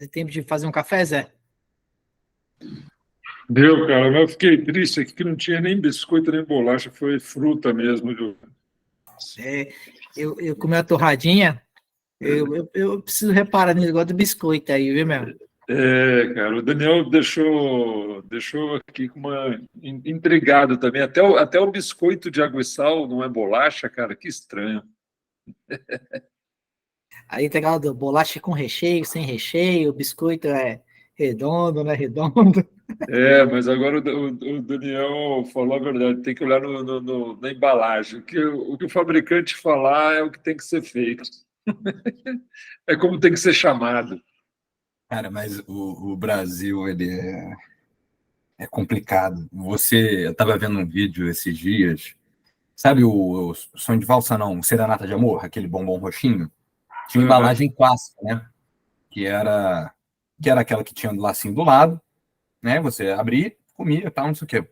tempo de fazer um café, Zé? Deu, cara, mas eu fiquei triste aqui que não tinha nem biscoito nem bolacha, foi fruta mesmo, viu? É, eu comi uma torradinha, eu preciso reparar nesse negócio do biscoito aí, viu, meu? Cara, o Daniel deixou aqui com uma intrigado também. Até o biscoito de água e sal não é bolacha, cara, que estranho. Aí tem aquela do bolacha com recheio, sem recheio, o biscoito é redondo, não é redondo. Mas agora o Daniel falou a verdade, tem que olhar na embalagem. O que o fabricante falar é o que tem que ser feito. É como tem que ser chamado. Cara, mas o Brasil, ele é complicado. Eu estava vendo um vídeo esses dias, sabe o Sonho de Valsa, não, Serenata de Amor, aquele bombom roxinho? Tinha uma embalagem clássica, né? Que era aquela que tinha um lacinho do lado, né? Você abria, comia, tal, não sei o quê.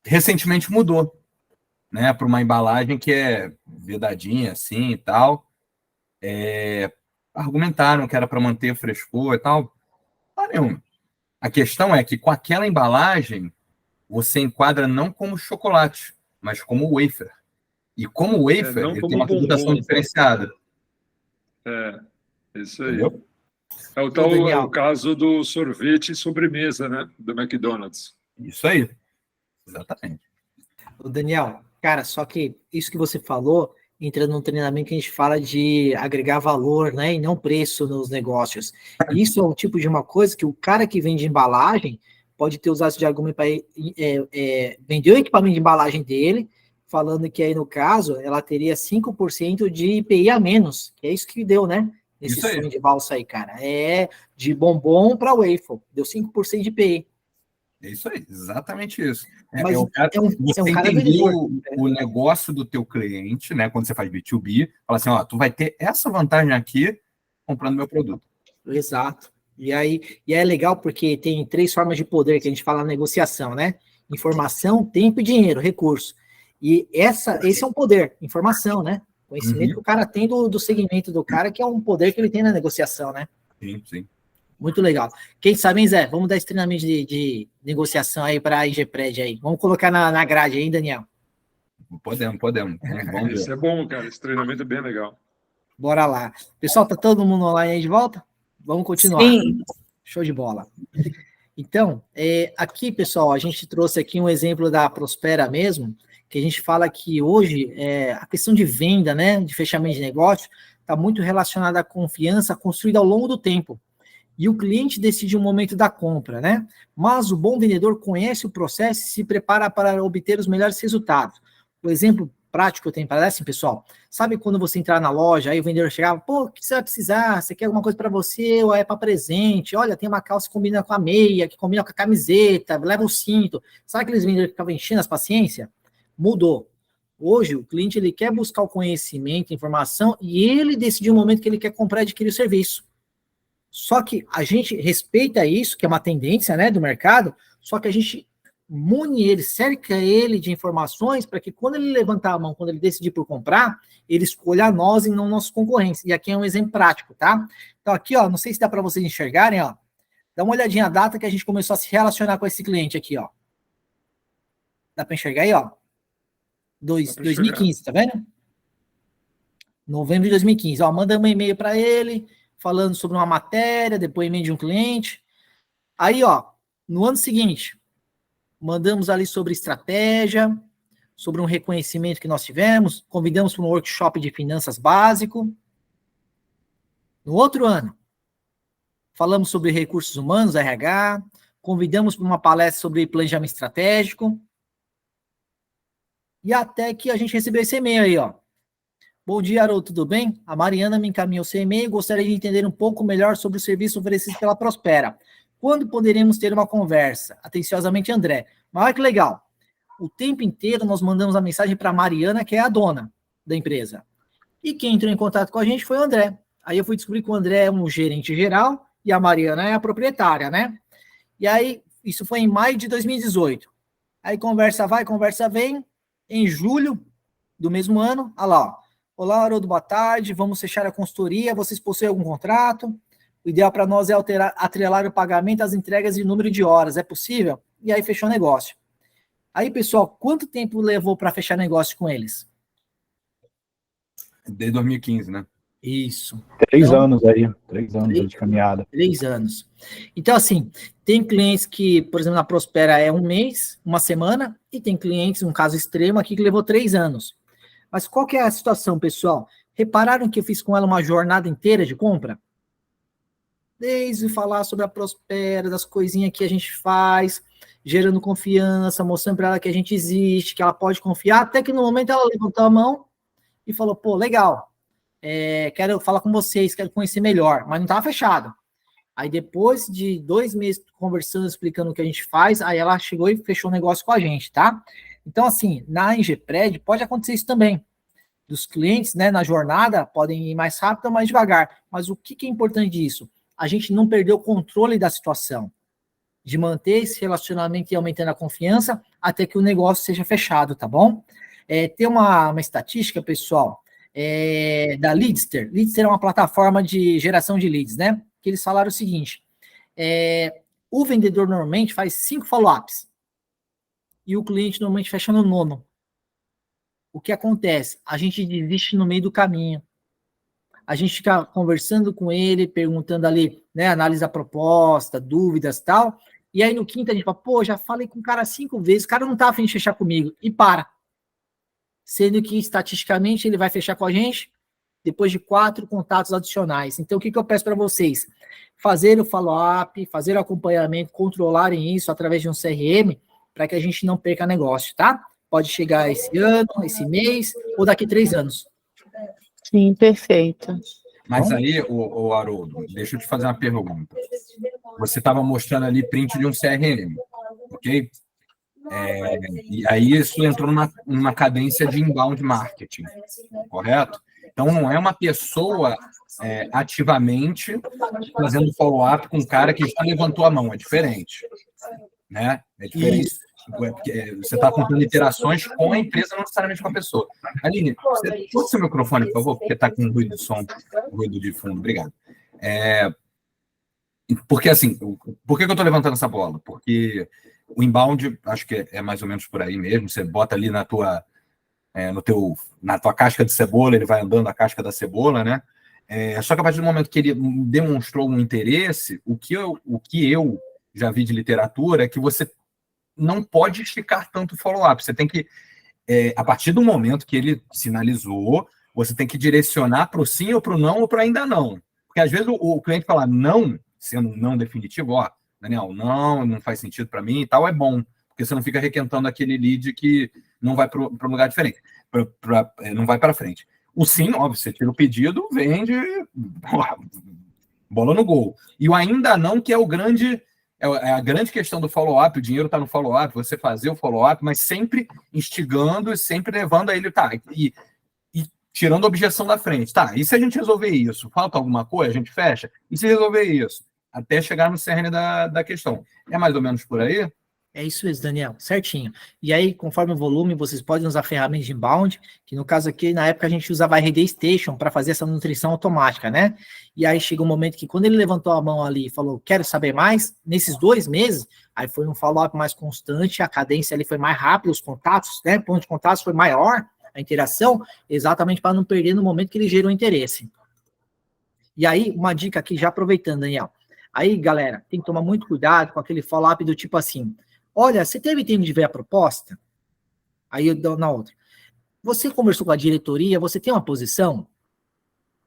Recentemente mudou, né? Para uma embalagem que é vedadinha, assim, e tal. Argumentaram que era para manter frescor e tal. Ah, não. A questão é que com aquela embalagem você enquadra não como chocolate, mas como wafer. E como wafer, Não ele tem como uma tributação bombom. diferenciada. É, isso aí. Entendeu? Ô, É o Daniel, caso do sorvete e sobremesa, né? Do McDonald's. Isso aí. Exatamente. cara, só que isso que você falou entra num treinamento que a gente fala de agregar valor, né, e não preço nos negócios. Isso é um tipo de uma coisa que o cara que vende embalagem pode ter usado de argumento para vender o equipamento de embalagem dele, falando que aí, no caso, ela teria 5% de IPI a menos, que é isso que deu, né? Nesse Isso aí. sonho de valsa aí, cara. É de bombom para waffle, deu 5% de IPI. É isso aí, exatamente isso. Mas Você é um cara entender vendedor. o negócio do teu cliente, né? Quando você faz B2B, fala assim, ó, tu vai ter essa vantagem aqui comprando meu produto. Exato. E é legal porque tem três formas de poder que a gente fala na negociação, né? Informação, tempo e dinheiro, recurso. E esse é um poder, informação, né? Conhecimento que o cara tem do segmento do cara, que é um poder que ele tem na negociação, né? Sim, sim. Muito legal. Quem sabe, hein, Zé? Vamos dar esse treinamento de negociação aí para a IGPRED aí. Vamos colocar na grade aí, hein, Daniel? Podemos. Vamos Isso ver. é bom, cara. Esse treinamento é bem legal. Bora lá. Pessoal, tá todo mundo online aí de volta? Vamos continuar. Sim. Show de bola. Então, aqui, pessoal, a gente trouxe aqui um exemplo da Prospera mesmo, que a gente fala que hoje a questão de venda, né, de fechamento de negócio, está muito relacionada à confiança construída ao longo do tempo. E o cliente decide o momento da compra, né? Mas o bom vendedor conhece o processo e se prepara para obter os melhores resultados. O exemplo prático que eu tenho para dar assim, pessoal, sabe quando você entrar na loja, aí o vendedor chegava, pô, o que você vai precisar? Você quer alguma coisa para você ou é para presente? Olha, tem uma calça que combina com a meia, que combina com a camiseta, leva o cinto. Sabe aqueles vendedores que ficavam enchendo as paciência? Mudou. Hoje, o cliente ele quer buscar o conhecimento, a informação, e ele decide o momento que ele quer comprar e adquirir o serviço. Só que a gente respeita isso, que é uma tendência, né, do mercado, só que a gente mune ele, cerca ele de informações para que quando ele levantar a mão, quando ele decidir por comprar, ele escolha nós e não nossos concorrentes. E aqui é um exemplo prático, tá? Então aqui, ó, não sei se dá para vocês enxergarem, ó. Dá uma olhadinha na data que a gente começou a se relacionar com esse cliente aqui, ó. Dá para enxergar aí, ó? 2015, tá vendo? Novembro de 2015. Ó, manda um e-mail para ele, falando sobre uma matéria, depoimento de um cliente. Aí, ó, no ano seguinte, mandamos ali sobre estratégia, sobre um reconhecimento que nós tivemos, convidamos para um workshop de finanças básico. No outro ano, falamos sobre recursos humanos, RH, convidamos para uma palestra sobre planejamento estratégico. E até que a gente recebeu esse e-mail aí, ó. Bom dia, Haroldo, tudo bem? A Mariana me encaminhou seu e-mail e gostaria de entender um pouco melhor sobre o serviço oferecido pela Prospera. Quando poderemos ter uma conversa? Atenciosamente, André. Mas olha que legal. O tempo inteiro nós mandamos a mensagem para a Mariana, que é a dona da empresa. E quem entrou em contato com a gente foi o André. Aí eu fui descobrir que o André é um gerente geral e a Mariana é a proprietária, né? E aí, isso foi em maio de 2018. Aí conversa vai, conversa vem. Em julho do mesmo ano, olha lá, ó. Olá, Haroldo, boa tarde. Vamos fechar a consultoria. Vocês possuem algum contrato? O ideal para nós é atrelar o pagamento às entregas e número de horas. É possível? E aí fechou o negócio. Aí, pessoal, quanto tempo levou para fechar negócio com eles? Desde 2015, né? Isso. 3 anos aí, 3 anos de caminhada. 3 anos. Então, assim, tem clientes que, por exemplo, na Prospera é 1 mês, 1 semana, e tem clientes, um caso extremo aqui, que levou 3 anos. Mas qual que é a situação, pessoal? Repararam que eu fiz com ela uma jornada inteira de compra? Desde falar sobre a Prospera, das coisinhas que a gente faz, gerando confiança, mostrando para ela que a gente existe, que ela pode confiar, até que no momento ela levantou a mão e falou, pô, legal, quero falar com vocês, quero conhecer melhor, mas não estava fechado. Aí depois de 2 meses conversando, explicando o que a gente faz, aí ela chegou e fechou o negócio com a gente, tá? Então, assim, na Ingepred pode acontecer isso também. Dos clientes, né, na jornada, podem ir mais rápido ou mais devagar. Mas o que é importante disso? A gente não perder o controle da situação, de manter esse relacionamento e aumentando a confiança até que o negócio seja fechado, tá bom? Tem uma estatística, pessoal, da Leadster. Leadster é uma plataforma de geração de leads, né? Que eles falaram o seguinte, o vendedor normalmente faz 5 follow-ups e o cliente normalmente fecha no 9º. O que acontece? A gente desiste no meio do caminho. A gente fica conversando com ele, perguntando ali, né, analisa a proposta, dúvidas e tal, e aí no 5º a gente fala, pô, já falei com o cara 5 vezes, o cara não tá a fim de fechar comigo, e para. Sendo que, estatisticamente, ele vai fechar com a gente depois de 4 contatos adicionais. Então, o que eu peço para vocês? Fazer o follow-up, fazer o acompanhamento, controlarem isso através de um CRM, para que a gente não perca negócio, tá? Pode chegar esse ano, esse mês, ou daqui 3 anos. Sim, perfeito. Mas aí, o Haroldo, deixa eu te fazer uma pergunta. Você estava mostrando ali print de um CRM, ok? E aí isso entrou numa cadência de inbound marketing, correto? Então não é uma pessoa ativamente fazendo follow-up com um cara que já levantou a mão, é diferente, né? É diferente. Isso. Você está contando interações com a empresa, não necessariamente com a pessoa. Aline, você puxa o seu microfone, por favor, porque está com ruído de som, ruído de fundo. Obrigado. Porque, assim, por que eu estou levantando essa bola? Porque o inbound, acho que é mais ou menos por aí mesmo, você bota ali na tua casca de cebola, ele vai andando a casca da cebola, né? Só que a partir do momento que ele demonstrou um interesse, o que eu já vi de literatura é que você não pode esticar tanto o follow-up. Você tem que, a partir do momento que ele sinalizou, você tem que direcionar para o sim ou para o não ou para ainda não. Porque às vezes o cliente fala não, sendo um não definitivo, ó, Daniel, não faz sentido para mim e tal, é bom. Porque você não fica requentando aquele lead que não vai para um lugar diferente, não vai para frente. O sim, óbvio, você tira o pedido, vende, bola no gol. E o ainda não, que é a grande questão do follow-up, o dinheiro está no follow-up, você fazer o follow-up, mas sempre instigando e sempre levando a ele, tá, e tirando a objeção da frente. Tá, e se a gente resolver isso? Falta alguma coisa? A gente fecha? E se resolver isso? Até chegar no cerne da questão. É mais ou menos por aí? É isso mesmo, Daniel, certinho. E aí, conforme o volume, vocês podem usar ferramentas de inbound, que no caso aqui, na época, a gente usava a RD Station para fazer essa nutrição automática, né? E aí chega um momento que quando ele levantou a mão ali e falou, quero saber mais, nesses 2 meses, aí foi um follow-up mais constante, a cadência ali foi mais rápida, os contatos, né? Ponto de contatos foi maior, a interação, exatamente para não perder no momento que ele gerou interesse. E aí, uma dica aqui, já aproveitando, Daniel. Aí, galera, tem que tomar muito cuidado com aquele follow-up do tipo assim, olha, você teve tempo de ver a proposta? Aí eu dou na outra. Você conversou com a diretoria, você tem uma posição?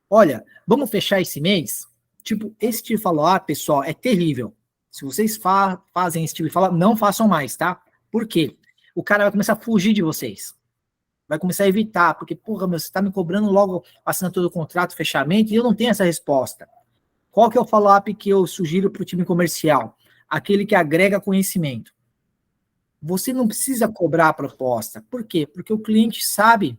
Olha, vamos fechar esse mês? Tipo, esse tipo de follow-up, pessoal, é terrível. Se vocês fazem esse tipo de follow-up, não façam mais, tá? Por quê? O cara vai começar a fugir de vocês. Vai começar a evitar, porque, porra, meu, você está me cobrando logo a assinatura do contrato, fechamento, e eu não tenho essa resposta. Qual que é o follow-up que eu sugiro para o time comercial? Aquele que agrega conhecimento. Você não precisa cobrar a proposta. Por quê? Porque o cliente sabe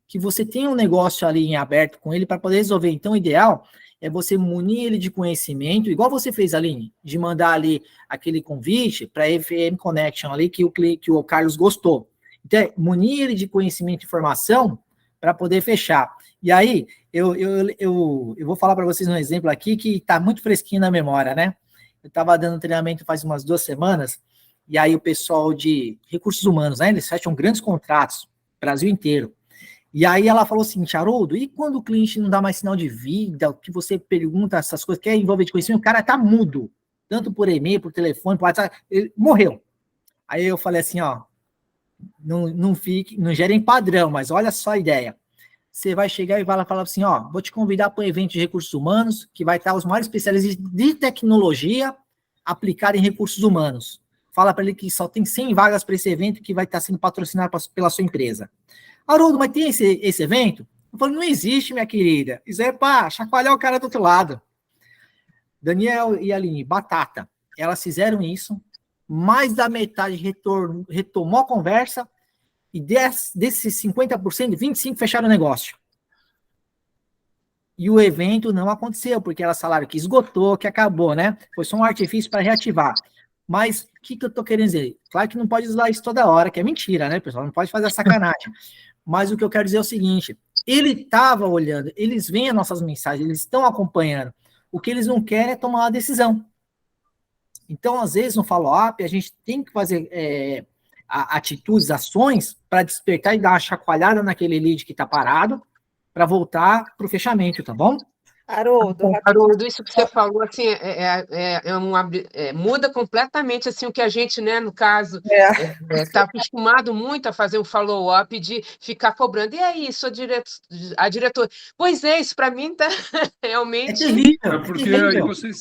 que você tem um negócio ali em aberto com ele para poder resolver. Então, o ideal é você munir ele de conhecimento, igual você fez, Aline, de mandar ali aquele convite para a FM Connection ali que o Carlos gostou. Então, munir ele de conhecimento e informação para poder fechar. E aí, eu vou falar para vocês um exemplo aqui que está muito fresquinho na memória, né? Eu estava dando treinamento faz umas 2 semanas, e aí o pessoal de recursos humanos, né? Eles fecham grandes contratos, Brasil inteiro. E aí ela falou assim, Haroldo, e quando o cliente não dá mais sinal de vida, que você pergunta essas coisas, quer envolver de conhecimento, o cara tá mudo, tanto por e-mail, por telefone, por WhatsApp, ele morreu. Aí eu falei assim, ó, não gerem padrão, mas olha só a ideia. Você vai chegar e vai falar assim, ó, vou te convidar para um evento de recursos humanos, que vai estar os maiores especialistas de tecnologia aplicados em recursos humanos. Fala para ele que só tem 100 vagas para esse evento que vai estar sendo patrocinado pela sua empresa. Haroldo, mas tem esse evento? Eu falei, não existe, minha querida. Isso é para chacoalhar o cara do outro lado. Daniel e Aline, batata. Elas fizeram isso, mais da metade retomou a conversa, e desses 50%, 25% fecharam o negócio. E o evento não aconteceu, porque elas falaram que esgotou, que acabou, né? Foi só um artifício para reativar. Mas o que eu estou querendo dizer? Claro que não pode usar isso toda hora, que é mentira, né, pessoal? Não pode fazer a sacanagem. Mas o que eu quero dizer é o seguinte, ele estava olhando, eles veem as nossas mensagens, eles estão acompanhando. O que eles não querem é tomar uma decisão. Então, às vezes, no follow-up, a gente tem que fazer atitudes, ações, para despertar e dar uma chacoalhada naquele lead que está parado, para voltar para o fechamento, tá bom? Haroldo, isso que você falou, assim, muda completamente, assim, o que a gente, né, no caso, está acostumado muito a fazer um follow-up de ficar cobrando. E aí, a diretora... Pois é, isso para mim está realmente... É terrível, É porque aí vocês...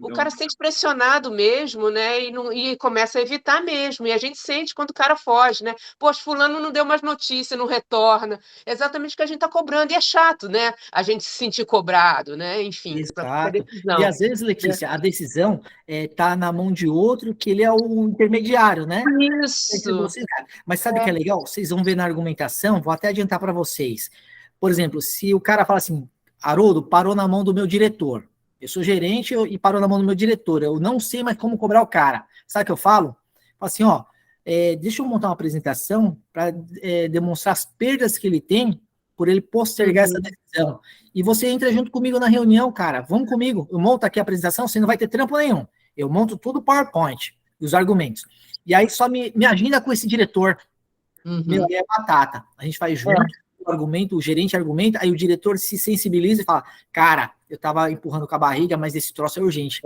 o cara se sente pressionado mesmo, né, e começa a evitar mesmo, e a gente sente quando o cara foge, né? Poxa, fulano não deu mais notícia, não retorna. É exatamente o que a gente está cobrando, e é chato, né? A gente se sentir cobrado, né? Enfim, exato. E às vezes, Letícia, a decisão está na mão de outro, que ele é o intermediário, né? Isso. Mas sabe o que é legal? Vocês vão ver na argumentação, vou até adiantar para vocês. Por exemplo, se o cara fala assim, Haroldo, parou na mão do meu diretor. Eu sou gerente e parou na mão do meu diretor. Eu não sei mais como cobrar o cara. Sabe o que eu falo? Falo assim, ó, deixa eu montar uma apresentação para demonstrar as perdas que ele tem por ele postergar essa decisão. E você entra junto comigo na reunião, cara. Vamos comigo. Eu monto aqui a apresentação, você não vai ter trampo nenhum. Eu monto tudo o PowerPoint, os argumentos. E aí só me agenda com esse diretor. Meu, aí é batata. A gente faz junto o argumento, o gerente argumenta, aí o diretor se sensibiliza e fala, cara, eu tava empurrando com a barriga, mas esse troço é urgente.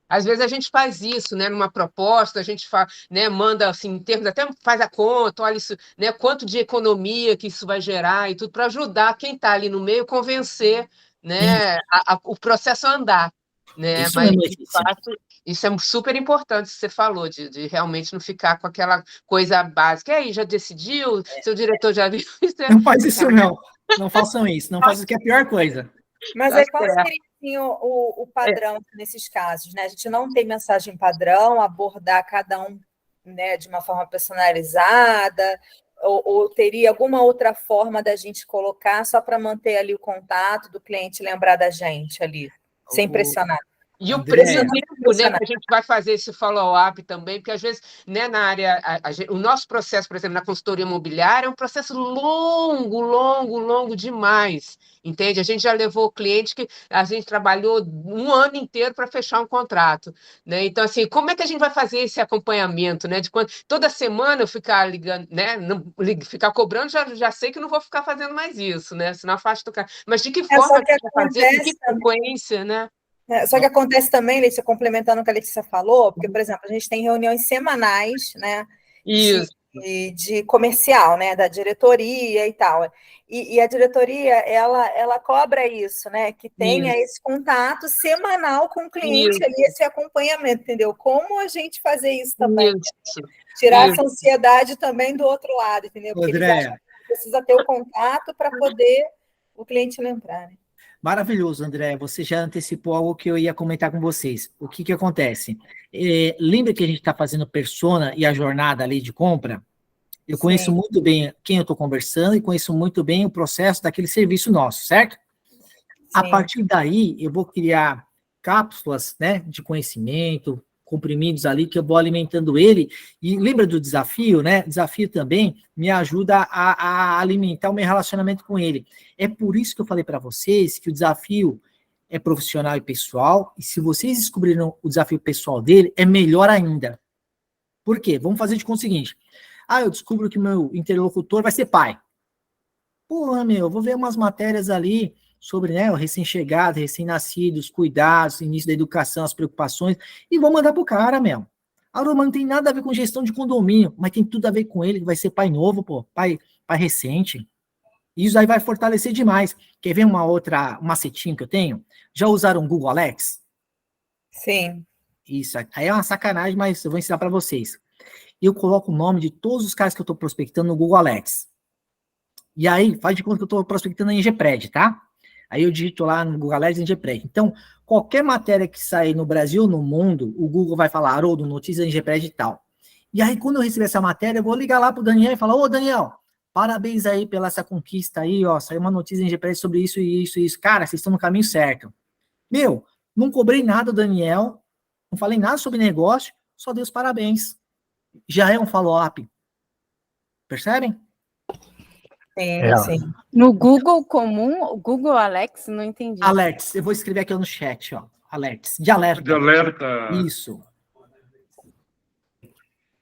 Às vezes a gente faz isso, né? Numa proposta, a gente né, manda assim, em termos, até faz a conta, olha isso, né? Quanto de economia que isso vai gerar e tudo, para ajudar quem está ali no meio, convencer, né, o processo a andar. Né? Isso Mas, mesmo, de fato, isso é super importante, você falou, de realmente não ficar com aquela coisa básica. E aí, já decidiu? Seu diretor já viu? Não faz isso, não. Não façam isso. Não façam isso, que é a pior coisa. Mas aí qual seria assim, o padrão nesses casos? Né? A gente não tem mensagem padrão, abordar cada um, né, de uma forma personalizada, ou teria alguma outra forma da gente colocar só para manter ali o contato do cliente, lembrar da gente ali, sem pressionar. E o preço mesmo, né, que a gente vai fazer esse follow-up também, porque às vezes, né, na área, o nosso processo, por exemplo, na consultoria imobiliária, é um processo longo demais, entende? A gente já levou o cliente que a gente trabalhou um ano inteiro para fechar um contrato, né? Então, assim, como é que a gente vai fazer esse acompanhamento, né? De quando toda semana eu ficar ligando, né, ficar cobrando, já sei que não vou ficar fazendo mais isso, né? Senão faz tocar. Mas de que forma a gente vai fazer, com que frequência, né? Só que acontece também, Letícia, complementando o que a Letícia falou, porque, por exemplo, a gente tem reuniões semanais, né, de comercial, né, da diretoria e tal. E a diretoria, ela cobra isso, né, que tenha esse contato semanal com o cliente ali, esse acompanhamento, entendeu? Como a gente fazer isso também? Tirar essa ansiedade também do outro lado, entendeu? Porque eles acham que precisa ter o contato para poder o cliente lembrar, né? Maravilhoso, André. Você já antecipou algo que eu ia comentar com vocês. O que acontece? Lembra que a gente está fazendo persona e a jornada ali de compra? Eu conheço muito bem quem eu estou conversando e conheço muito bem o processo daquele serviço nosso, certo? A partir daí, eu vou criar cápsulas, né, de conhecimento, comprimidos ali, que eu vou alimentando ele. E lembra do desafio, né? Desafio também me ajuda a alimentar o meu relacionamento com ele. É por isso que eu falei para vocês que o desafio é profissional e pessoal, e se vocês descobriram o desafio pessoal dele, é melhor ainda. Por quê? Vamos fazer de conta o seguinte. Eu descubro que meu interlocutor vai ser pai. Porra, eu vou ver umas matérias ali sobre, né, o recém-chegado, recém-nascido, os cuidados, início da educação, as preocupações, e vou mandar pro cara, meu. Não tem nada a ver com gestão de condomínio, mas tem tudo a ver com ele, que vai ser pai novo, pô, pai recente. Isso aí vai fortalecer demais. Quer ver um macetinho que eu tenho? Já usaram o Google Alex? Sim. Isso, aí é uma sacanagem, mas eu vou ensinar para vocês. Eu coloco o nome de todos os caras que eu estou prospectando no Google Alex. E aí, faz de conta que eu estou prospectando na Ingepred, tá? Aí eu digito lá no Google Alex Ingepred. Então, qualquer matéria que sair no Brasil ou no mundo, o Google vai falar, Haroldo, notícia Ingepred e tal. E aí, quando eu receber essa matéria, eu vou ligar lá pro Daniel e falar, ô, Daniel, parabéns aí pela essa conquista aí, ó, saiu uma notícia Ingepred sobre isso e isso e isso. Cara, vocês estão no caminho certo. Meu, não cobrei nada, Daniel, não falei nada sobre negócio, só dei os parabéns. Já é um follow-up. Percebem? Sim. No Google comum, o Google Alex, não entendi. Alex, eu vou escrever aqui no chat, ó. Alex, de alerta. De alerta. Isso.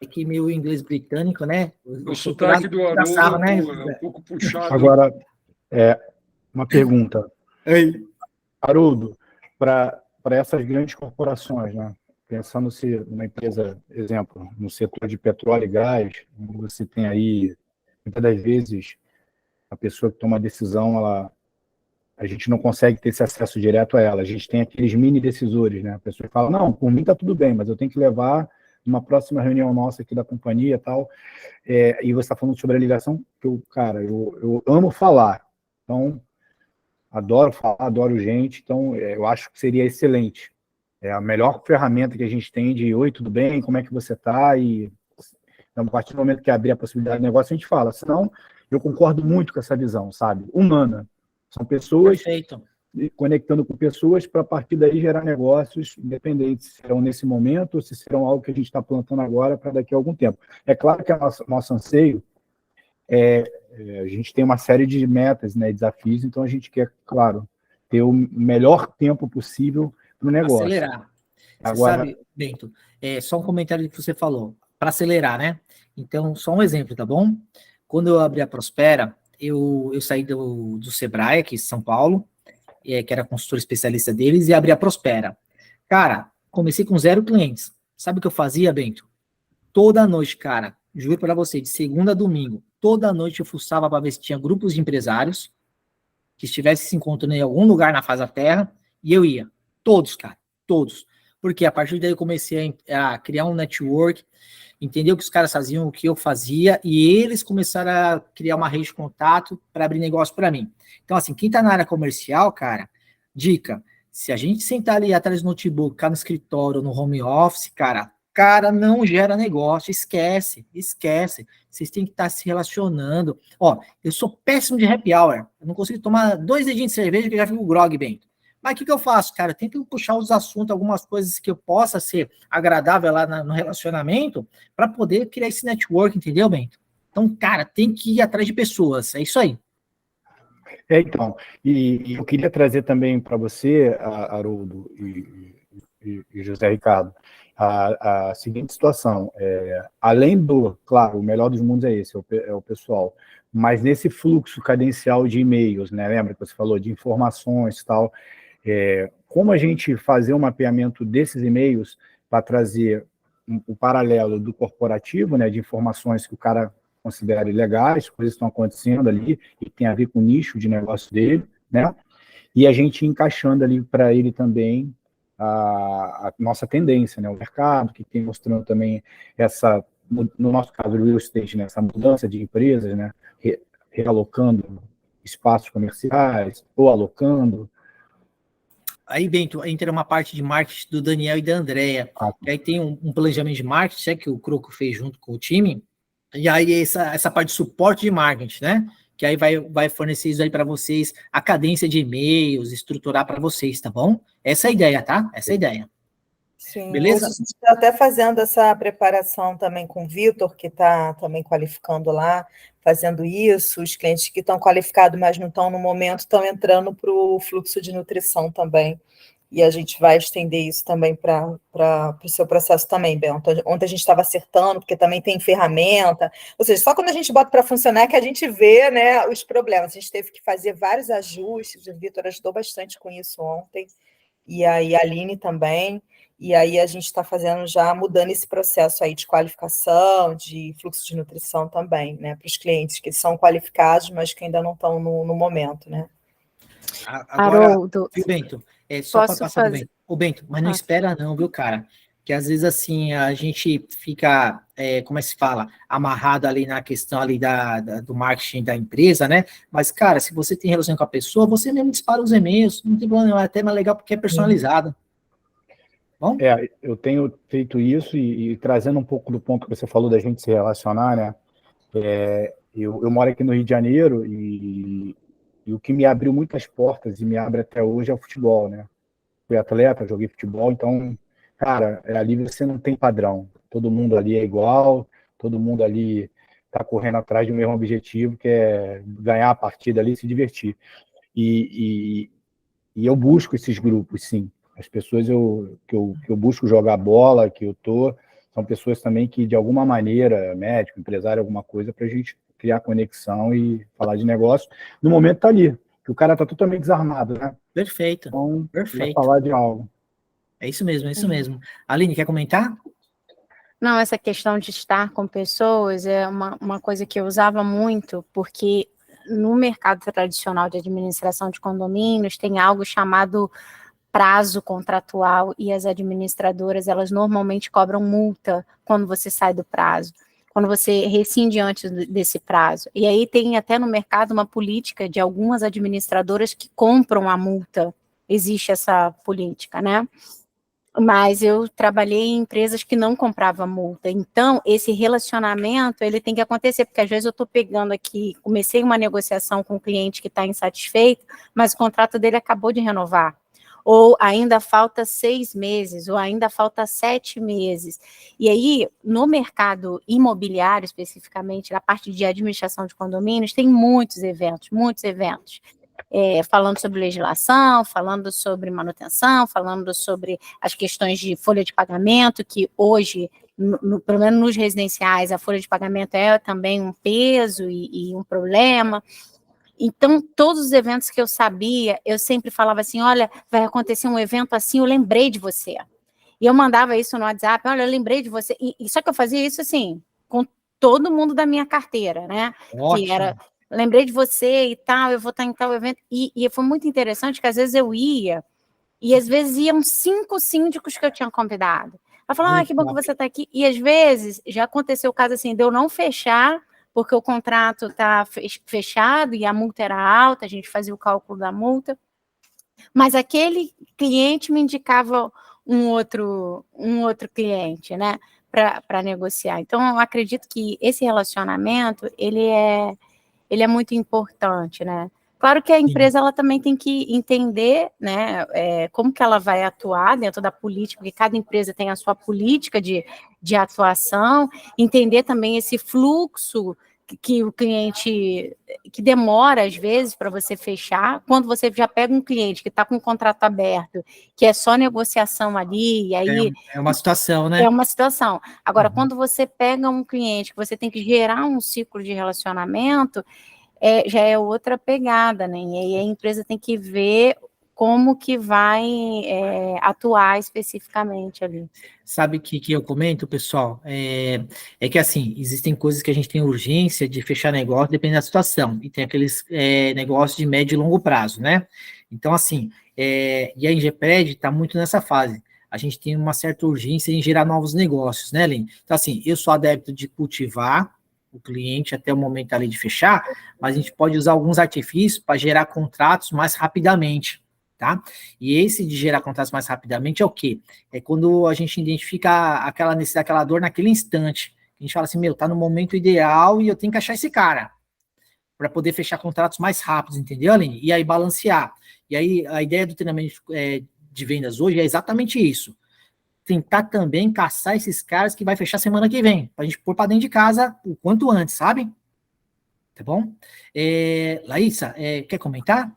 É que meu inglês britânico, né? O sotaque do Haroldo né? É um pouco puxado. Agora, uma pergunta. Ei. Haroldo, para essas grandes corporações, né? Pensando-se numa empresa, exemplo, no setor de petróleo e gás, você tem aí, muitas das vezes, a pessoa que toma a decisão, a gente não consegue ter esse acesso direto a ela. A gente tem aqueles mini decisores, né? A pessoa fala, não, por mim está tudo bem, mas eu tenho que levar numa próxima reunião nossa aqui da companhia e tal. E você está falando sobre a ligação, que eu amo falar. Então, adoro falar, adoro gente. Então, eu acho que seria excelente. É a melhor ferramenta que a gente tem de, oi, tudo bem? Como é que você está? E então, a partir do momento que abrir a possibilidade de negócio, a gente fala. Senão, eu concordo muito com essa visão, sabe? Humana. São pessoas conectando com pessoas para, a partir daí, gerar negócios, independente se serão nesse momento ou se serão algo que a gente está plantando agora para daqui a algum tempo. É claro que nosso anseio a gente tem uma série de metas, né, desafios, então a gente quer, claro, ter o melhor tempo possível para o negócio. Acelerar. Você Agora, sabe, Bento, só um comentário que você falou, para acelerar, né? Então, só um exemplo, tá bom? Quando eu abri a Prospera, eu saí do Sebrae, aqui em São Paulo, que era consultor especialista deles, e abri a Prospera. Cara, comecei com 0 clientes. Sabe o que eu fazia, Bento? Toda noite, cara, juro para você, de segunda a domingo, toda noite eu fuçava para ver se tinha grupos de empresários que estivessem se encontrando em algum lugar na face da terra, e eu ia. Todos, cara, todos. Porque a partir daí eu comecei a criar um network, entender o que os caras faziam, o que eu fazia, e eles começaram a criar uma rede de contato para abrir negócio para mim. Então, assim, quem tá na área comercial, cara, dica, se a gente sentar ali atrás do notebook, ficar no escritório, no home office, cara, não gera negócio, esquece. Vocês têm que estar se relacionando. Ó, eu sou péssimo de happy hour, eu não consigo tomar 2 dedinhos de cerveja que eu já fico grog, Bento. Mas o que eu faço, cara? Eu tento puxar os assuntos, algumas coisas que eu possa ser agradável lá no relacionamento, para poder criar esse network, entendeu, Bento? Então, cara, tem que ir atrás de pessoas, é isso aí. Então, e eu queria trazer também para você, Haroldo e José Ricardo, a seguinte situação. Além do, claro, o melhor dos mundos é esse, é o pessoal, mas nesse fluxo cadencial de e-mails, né? Lembra que você falou de informações e tal, como a gente fazer um mapeamento desses e-mails para trazer o paralelo do corporativo, né, de informações que o cara considere legais, coisas que estão acontecendo ali e tem a ver com o nicho de negócio dele, né? E a gente encaixando ali para ele também a nossa tendência, né? O mercado, que tem mostrando também essa, no nosso caso, o real estate, né? Essa mudança de empresas, né? Realocando espaços comerciais ou alocando. Aí, Bento, entra uma parte de marketing do Daniel e da Andrea. Aí tem um planejamento de marketing, que o Croco fez junto com o time. E aí essa parte de suporte de marketing, né? Que aí vai fornecer isso aí para vocês, a cadência de e-mails, estruturar para vocês, tá bom? Essa é a ideia, tá? Essa é a ideia. Sim, Beleza? hoje a gente está até fazendo essa preparação também com o Vitor, que está também qualificando lá, fazendo isso. Os clientes que estão qualificados, mas não estão no momento, estão entrando para o fluxo de nutrição também. E a gente vai estender isso também para o seu processo também, Bento. Ontem a gente estava acertando, porque também tem ferramenta. Ou seja, só quando a gente bota para funcionar é que a gente vê, né, os problemas. A gente teve que fazer vários ajustes. O Vitor ajudou bastante com isso ontem. E aí a Aline também. E aí a gente está fazendo já, mudando esse processo aí de qualificação, de fluxo de nutrição também, né? Para os clientes que são qualificados, mas que ainda não estão no momento, né? Agora, Haroldo, viu, Bento? Só para posso passar pro fazer? Bento. Ô, Bento, mas não espera não, viu, cara? Que às vezes, assim, a gente fica, como é que se fala? Amarrado ali na questão ali do marketing da empresa, né? Mas, cara, se você tem relação com a pessoa, você mesmo dispara os e-mails, não tem problema, é até mais legal porque é personalizado. Bom? Eu tenho feito isso e trazendo um pouco do ponto que você falou da gente se relacionar, né? Eu moro aqui no Rio de Janeiro e o que me abriu muitas portas e me abre até hoje é o futebol, né? Fui atleta, joguei futebol, então, cara, ali você não tem padrão. Todo mundo ali é igual, todo mundo ali está correndo atrás do mesmo objetivo, que é ganhar a partida ali e se divertir. E eu busco esses grupos, sim. As pessoas que eu busco jogar bola, são pessoas também que, de alguma maneira, médico, empresário, alguma coisa, para a gente criar conexão e falar de negócio. No momento está ali, que o cara está totalmente desarmado, né? Perfeito, Então, perfeito. vai falar de algo. É isso mesmo, é isso mesmo. Aline, quer comentar? Não, essa questão de estar com pessoas é uma coisa que eu usava muito, porque no mercado tradicional de administração de condomínios tem algo chamado prazo contratual e as administradoras, elas normalmente cobram multa quando você sai do prazo, quando você rescinde antes desse prazo. E aí tem até no mercado uma política de algumas administradoras que compram a multa. Existe essa política, né? Mas eu trabalhei em empresas que não compravam multa. Então, esse relacionamento, ele tem que acontecer, porque às vezes eu estou pegando aqui, comecei uma negociação com um cliente que está insatisfeito, mas o contrato dele acabou de renovar. Ou ainda falta 6 meses, ou ainda falta 7 meses. E aí, no mercado imobiliário, especificamente, na parte de administração de condomínios, tem muitos eventos, falando sobre legislação, falando sobre manutenção, falando sobre as questões de folha de pagamento, que hoje, pelo menos nos residenciais, a folha de pagamento é também um peso e um problema. Então, todos os eventos que eu sabia, eu sempre falava assim, olha, vai acontecer um evento assim, eu lembrei de você. E eu mandava isso no WhatsApp, olha, eu lembrei de você. E só que eu fazia isso assim, com todo mundo da minha carteira, né? Ótimo. Que era, lembrei de você e tal, eu vou estar em tal evento. E foi muito interessante que às vezes eu ia, e às vezes iam 5 síndicos que eu tinha convidado. Eu falava, que bom que você está aqui. E às vezes já aconteceu o caso assim, de eu não fechar, porque o contrato está fechado e a multa era alta, a gente fazia o cálculo da multa, mas aquele cliente me indicava um outro cliente, né, para negociar. Então, eu acredito que esse relacionamento, ele é muito importante, né. Claro que a empresa ela também tem que entender, né, como que ela vai atuar dentro da política, porque cada empresa tem a sua política de atuação, entender também esse fluxo que o cliente, que demora às vezes para você fechar, quando você já pega um cliente que está com o contrato aberto, que é só negociação ali, e aí... É uma situação, né? É uma situação. Agora, quando você pega um cliente que você tem que gerar um ciclo de relacionamento, já é outra pegada, né? E aí a empresa tem que ver como que vai atuar especificamente ali. Sabe o que eu comento, pessoal? É que, assim, existem coisas que a gente tem urgência de fechar negócio, dependendo da situação, e tem aqueles negócios de médio e longo prazo, né? Então, assim, e a Ingepred está muito nessa fase. A gente tem uma certa urgência em gerar novos negócios, né, Lin? Então, assim, eu sou adepto de cultivar o cliente até o momento ali de fechar, mas a gente pode usar alguns artifícios para gerar contratos mais rapidamente, tá? E esse de gerar contratos mais rapidamente é o quê? É quando a gente identifica aquela necessidade, aquela dor naquele instante. A gente fala assim, tá no momento ideal e eu tenho que achar esse cara para poder fechar contratos mais rápidos, entendeu, Aline? E aí balancear. E aí a ideia do treinamento de vendas hoje é exatamente isso. tentar também caçar esses caras que vai fechar semana que vem, para a gente pôr para dentro de casa o quanto antes, sabe? Tá bom? Laísa, quer comentar?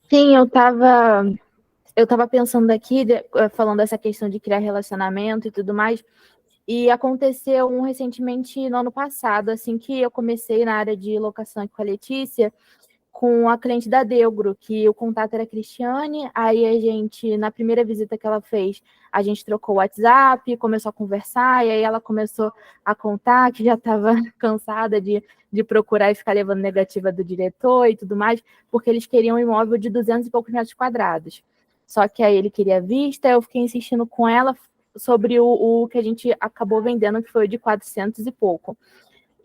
Sim, eu estava pensando aqui, falando dessa questão de criar relacionamento e tudo mais, e aconteceu recentemente no ano passado, assim que eu comecei na área de locação aqui com a Letícia, com a cliente da Delgro, que o contato era Cristiane, aí a gente, na primeira visita que ela fez, a gente trocou o WhatsApp, começou a conversar, e aí ela começou a contar que já estava cansada de procurar e ficar levando negativa do diretor e tudo mais, porque eles queriam um imóvel de 200 e poucos metros quadrados. Só que aí ele queria vista, eu fiquei insistindo com ela sobre o que a gente acabou vendendo, que foi de 400 e pouco.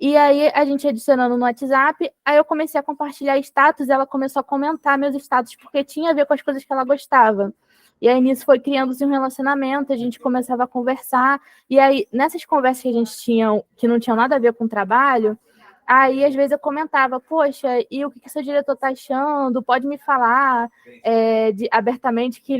E aí, a gente adicionando no WhatsApp, aí eu comecei a compartilhar status, ela começou a comentar meus status, porque tinha a ver com as coisas que ela gostava. E aí, nisso, foi criando-se um relacionamento, a gente começava a conversar, e aí, nessas conversas que a gente tinha, que não tinham nada a ver com o trabalho, aí, às vezes, eu comentava, poxa, e o que seu diretor está achando? Pode me falar abertamente o que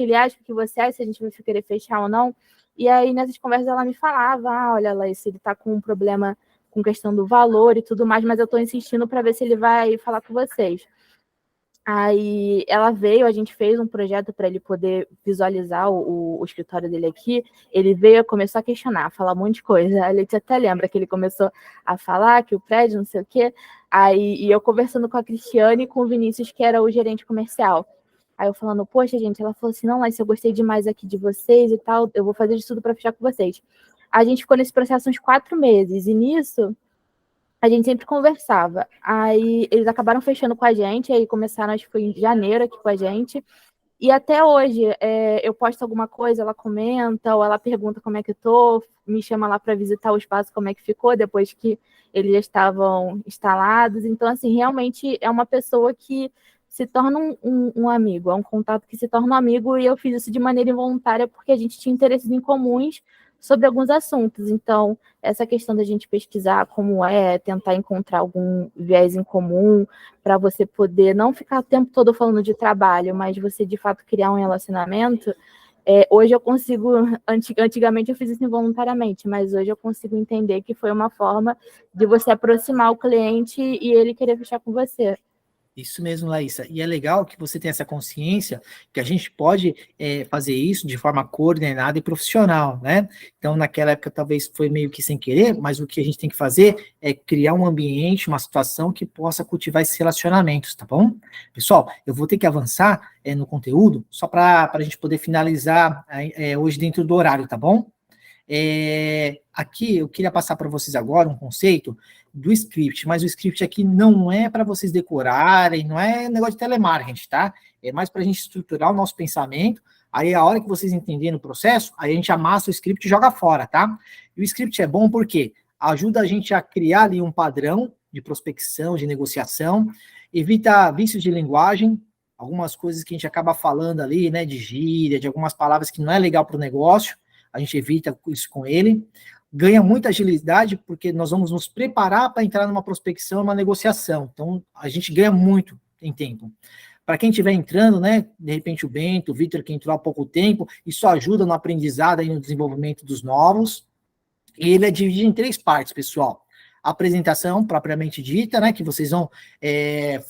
ele acha, o que você acha, se a gente vai querer fechar ou não. E aí, nessas conversas, ela me falava, olha, Laís, ele está com um problema com questão do valor e tudo mais, mas eu estou insistindo para ver se ele vai falar com vocês. Aí ela veio, a gente fez um projeto para ele poder visualizar o escritório dele aqui. Ele veio, começou a questionar, a falar um monte de coisa. A Letícia até lembra que ele começou a falar que o prédio, não sei o quê. Aí e eu conversando com a Cristiane e com o Vinícius, que era o gerente comercial. Aí eu falando, poxa, gente, ela falou assim, não, Laís, eu gostei demais aqui de vocês e tal, eu vou fazer de tudo para fechar com vocês. A gente ficou nesse processo uns 4 meses, e nisso a gente sempre conversava. Aí eles acabaram fechando com a gente, aí começaram, acho que foi em janeiro aqui com a gente, e até hoje eu posto alguma coisa, ela comenta, ou ela pergunta como é que eu tô, me chama lá para visitar o espaço, como é que ficou, depois que eles já estavam instalados. Então, assim, realmente é uma pessoa que se torna um amigo, é um contato que se torna um amigo, e eu fiz isso de maneira involuntária, porque a gente tinha interesses em comuns sobre alguns assuntos. Então, essa questão da gente pesquisar como tentar encontrar algum viés em comum, para você poder não ficar o tempo todo falando de trabalho, mas você, de fato, criar um relacionamento. Hoje eu consigo, antigamente eu fiz isso involuntariamente, mas hoje eu consigo entender que foi uma forma de você aproximar o cliente e ele querer fechar com você. Isso mesmo, Laísa. E é legal que você tenha essa consciência que a gente pode fazer isso de forma coordenada e profissional, né? Então, naquela época, talvez foi meio que sem querer, mas o que a gente tem que fazer é criar um ambiente, uma situação que possa cultivar esses relacionamentos, tá bom? Pessoal, eu vou ter que avançar no conteúdo, só para a gente poder finalizar hoje dentro do horário, tá bom? Aqui eu queria passar para vocês agora um conceito do script, mas o script aqui não é para vocês decorarem, não é negócio de telemarketing, tá? É mais para a gente estruturar o nosso pensamento, aí a hora que vocês entenderem o processo, aí a gente amassa o script e joga fora, tá? E o script é bom porque ajuda a gente a criar ali um padrão de prospecção, de negociação, evita vícios de linguagem, algumas coisas que a gente acaba falando ali, né, de gíria, de algumas palavras que não é legal para o negócio, a gente evita isso com ele, ganha muita agilidade, porque nós vamos nos preparar para entrar numa prospecção, uma negociação, então a gente ganha muito em tempo. Para quem estiver entrando, né, de repente o Bento, o Vitor, que entrou há pouco tempo, isso ajuda no aprendizado e no desenvolvimento dos novos, e ele é dividido em 3 partes, pessoal. A apresentação propriamente dita, né, que vocês vão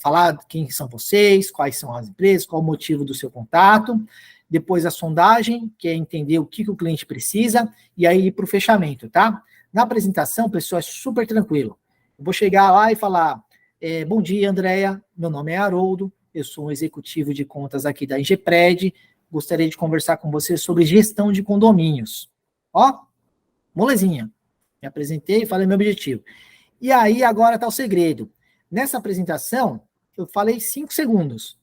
falar quem são vocês, quais são as empresas, qual o motivo do seu contato. Depois a sondagem, que é entender o que o cliente precisa, e aí ir para o fechamento, tá? Na apresentação, pessoal, é super tranquilo. Eu vou chegar lá e falar, bom dia, Andréia, meu nome é Haroldo, eu sou um executivo de contas aqui da Ingepred, gostaria de conversar com você sobre gestão de condomínios. Ó, molezinha. Me apresentei e falei meu objetivo. E aí, agora está o segredo. Nessa apresentação, eu falei 5 segundos,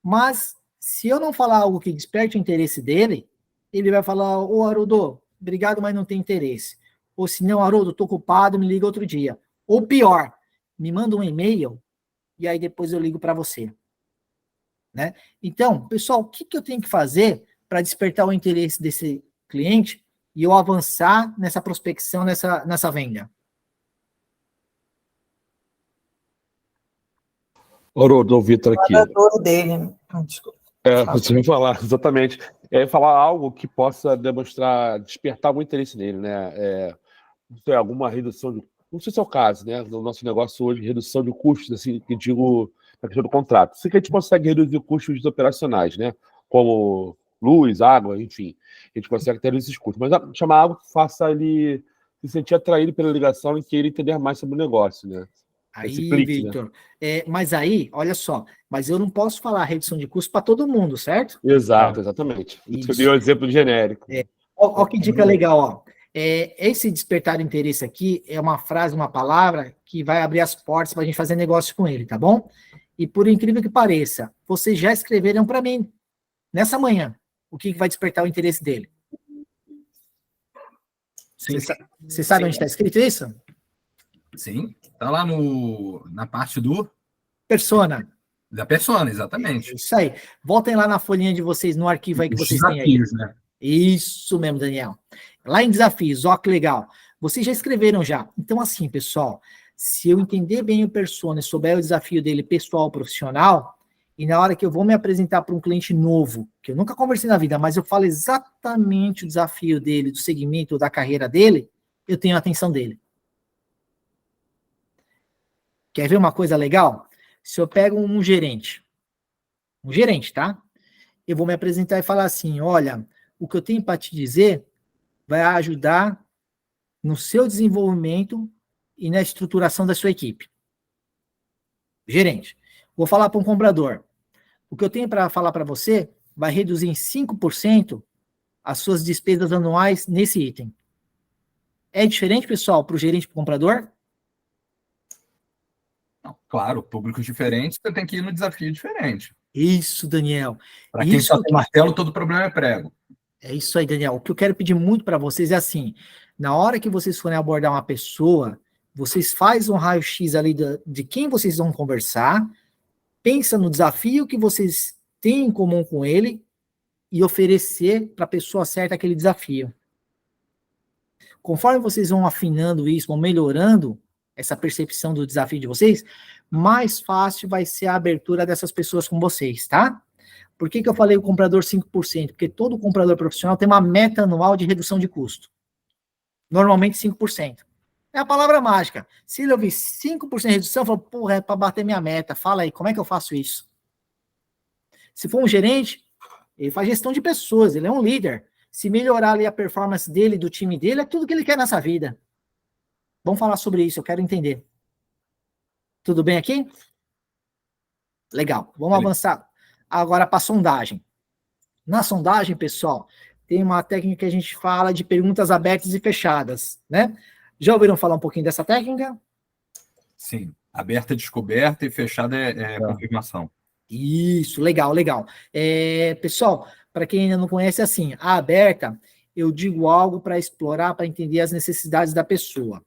mas se eu não falar algo que desperte o interesse dele, ele vai falar, ô Haroldo, obrigado, mas não tem interesse. Ou se não, Haroldo, estou ocupado, me liga outro dia. Ou pior, me manda um e-mail e aí depois eu ligo para você. Né? Então, pessoal, o que eu tenho que fazer para despertar o interesse desse cliente e eu avançar nessa prospecção, nessa venda? Haroldo, o Vitor aqui. O dele. Desculpa. Você vai falar, exatamente. falar algo que possa despertar algum interesse nele, né? Alguma redução de... Não sei se é o caso, né? No nosso negócio hoje, redução de custos, assim, que digo na questão do contrato. Sei que a gente consegue reduzir custos operacionais, né? Como luz, água, enfim. A gente consegue ter esses custos. Mas chamar algo que faça ele se sentir atraído pela ligação e queira entender mais sobre o negócio, né? Aí, Victor, né? Mas aí, olha só, mas eu não posso falar redução de custo para todo mundo, certo? Exato, exatamente. Eu dei um exemplo genérico. Olha que dica legal, ó. Esse despertar de interesse aqui é uma frase, uma palavra que vai abrir as portas para a gente fazer negócio com ele, tá bom? E por incrível que pareça, vocês já escreveram para mim, nessa manhã, o que vai despertar o interesse dele. Você sabe onde está escrito isso? Sim, está lá na parte do... Persona. Da persona, exatamente. Isso aí. Voltem lá na folhinha de vocês, no arquivo aí que vocês têm aí. Né? Isso mesmo, Daniel. Lá em desafios, ó que legal. Vocês já escreveram já. Então, assim, pessoal, se eu entender bem o persona e souber o desafio dele pessoal, profissional, e na hora que eu vou me apresentar para um cliente novo, que eu nunca conversei na vida, mas eu falo exatamente o desafio dele, do segmento, da carreira dele, eu tenho a atenção dele. Quer ver uma coisa legal? Se eu pego um gerente, tá? Eu vou me apresentar e falar assim, olha, o que eu tenho para te dizer vai ajudar no seu desenvolvimento e na estruturação da sua equipe. Gerente, vou falar para um comprador. O que eu tenho para falar para você vai reduzir em 5% as suas despesas anuais nesse item. É diferente, pessoal, para o gerente e para o comprador? Não, claro, públicos diferentes, você tem que ir no desafio diferente. Isso, Daniel. Para quem só tem martelo, todo problema é prego. É isso aí, Daniel. O que eu quero pedir muito para vocês é assim, na hora que vocês forem abordar uma pessoa, vocês fazem um raio-x ali de quem vocês vão conversar, pensa no desafio que vocês têm em comum com ele e oferecer para a pessoa certa aquele desafio. Conforme vocês vão afinando isso, vão melhorando essa percepção do desafio de vocês, mais fácil vai ser a abertura dessas pessoas com vocês, tá? Por que eu falei o comprador 5%? Porque todo comprador profissional tem uma meta anual de redução de custo. Normalmente 5%. É a palavra mágica. Se ele ouvir 5% de redução, fala, porra, é para bater minha meta. Fala aí, como é que eu faço isso? Se for um gerente, ele faz gestão de pessoas, ele é um líder. Se melhorar ali a performance dele, do time dele, é tudo que ele quer nessa vida. Vamos falar sobre isso, eu quero entender. Tudo bem aqui? Legal, vamos avançar. Agora para a sondagem. Na sondagem, pessoal, tem uma técnica que a gente fala de perguntas abertas e fechadas, né? Já ouviram falar um pouquinho dessa técnica? Sim, aberta é descoberta e fechada é confirmação. Isso, legal, legal. Pessoal, para quem ainda não conhece, assim, a aberta, eu digo algo para explorar, para entender as necessidades da pessoa.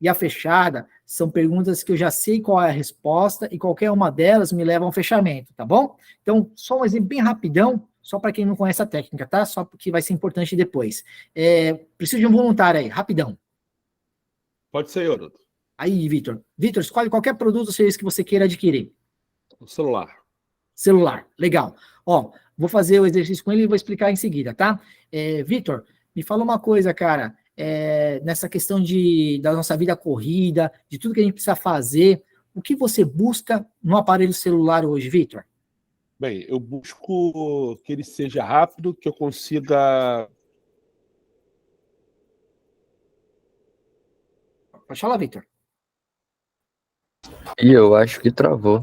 E a fechada são perguntas que eu já sei qual é a resposta e qualquer uma delas me leva a um fechamento, tá bom? Então, só um exemplo bem rapidão, só para quem não conhece a técnica, tá? Só porque vai ser importante depois. Preciso de um voluntário aí, rapidão. Pode ser, Haroldo. Aí, Vitor. Vitor, escolhe qualquer produto ou serviço que você queira adquirir. O celular. Celular, legal. Ó, vou fazer o exercício com ele e vou explicar em seguida, tá? Vitor, me fala uma coisa, cara. Nessa questão da nossa vida corrida, de tudo que a gente precisa fazer, o que você busca no aparelho celular hoje, Vitor? Bem, eu busco que ele seja rápido, que eu consiga... Pode falar, Vitor. E eu acho que travou.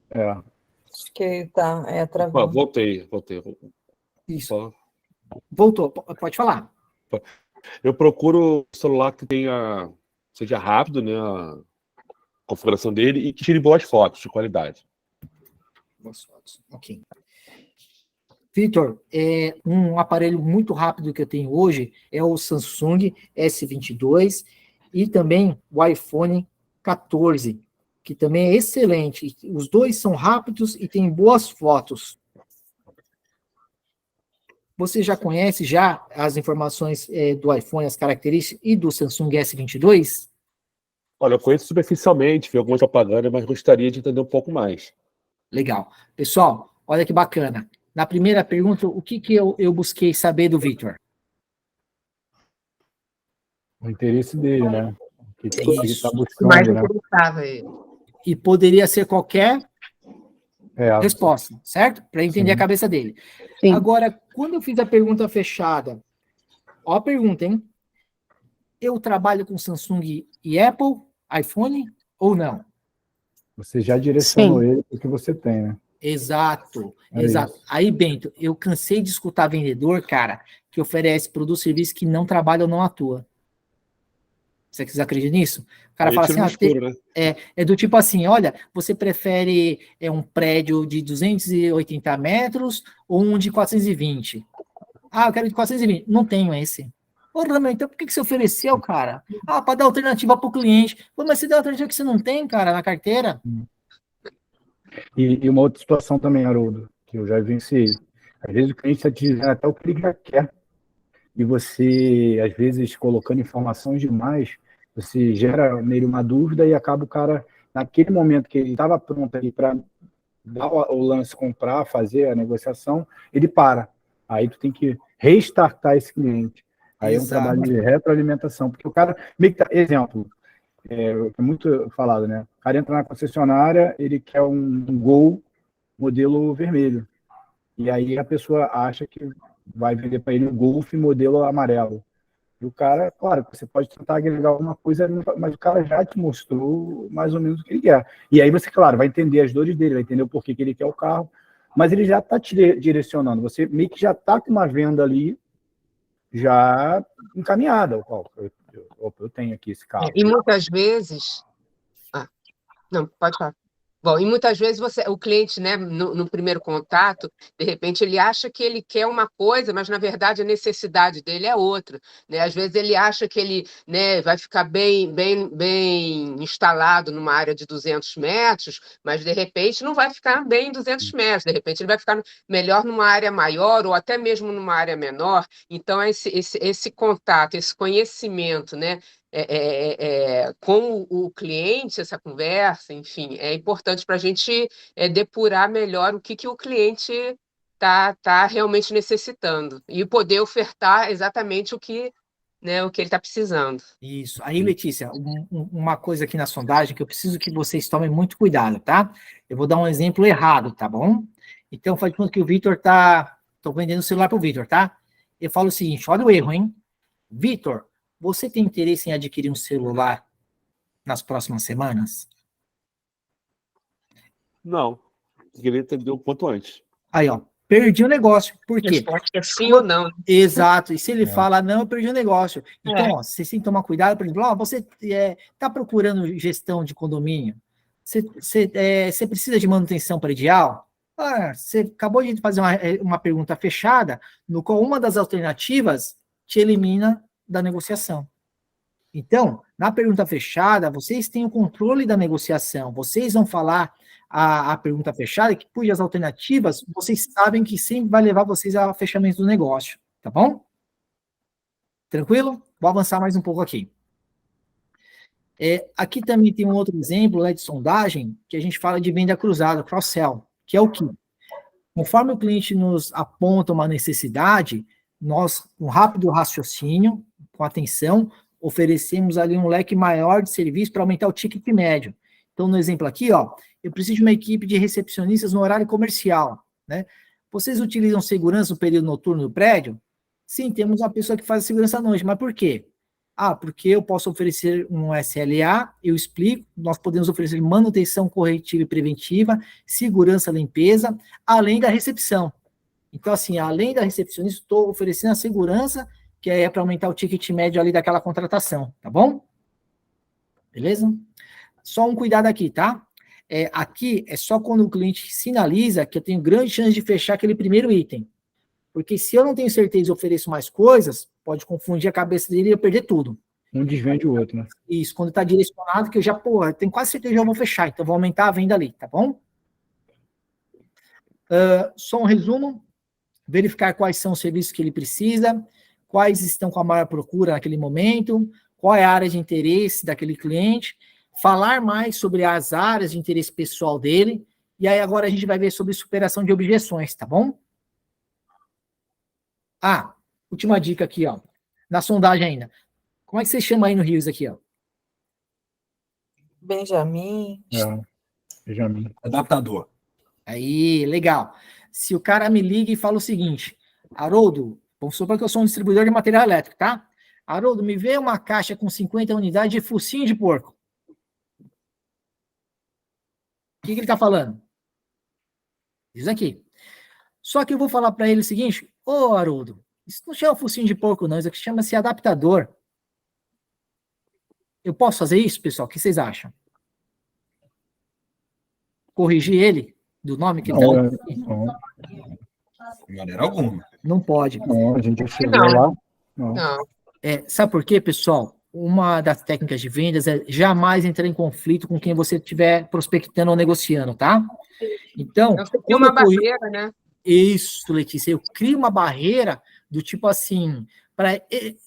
Acho que tá, travou. Voltei. Isso. Voltou, pode falar. Eu procuro celular que seja rápido, né, a configuração dele, e que tire boas fotos de qualidade. Boas fotos, ok. Vitor, um aparelho muito rápido que eu tenho hoje é o Samsung S22 e também o iPhone 14, que também é excelente. Os dois são rápidos e têm boas fotos. Você já conhece as informações do iPhone, as características, e do Samsung S22? Olha, eu conheço superficialmente, vi algumas propagandas, mas gostaria de entender um pouco mais. Legal. Pessoal, olha que bacana. na primeira pergunta, o que eu busquei saber do Vitor? O interesse dele, né? O que ele está Mais buscando, né? interessava ele. E poderia ser qualquer É, resposta, certo? Para entender Sim. a cabeça dele. Sim. Agora, quando eu fiz a pergunta fechada, ó a pergunta, hein? Eu trabalho com Samsung e Apple, iPhone ou não? você já direcionou Sim. ele para o que você tem, né? Exato, É exato. isso. Aí, Bento, eu cansei de escutar vendedor, cara, que oferece produto e serviço que não trabalha ou não atua. Vocês acreditam nisso? O cara Aí fala tira assim, no escuro, né? é do tipo assim, olha, você prefere um prédio de 280 metros ou um de 420? Ah, eu quero de 420. Não tenho esse. Porra, meu, então por que você ofereceu, cara? Ah, para dar alternativa para o cliente. Pô, mas você deu alternativa que você não tem, cara, na carteira? E uma outra situação também, Haroldo, que eu já vivenciei. Às vezes o cliente está te dizendo até o que ele já quer. E você, às vezes, colocando informações demais, você gera nele uma dúvida e acaba o cara, naquele momento que ele estava pronto ali para dar o lance, comprar, fazer a negociação, ele para. Aí tu tem que restartar esse cliente. Aí é um Exato. trabalho de retroalimentação, porque o cara, meio que exemplo, é muito falado, né? O cara entra na concessionária, ele quer um Gol modelo vermelho. E aí a pessoa acha que vai vender para ele um Golf modelo amarelo. E o cara, claro, você pode tentar agregar alguma coisa, mas o cara já te mostrou mais ou menos o que ele quer. E aí você, claro, vai entender as dores dele, vai entender o porquê que ele quer o carro, mas ele já está te direcionando. Você meio que já está com uma venda ali já encaminhada. Eu tenho aqui esse carro. E muitas vezes... Não, pode falar. Bom, e muitas vezes o cliente, né, no primeiro contato, de repente ele acha que ele quer uma coisa, mas na verdade a necessidade dele é outra, né? Às vezes ele acha que ele, né, vai ficar bem instalado numa área de 200 metros, mas de repente não vai ficar bem em 200 metros, de repente ele vai ficar melhor numa área maior ou até mesmo numa área menor. Então esse contato, esse conhecimento, né, com o cliente, essa conversa, enfim, é importante para a gente depurar melhor o que o cliente tá realmente necessitando e poder ofertar exatamente o que ele está precisando. Isso. Aí, Letícia, uma coisa aqui na sondagem que eu preciso que vocês tomem muito cuidado, tá? Eu vou dar um exemplo errado, tá bom? Então, faz de conta que o Vitor tô vendendo o celular pro Vitor, tá? Eu falo o seguinte, olha o erro, hein? Vitor, você tem interesse em adquirir um celular nas próximas semanas? Não. Queria entender o quanto antes. Aí, ó, perdi o negócio. Por quê? Resposta é sim ou não. Exato. E se ele fala não, eu perdi o negócio. Então, É. ó, vocês têm que tomar cuidado. Por exemplo, ó, você está procurando gestão de condomínio? Você precisa de manutenção predial? Ah, você acabou de fazer uma pergunta fechada, no qual uma das alternativas te elimina da negociação. Então, na pergunta fechada, vocês têm o controle da negociação, vocês vão falar a pergunta fechada, que cujas alternativas vocês sabem que sempre vai levar vocês ao fechamento do negócio, tá bom? Tranquilo? Vou avançar mais um pouco aqui. Aqui também tem um outro exemplo, né, de sondagem, que a gente fala de venda cruzada, cross-sell, que é o quê? Conforme o cliente nos aponta uma necessidade, nós, com rápido raciocínio, com atenção, oferecemos ali um leque maior de serviço para aumentar o ticket médio. Então, no exemplo aqui, ó, eu preciso de uma equipe de recepcionistas no horário comercial, né? Vocês utilizam segurança no período noturno do prédio? Sim, temos uma pessoa que faz a segurança à noite, mas por quê? Ah, porque eu posso oferecer um SLA, eu explico, nós podemos oferecer manutenção corretiva e preventiva, segurança, limpeza, além da recepção. Então, assim, além da recepcionista, estou oferecendo a segurança, que é para aumentar o ticket médio ali daquela contratação, tá bom? Beleza? Só um cuidado aqui, tá? Aqui é só quando o cliente sinaliza que eu tenho grande chance de fechar aquele primeiro item. Porque se eu não tenho certeza e ofereço mais coisas, pode confundir a cabeça dele e eu perder tudo. Um desvende o outro, né? Isso, quando está direcionado, que eu já, eu tenho quase certeza que eu vou fechar, então vou aumentar a venda ali, tá bom? Só um resumo, verificar quais são os serviços que ele precisa, quais estão com a maior procura naquele momento, qual é a área de interesse daquele cliente, falar mais sobre as áreas de interesse pessoal dele, e aí agora a gente vai ver sobre superação de objeções, tá bom? Ah, última dica aqui, ó. Na sondagem ainda. Como é que você chama aí no Rio isso aqui, ó? Benjamin. Benjamin. Adaptador. Aí, legal. Se o cara me liga e fala o seguinte, Haroldo, vamos supor que eu sou um distribuidor de material elétrico, tá? Haroldo, me vê uma caixa com 50 unidades de focinho de porco. O que ele está falando? Diz aqui. Só que eu vou falar para ele o seguinte, ô Haroldo, isso não chama focinho de porco não, isso aqui chama-se adaptador. Eu posso fazer isso, pessoal? O que vocês acham? Corrigir ele do nome que ele Não, De maneira alguma. não pode. não, a gente já chegou lá. Não. Não. Sabe por quê, pessoal? Uma das técnicas de vendas é jamais entrar em conflito com quem você estiver prospectando ou negociando, tá? Então, Você tem uma barreira, né? Isso, Letícia, eu crio uma barreira do tipo assim,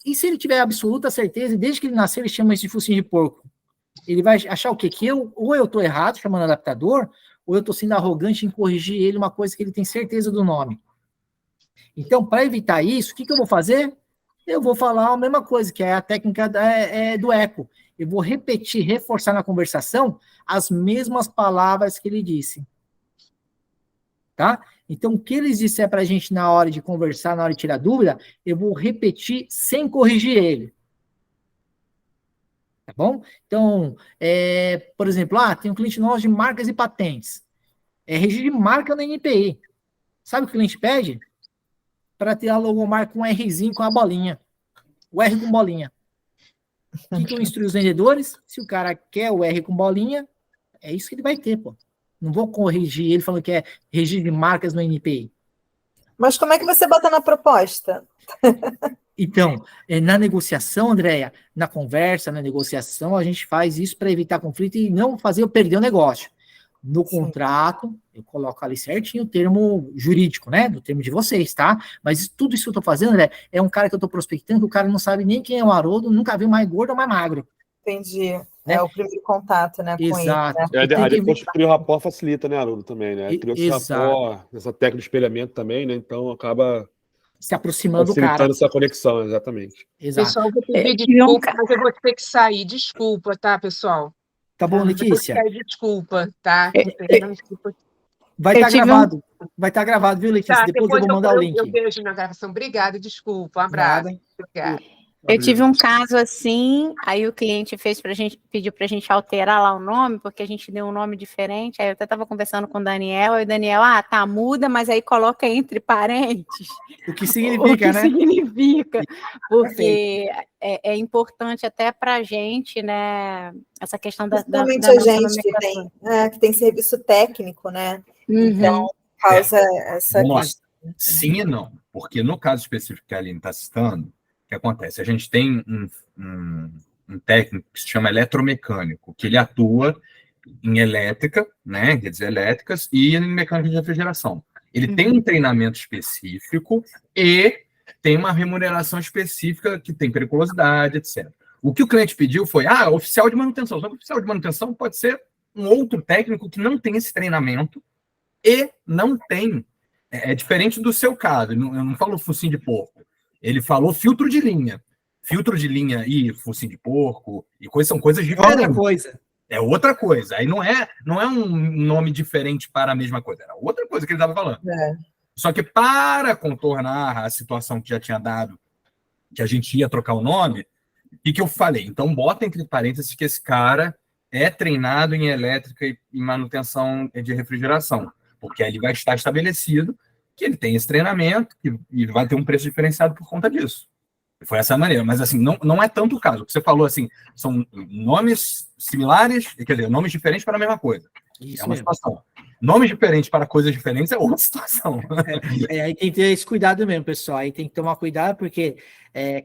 e se ele tiver absoluta certeza, e desde que ele nasceu ele chama isso de focinho de porco, ele vai achar o quê? Que ou eu tô errado chamando adaptador, ou eu tô sendo arrogante em corrigir ele uma coisa que ele tem certeza do nome. Então, para evitar isso, o que eu vou fazer? Eu vou falar a mesma coisa, que é a técnica do eco. Eu vou repetir, reforçar na conversação as mesmas palavras que ele disse. Tá? Então, o que eles disser para a gente na hora de conversar, na hora de tirar dúvida, eu vou repetir sem corrigir ele. Tá bom? Então, por exemplo, tem um cliente nosso de marcas e patentes. É registro de marca na NPI. Sabe o que o cliente pede? Para ter a logomarca com um Rzinho com a bolinha. O R com bolinha. O que eu instruo os vendedores? Se o cara quer o R com bolinha, é isso que ele vai ter, pô. Não vou corrigir ele falando que é registro de marcas no NPI. Mas como é que você bota na proposta? Então, na negociação, Andréia, na conversa, na negociação, a gente faz isso para evitar conflito e não fazer eu perder o negócio. No contrato, eu coloco ali certinho o termo jurídico, né? Do termo de vocês, tá? Mas tudo isso que eu tô fazendo, André, é um cara que eu tô prospectando, que o cara não sabe nem quem é o Haroldo, nunca viu mais gordo ou mais magro. Entendi. Né? É o primeiro contato, né? Exato. Com ele, né? Aí depois criar o rapport facilita, né, Haroldo, também, né? Criou esse Exato. rapport, essa técnica de espelhamento também, né? Então acaba se aproximando do cara. Facilitando essa conexão, exatamente. Exato. Pessoal, vou pedir desculpa, mas eu vou ter que sair. Desculpa, tá, pessoal? Tá bom, Letícia? Eu vou ter que sair, desculpa, tá? Desculpa. Vai estar gravado. Vai estar gravado, viu, Letícia? Tá, depois eu vou mandar o link. Eu vejo na gravação. Obrigada, desculpa. Um abraço. Obrigada. Eu tive um caso assim, aí o cliente pediu para a gente alterar lá o nome, porque a gente deu um nome diferente. Aí eu até estava conversando com o Daniel, aí o Daniel, tá, muda, mas aí coloca entre parênteses. O que significa, né? Significa, porque é importante até para a gente, né? Essa questão da a gente que tem serviço técnico, né? Então, causa essa questão. Sim e não, porque no caso específico que a Aline está citando, o que acontece? A gente tem um técnico que se chama eletromecânico, que ele atua em elétrica, né, quer dizer, elétricas, e em mecânica de refrigeração. Ele tem um treinamento específico e tem uma remuneração específica que tem periculosidade, etc. O que o cliente pediu foi, oficial de manutenção. Só que o oficial de manutenção pode ser um outro técnico que não tem esse treinamento e não tem. É diferente do seu caso. Eu não falo focinho de porco. Ele falou filtro de linha. Filtro de linha e focinho de porco e são coisas diferentes. Outra coisa. É outra coisa. Aí não é um nome diferente para a mesma coisa. Era outra coisa que ele estava falando. Só que para contornar a situação que já tinha dado, que a gente ia trocar o nome, o que eu falei? Então bota entre parênteses que esse cara é treinado em elétrica e manutenção de refrigeração. Porque aí ele vai estar estabelecido que ele tem esse treinamento e vai ter um preço diferenciado por conta disso. Foi essa maneira, mas assim, não é tanto o caso. O que você falou, assim, são nomes similares, quer dizer, nomes diferentes para a mesma coisa. Isso é uma mesmo. situação. Nomes diferentes para coisas diferentes é outra situação. Aí tem que ter esse cuidado mesmo, pessoal. Aí tem que tomar cuidado, porque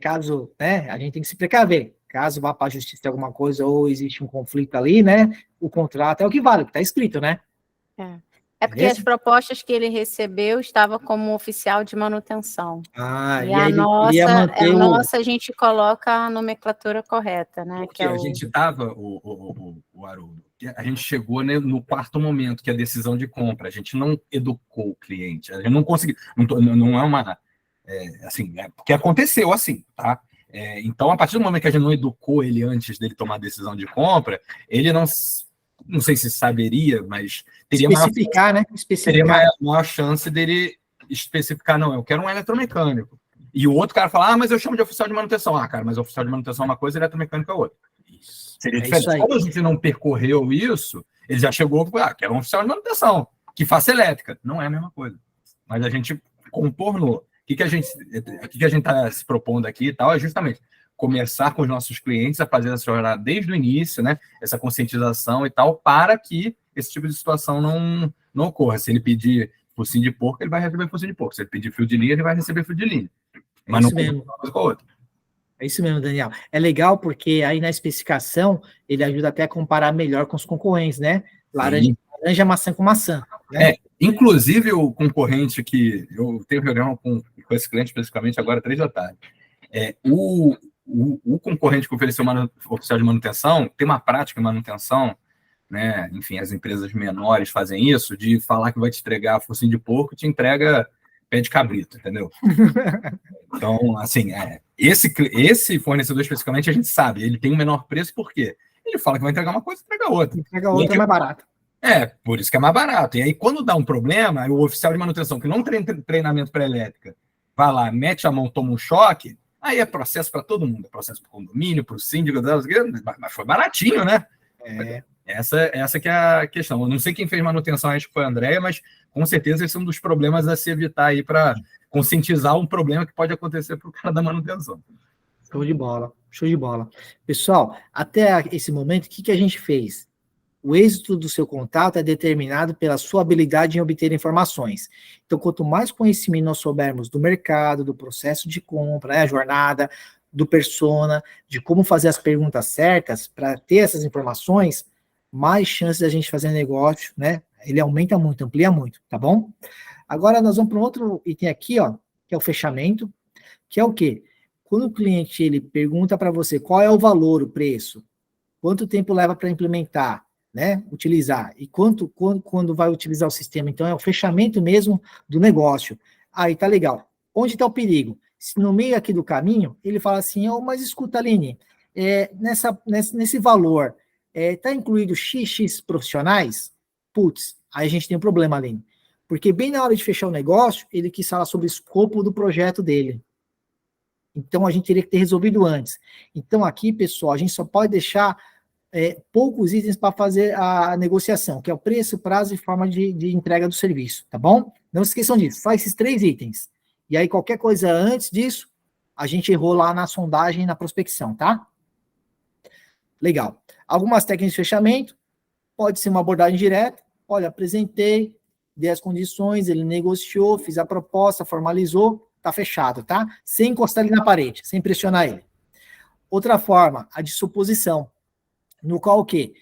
caso, né, a gente tem que se precaver. Caso vá para a justiça alguma coisa ou existe um conflito ali, né, o contrato é o que vale, o que está escrito, né? É porque as propostas que ele recebeu estavam como oficial de manutenção. E a nossa a gente coloca a nomenclatura correta, né? Porque a gente estava, o Haroldo, a gente chegou, né, no quarto momento, que é a decisão de compra. A gente não educou o cliente, a gente não conseguiu. Não é uma Assim, porque aconteceu assim, tá? Então, a partir do momento que a gente não educou ele antes dele tomar a decisão de compra, ele não sei se saberia, mas teria especificar, né? Teria maior chance dele especificar, não, eu quero um eletromecânico. E o outro cara fala, mas eu chamo de oficial de manutenção. Cara, mas oficial de manutenção é uma coisa, eletromecânico é outra. Seria diferente. Quando a gente não percorreu isso, ele já chegou e quero um oficial de manutenção, que faça elétrica. Não é a mesma coisa. Mas a gente contornou. O que a gente está se propondo aqui e tal é justamente começar com os nossos clientes a fazer essa jornada desde o início, né? Essa conscientização e tal, para que esse tipo de situação não ocorra. Se ele pedir focinho de porco, ele vai receber focinho de porco. Se ele pedir fio de linha, ele vai receber fio de linha. Mas isso mesmo. Uma coisa com a outra. É isso mesmo, Daniel. É legal porque aí na especificação ele ajuda até a comparar melhor com os concorrentes, né? Laranja, maçã com maçã. Né? Inclusive o concorrente que eu tenho reunião com esse cliente especificamente agora 3 da tarde. O concorrente que ofereceu oficial de manutenção tem uma prática de manutenção, né? Enfim, as empresas menores fazem isso, de falar que vai te entregar focinho de porco, te entrega pé de cabrito, entendeu? Então, assim, esse fornecedor especificamente a gente sabe, ele tem um menor preço, por quê? Ele fala que vai entregar uma coisa, entrega outra. Entrega outra, é mais barato. Por isso que é mais barato. E aí, quando dá um problema, o oficial de manutenção, que não tem treinamento para elétrica, vai lá, mete a mão, toma um choque, aí é processo para todo mundo. É processo para o condomínio, para o síndico, mas foi baratinho, né? Essa que é a questão. Eu não sei quem fez manutenção, acho que foi a Andréia, mas com certeza esse é um dos problemas a se evitar aí para conscientizar um problema que pode acontecer para o cara da manutenção. Show de bola, show de bola. Pessoal, até esse momento, o que a gente fez? O êxito do seu contato é determinado pela sua habilidade em obter informações. Então, quanto mais conhecimento nós soubermos do mercado, do processo de compra, né, a jornada, do persona, de como fazer as perguntas certas para ter essas informações, mais chances de a gente fazer negócio, né? Ele aumenta muito, amplia muito, tá bom? Agora nós vamos para um outro item aqui, ó, que é o fechamento, que é o quê? Quando o cliente ele pergunta para você qual é o valor, o preço, quanto tempo leva para implementar, né? Utilizar, e quando vai utilizar o sistema, então é o fechamento mesmo do negócio. Aí tá legal. Onde está o perigo? Se no meio aqui do caminho, ele fala assim, mas escuta, Aline, nesse valor, está incluído XX profissionais? Putz, aí a gente tem um problema, Aline. Porque bem na hora de fechar o negócio, ele quis falar sobre o escopo do projeto dele. Então, a gente teria que ter resolvido antes. Então, aqui, pessoal, a gente só pode deixar poucos itens para fazer a negociação, que é o preço, prazo e forma de entrega do serviço, tá bom? Não se esqueçam disso, só esses 3 itens. E aí, qualquer coisa antes disso, a gente errou lá na sondagem e na prospecção, tá? Legal. Algumas técnicas de fechamento, pode ser uma abordagem direta, olha, apresentei, dei as condições, ele negociou, fiz a proposta, formalizou, tá fechado, tá? Sem encostar ele na parede, sem pressionar ele. Outra forma, a de suposição, no qual o quê?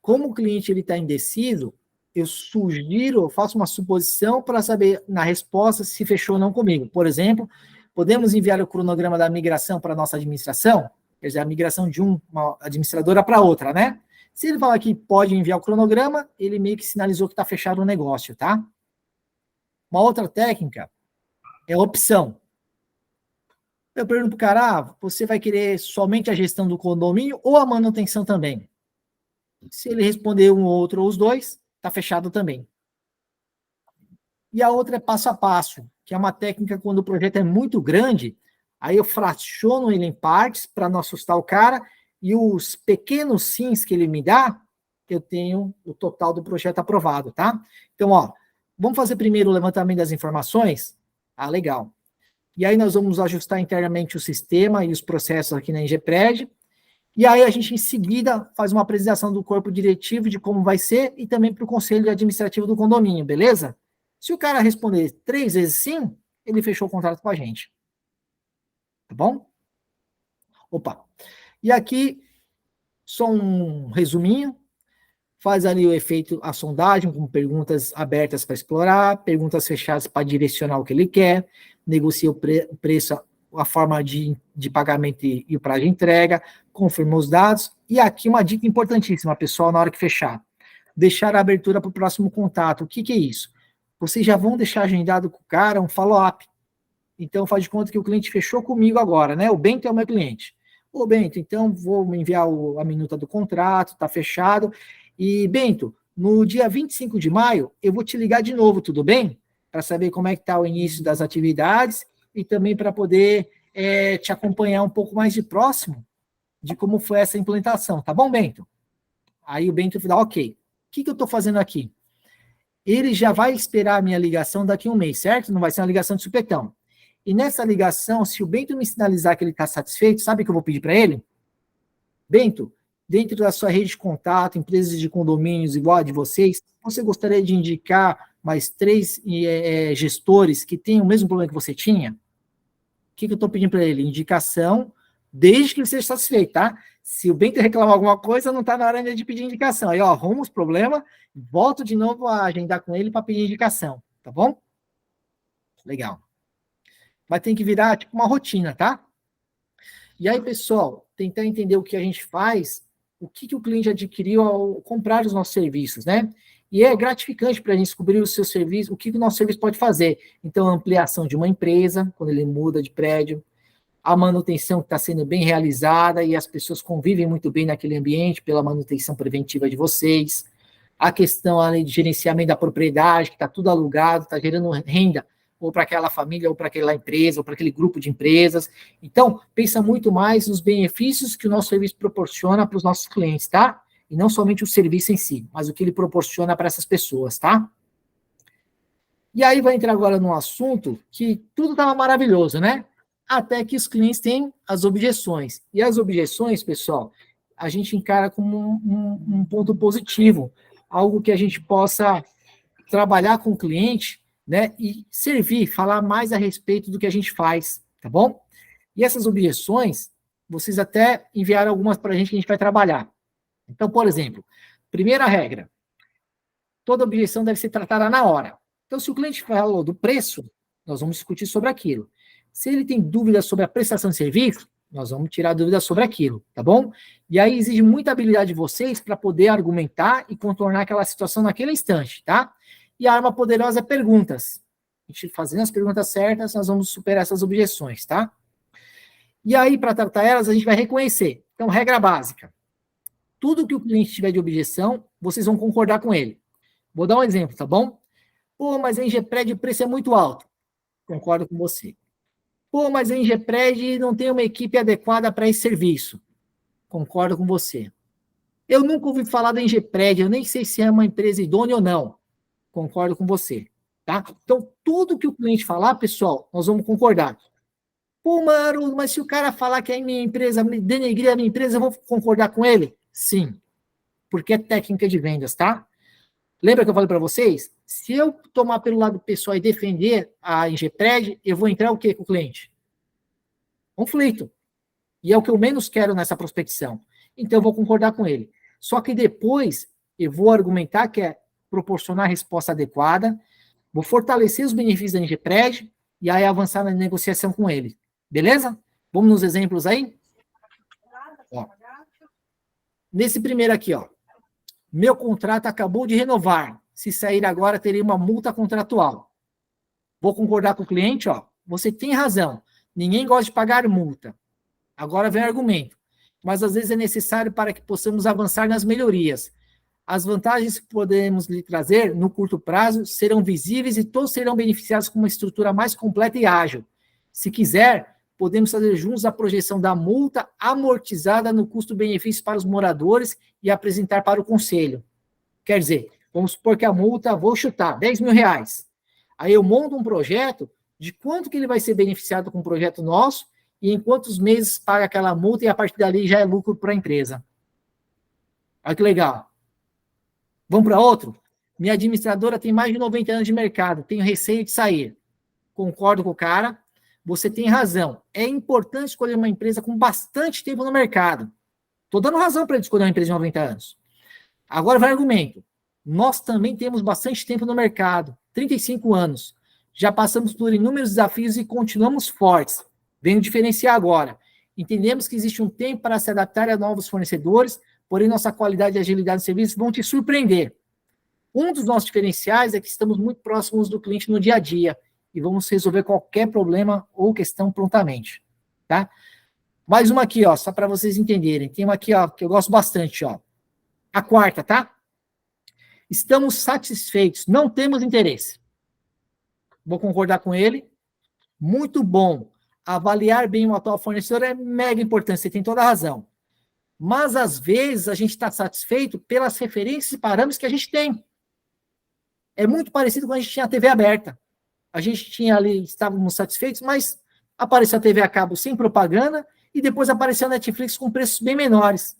Como o cliente ele está indeciso, eu faço uma suposição para saber na resposta se fechou ou não comigo. Por exemplo, podemos enviar o cronograma da migração para a nossa administração? Quer dizer, a migração de uma administradora para outra, né? Se ele falar que pode enviar o cronograma, ele meio que sinalizou que está fechado o negócio, tá? Uma outra técnica é a opção. Eu pergunto para o cara, você vai querer somente a gestão do condomínio ou a manutenção também? Se ele responder um ou outro ou os dois, está fechado também. E a outra é passo a passo, que é uma técnica quando o projeto é muito grande, aí eu fraciono ele em partes para não assustar o cara, e os pequenos sims que ele me dá, eu tenho o total do projeto aprovado, tá? Então, vamos fazer primeiro o levantamento das informações? Legal. E aí nós vamos ajustar internamente o sistema e os processos aqui na Engepred, e aí a gente, em seguida, faz uma apresentação do corpo diretivo de como vai ser e também para o conselho administrativo do condomínio, beleza? Se o cara responder 3 vezes sim, ele fechou o contrato com a gente. Tá bom? Opa. E aqui, só um resuminho. Faz ali o efeito, a sondagem, com perguntas abertas para explorar, perguntas fechadas para direcionar o que ele quer, negocia o preço, a forma de pagamento e o prazo de entrega, confirma os dados. E aqui uma dica importantíssima, pessoal, na hora que fechar. Deixar a abertura para o próximo contato. O que é isso? Vocês já vão deixar agendado com o cara um follow-up. Então, faz de conta que o cliente fechou comigo agora, né? O Bento é o meu cliente. Ô, Bento, então vou enviar a minuta do contrato, está fechado. E, Bento, no dia 25 de maio, eu vou te ligar de novo, tudo bem? Para saber como é que está o início das atividades e também para poder te acompanhar um pouco mais de próximo de como foi essa implantação. Tá bom, Bento? Aí o Bento fala, ok. O que eu estou fazendo aqui? Ele já vai esperar a minha ligação daqui a um mês, certo? Não vai ser uma ligação de supetão. E nessa ligação, se o Bento me sinalizar que ele está satisfeito, sabe o que eu vou pedir para ele? Bento, dentro da sua rede de contato, empresas de condomínios igual a de vocês, você gostaria de indicar mais 3 gestores que têm o mesmo problema que você tinha? O que eu estou pedindo para ele? Indicação, desde que ele seja satisfeito, tá? Se o Bento reclamar alguma coisa, não está na hora ainda de pedir indicação. Aí, ó, arrumo os problemas, volto de novo a agendar com ele para pedir indicação, tá bom? Legal. Mas tem que virar tipo uma rotina, tá? E aí, pessoal, tentar entender o que a gente faz, o que o cliente adquiriu ao comprar os nossos serviços, né? E é gratificante para a gente descobrir o seu serviço, o que o nosso serviço pode fazer. Então, a ampliação de uma empresa, quando ele muda de prédio, a manutenção que está sendo bem realizada e as pessoas convivem muito bem naquele ambiente pela manutenção preventiva de vocês, a questão ali, de gerenciamento da propriedade, que está tudo alugado, está gerando renda ou para aquela família, ou para aquela empresa, ou para aquele grupo de empresas. Então, pensa muito mais nos benefícios que o nosso serviço proporciona para os nossos clientes, tá? E não somente o serviço em si, mas o que ele proporciona para essas pessoas, tá? E aí vai entrar agora num assunto que tudo estava maravilhoso, né? Até que os clientes têm as objeções. E as objeções, pessoal, a gente encara como um ponto positivo, algo que a gente possa trabalhar com o cliente, né, e servir, falar mais a respeito do que a gente faz, tá bom? E essas objeções, vocês até enviaram algumas para a gente que a gente vai trabalhar. Então, por exemplo, primeira regra, toda objeção deve ser tratada na hora. Então, se o cliente falou do preço, nós vamos discutir sobre aquilo. Se ele tem dúvidas sobre a prestação de serviço, nós vamos tirar dúvidas sobre aquilo, tá bom? E aí exige muita habilidade de vocês para poder argumentar e contornar aquela situação naquele instante, tá? E a arma poderosa é perguntas. A gente fazendo as perguntas certas, nós vamos superar essas objeções, tá? E aí, para tratar elas, a gente vai reconhecer. Então, regra básica. Tudo que o cliente tiver de objeção, vocês vão concordar com ele. Vou dar um exemplo, tá bom? Pô, mas a Ingepred o preço é muito alto. Concordo com você. Pô, mas a Ingepred não tem uma equipe adequada para esse serviço. Concordo com você. Eu nunca ouvi falar da Ingepred, eu nem sei se é uma empresa idônea ou não. Concordo com você, tá? Então, tudo que o cliente falar, pessoal, nós vamos concordar. Pô, Maru, mas se o cara falar que a minha empresa, denegrir a minha empresa, eu vou concordar com ele? Sim, porque é técnica de vendas, tá? Lembra que eu falei para vocês? Se eu tomar pelo lado pessoal e defender a Ingepred, eu vou entrar o quê com o cliente? Conflito. E é o que eu menos quero nessa prospecção. Então, eu vou concordar com ele. Só que depois, eu vou argumentar que é proporcionar a resposta adequada, vou fortalecer os benefícios da Ingepred e aí avançar na negociação com ele. Beleza? Vamos nos exemplos aí? Ó. Nesse primeiro aqui, ó. Meu contrato acabou de renovar. Se sair agora, terei uma multa contratual. Vou concordar com o cliente, ó. Você tem razão. Ninguém gosta de pagar multa. Agora vem o argumento. Mas às vezes é necessário para que possamos avançar nas melhorias. As vantagens que podemos lhe trazer no curto prazo serão visíveis e todos serão beneficiados com uma estrutura mais completa e ágil. Se quiser, podemos fazer juntos a projeção da multa amortizada no custo-benefício para os moradores e apresentar para o conselho. Quer dizer, vamos supor que a multa, vou chutar, R$10.000. Aí eu monto um projeto de quanto que ele vai ser beneficiado com o projeto nosso e em quantos meses paga aquela multa e a partir dali já é lucro para a empresa. Olha que legal. Vamos para outro? Minha administradora tem mais de 90 anos de mercado, tenho receio de sair. Concordo com o cara, você tem razão. É importante escolher uma empresa com bastante tempo no mercado. Estou dando razão para ele escolher uma empresa de 90 anos. Agora vai o argumento. Nós também temos bastante tempo no mercado, 35 anos. Já passamos por inúmeros desafios e continuamos fortes. Venho diferenciar agora. Entendemos que existe um tempo para se adaptar a novos fornecedores, porém nossa qualidade e agilidade de serviço vão te surpreender. Um dos nossos diferenciais é que estamos muito próximos do cliente no dia a dia e vamos resolver qualquer problema ou questão prontamente, tá? Mais uma aqui, ó, só para vocês entenderem. Tem uma aqui, ó, que eu gosto bastante, ó. A quarta, tá? Estamos satisfeitos, não temos interesse. Vou concordar com ele. Muito bom. Avaliar bem o atual fornecedor é mega importante, você tem toda a razão. Mas, às vezes, a gente está satisfeito pelas referências e parâmetros que a gente tem. É muito parecido quando a gente tinha a TV aberta. A gente tinha ali, estávamos satisfeitos, mas apareceu a TV a cabo sem propaganda e depois apareceu a Netflix com preços bem menores.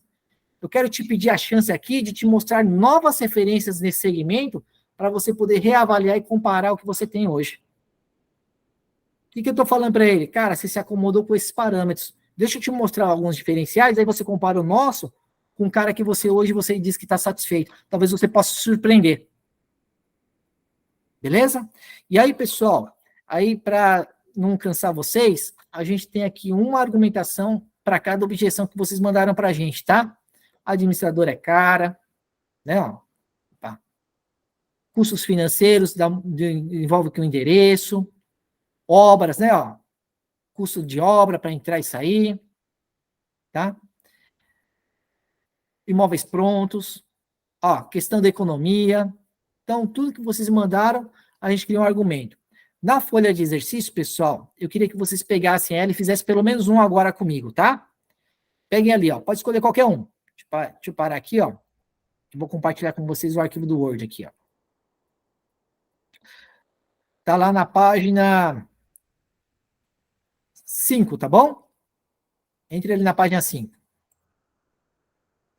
Eu quero te pedir a chance aqui de te mostrar novas referências nesse segmento para você poder reavaliar e comparar o que você tem hoje. O que eu estou falando para ele? Cara, você se acomodou com esses parâmetros. Deixa eu te mostrar alguns diferenciais, aí você compara o nosso com o cara que hoje você diz que está satisfeito. Talvez você possa se surpreender. Beleza? E aí, pessoal, aí para não cansar vocês, a gente tem aqui uma argumentação para cada objeção que vocês mandaram para a gente, tá? Administrador é cara, né? Ó, tá. Custos financeiros envolve que o endereço, obras, né? Ó, custo de obra para entrar e sair, tá? Imóveis prontos, ó, questão da economia. Então, tudo que vocês mandaram, a gente criou um argumento. Na folha de exercício, pessoal, eu queria que vocês pegassem ela e fizessem pelo menos um agora comigo, tá? Peguem ali, ó, pode escolher qualquer um. Deixa eu parar aqui, ó. Eu vou compartilhar com vocês o arquivo do Word aqui, ó. Tá lá na página 5, tá bom? Entre ali na página 5. Deixa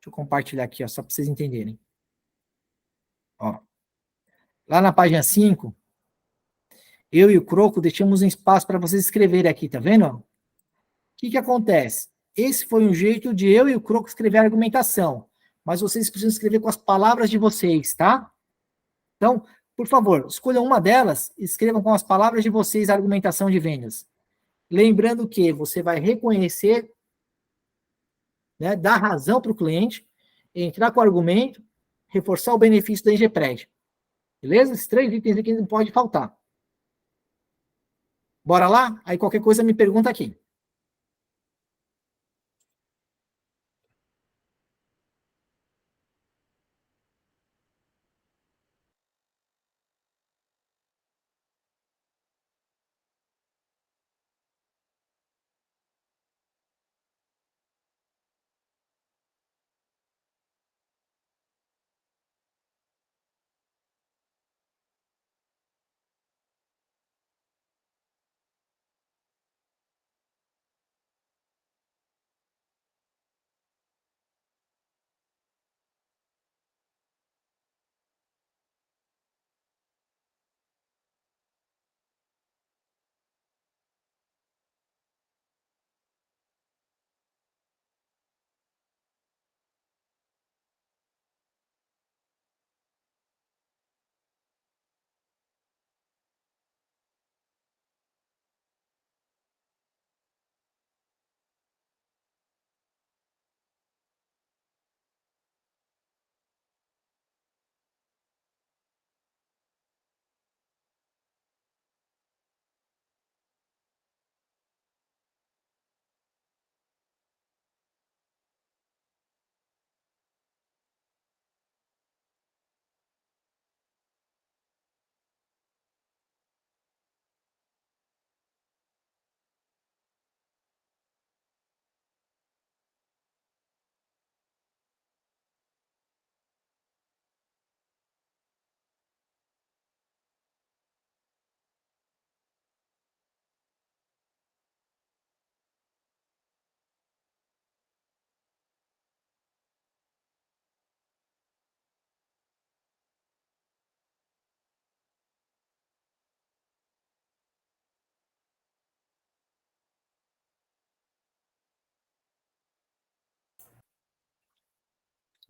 eu compartilhar aqui, ó, só para vocês entenderem. Ó. Lá na página 5, eu e o Croco deixamos um espaço para vocês escreverem aqui, tá vendo? O que acontece? Esse foi um jeito de eu e o Croco escrever a argumentação, mas vocês precisam escrever com as palavras de vocês, tá? Então, por favor, escolham uma delas e escrevam com as palavras de vocês a argumentação de vendas. Lembrando que você vai reconhecer, né, dar razão para o cliente, entrar com o argumento, reforçar o benefício da Engepred. Beleza? Esses 3 itens aqui não pode faltar. Bora lá? Aí qualquer coisa me pergunta aqui.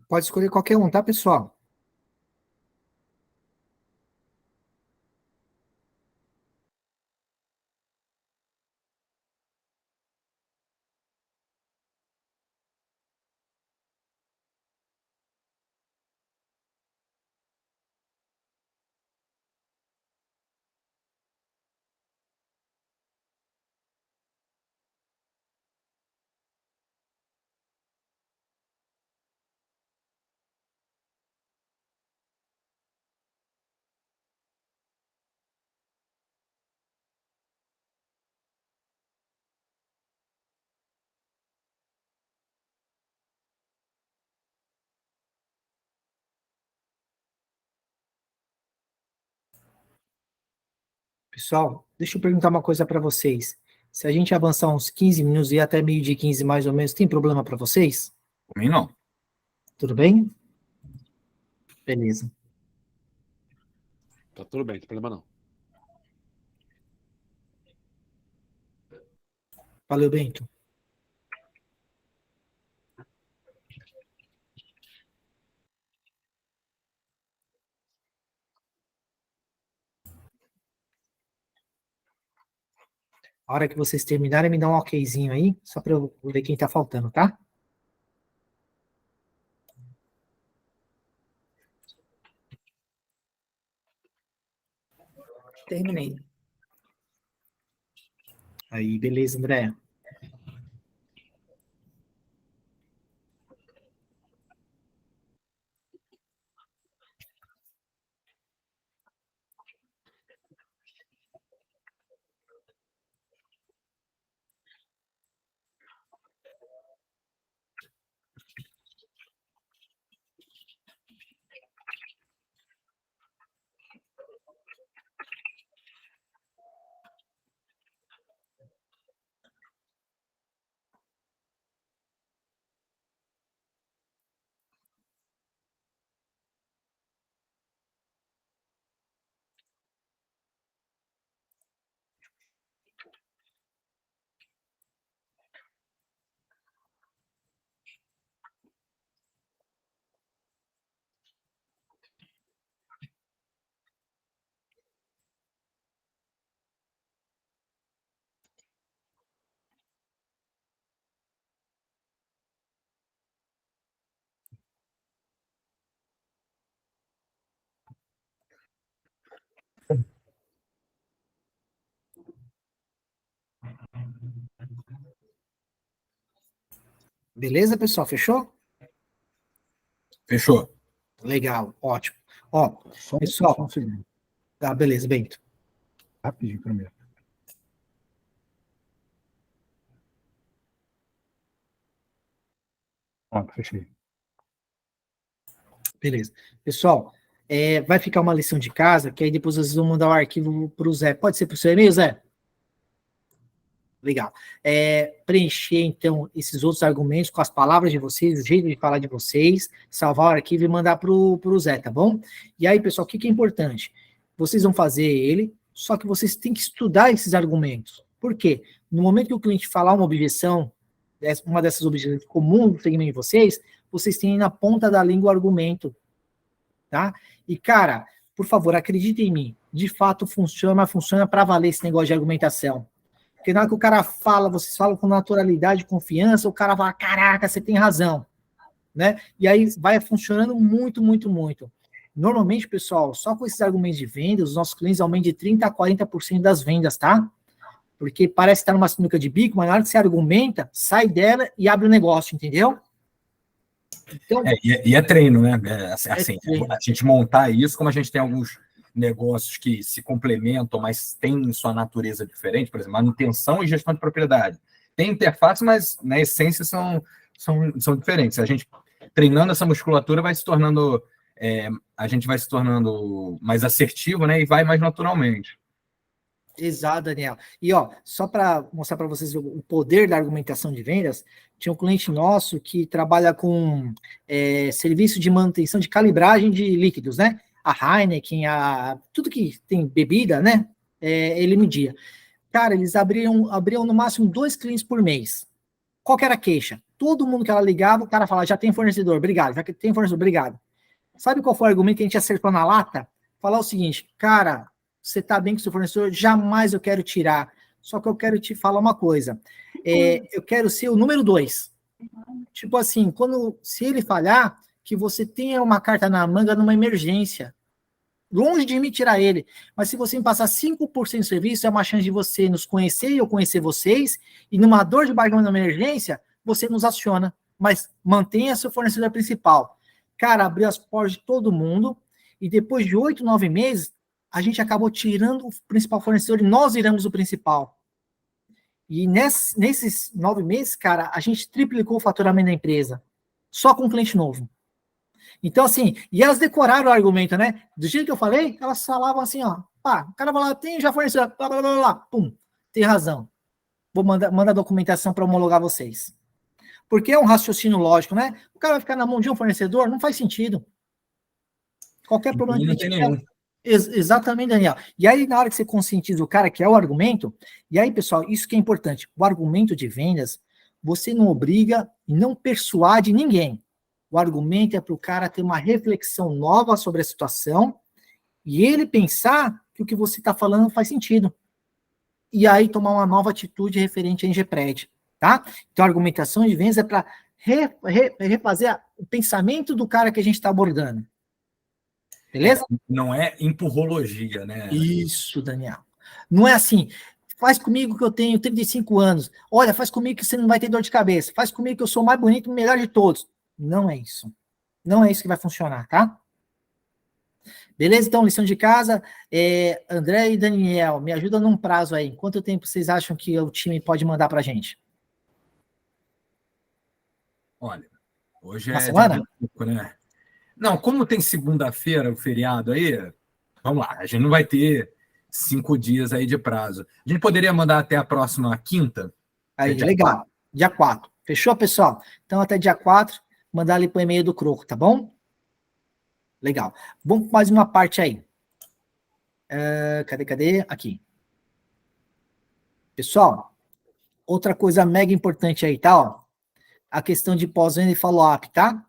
Pode escolher qualquer um, tá, pessoal? Pessoal, deixa eu perguntar uma coisa para vocês. Se a gente avançar uns 15 minutos e até 12h15 mais ou menos, tem problema para vocês? Por mim, não. Tudo bem? Beleza. Tá tudo bem, não tem problema não. Valeu, Bento. A hora que vocês terminarem, me dá um okzinho aí, só para eu ver quem tá faltando, tá? Terminei. Aí, beleza, André. Beleza, pessoal? Fechou? Fechou. Legal, ótimo. Ó, Só pessoal. um segundo. Tá, beleza, Bento. Rapidinho primeiro. Pronto, fechei. Beleza. Pessoal, vai ficar uma lição de casa, que aí depois vocês vão mandar o arquivo para o Zé. Pode ser para o seu e-mail, Zé? Legal. Preencher, então, esses outros argumentos com as palavras de vocês, o jeito de falar de vocês, salvar o arquivo e mandar para o Zé, tá bom? E aí, pessoal, o que é importante? Vocês vão fazer ele, só que vocês têm que estudar esses argumentos. Por quê? No momento que o cliente falar uma objeção, uma dessas objeções comuns do segmento de vocês têm na ponta da língua o argumento, tá? E, cara, por favor, acredite em mim, de fato funciona, mas funciona para valer esse negócio de argumentação. Porque na hora que o cara fala, vocês falam com naturalidade, confiança, o cara fala, caraca, você tem razão, né? E aí vai funcionando muito, muito, muito. Normalmente, pessoal, só com esses argumentos de venda, os nossos clientes aumentam de 30% a 40% das vendas, tá? Porque parece estar numa sinuca de bico, mas na hora que você argumenta, sai dela e abre o negócio, entendeu? Então, é treino, né? Assim, treino. A gente montar isso, como a gente tem alguns negócios que se complementam, mas têm sua natureza diferente, por exemplo, manutenção e gestão de propriedade. Tem interface, mas na essência são diferentes. A gente, treinando essa musculatura, vai se tornando... a gente vai se tornando mais assertivo, né? E vai mais naturalmente. Exato, Daniel. E, ó, só para mostrar para vocês o poder da argumentação de vendas, tinha um cliente nosso que trabalha com serviço de manutenção de calibragem de líquidos, né? A Heineken, tudo que tem bebida, né? Ele media. Cara, eles abriam no máximo 2 clientes por mês. Qual que era a queixa? Todo mundo que ela ligava, o cara falava, já tem fornecedor, obrigado. Já tem fornecedor, obrigado. Sabe qual foi o argumento que a gente acertou na lata? Falar o seguinte, cara... Você está bem com o seu fornecedor? Jamais eu quero tirar. Só que eu quero te falar uma coisa. Eu quero ser o número 2. Tipo assim, se ele falhar, que você tenha uma carta na manga numa emergência. Longe de mim tirar ele. Mas se você me passar 5% de serviço, é uma chance de você nos conhecer e eu conhecer vocês. E numa dor de barriga numa emergência, você nos aciona. Mas mantenha seu fornecedor principal. Cara, abriu as portas de todo mundo. E depois de 8, 9 meses, a gente acabou tirando o principal fornecedor e nós viramos o principal. E nesses 9 meses, cara, a gente triplicou o faturamento da empresa. Só com um cliente novo. Então, assim, e elas decoraram o argumento, né? Do jeito que eu falei, elas falavam assim, ó, Pá, o cara vai lá, tem já fornecedor, blá, blá, blá, blá, pum, tem razão. Vou mandar a documentação para homologar vocês. Porque é um raciocínio lógico, né? O cara vai ficar na mão de um fornecedor, não faz sentido. Qualquer problema Não que tem tiver. nenhum. Exatamente, Daniel. E aí, na hora que você conscientiza o cara, que é o argumento, e aí, pessoal, isso que é importante. O argumento de vendas, você não obriga e não persuade ninguém. O argumento é para o cara ter uma reflexão nova sobre a situação e ele pensar que o que você está falando faz sentido. E aí tomar uma nova atitude referente à Engepred, tá? Então, a argumentação de vendas é para refazer o pensamento do cara que a gente está abordando. Beleza? Não é empurrologia, né? Isso, Daniel. Não é assim, faz comigo que eu tenho 35 anos. Olha, faz comigo que você não vai ter dor de cabeça. Faz comigo que eu sou o mais bonito e o melhor de todos. Não é isso. Não é isso que vai funcionar, tá? Beleza? Então, lição de casa. André e Daniel, me ajuda num prazo aí. Quanto tempo vocês acham que o time pode mandar pra gente? Olha, hoje Uma é semana? dia 25, né? Não, como tem segunda-feira, o feriado aí, vamos lá, a gente não vai ter 5 dias aí de prazo. A gente poderia mandar até a próxima quinta? Aí, dia legal. 4. Dia 4. Fechou, pessoal? Então, até dia 4, mandar ali pro e-mail do Croco, tá bom? Legal. Vamos mais uma parte aí. Cadê? Aqui. Pessoal, outra coisa mega importante aí, tá? Ó, a questão de pós-venda e follow-up, tá?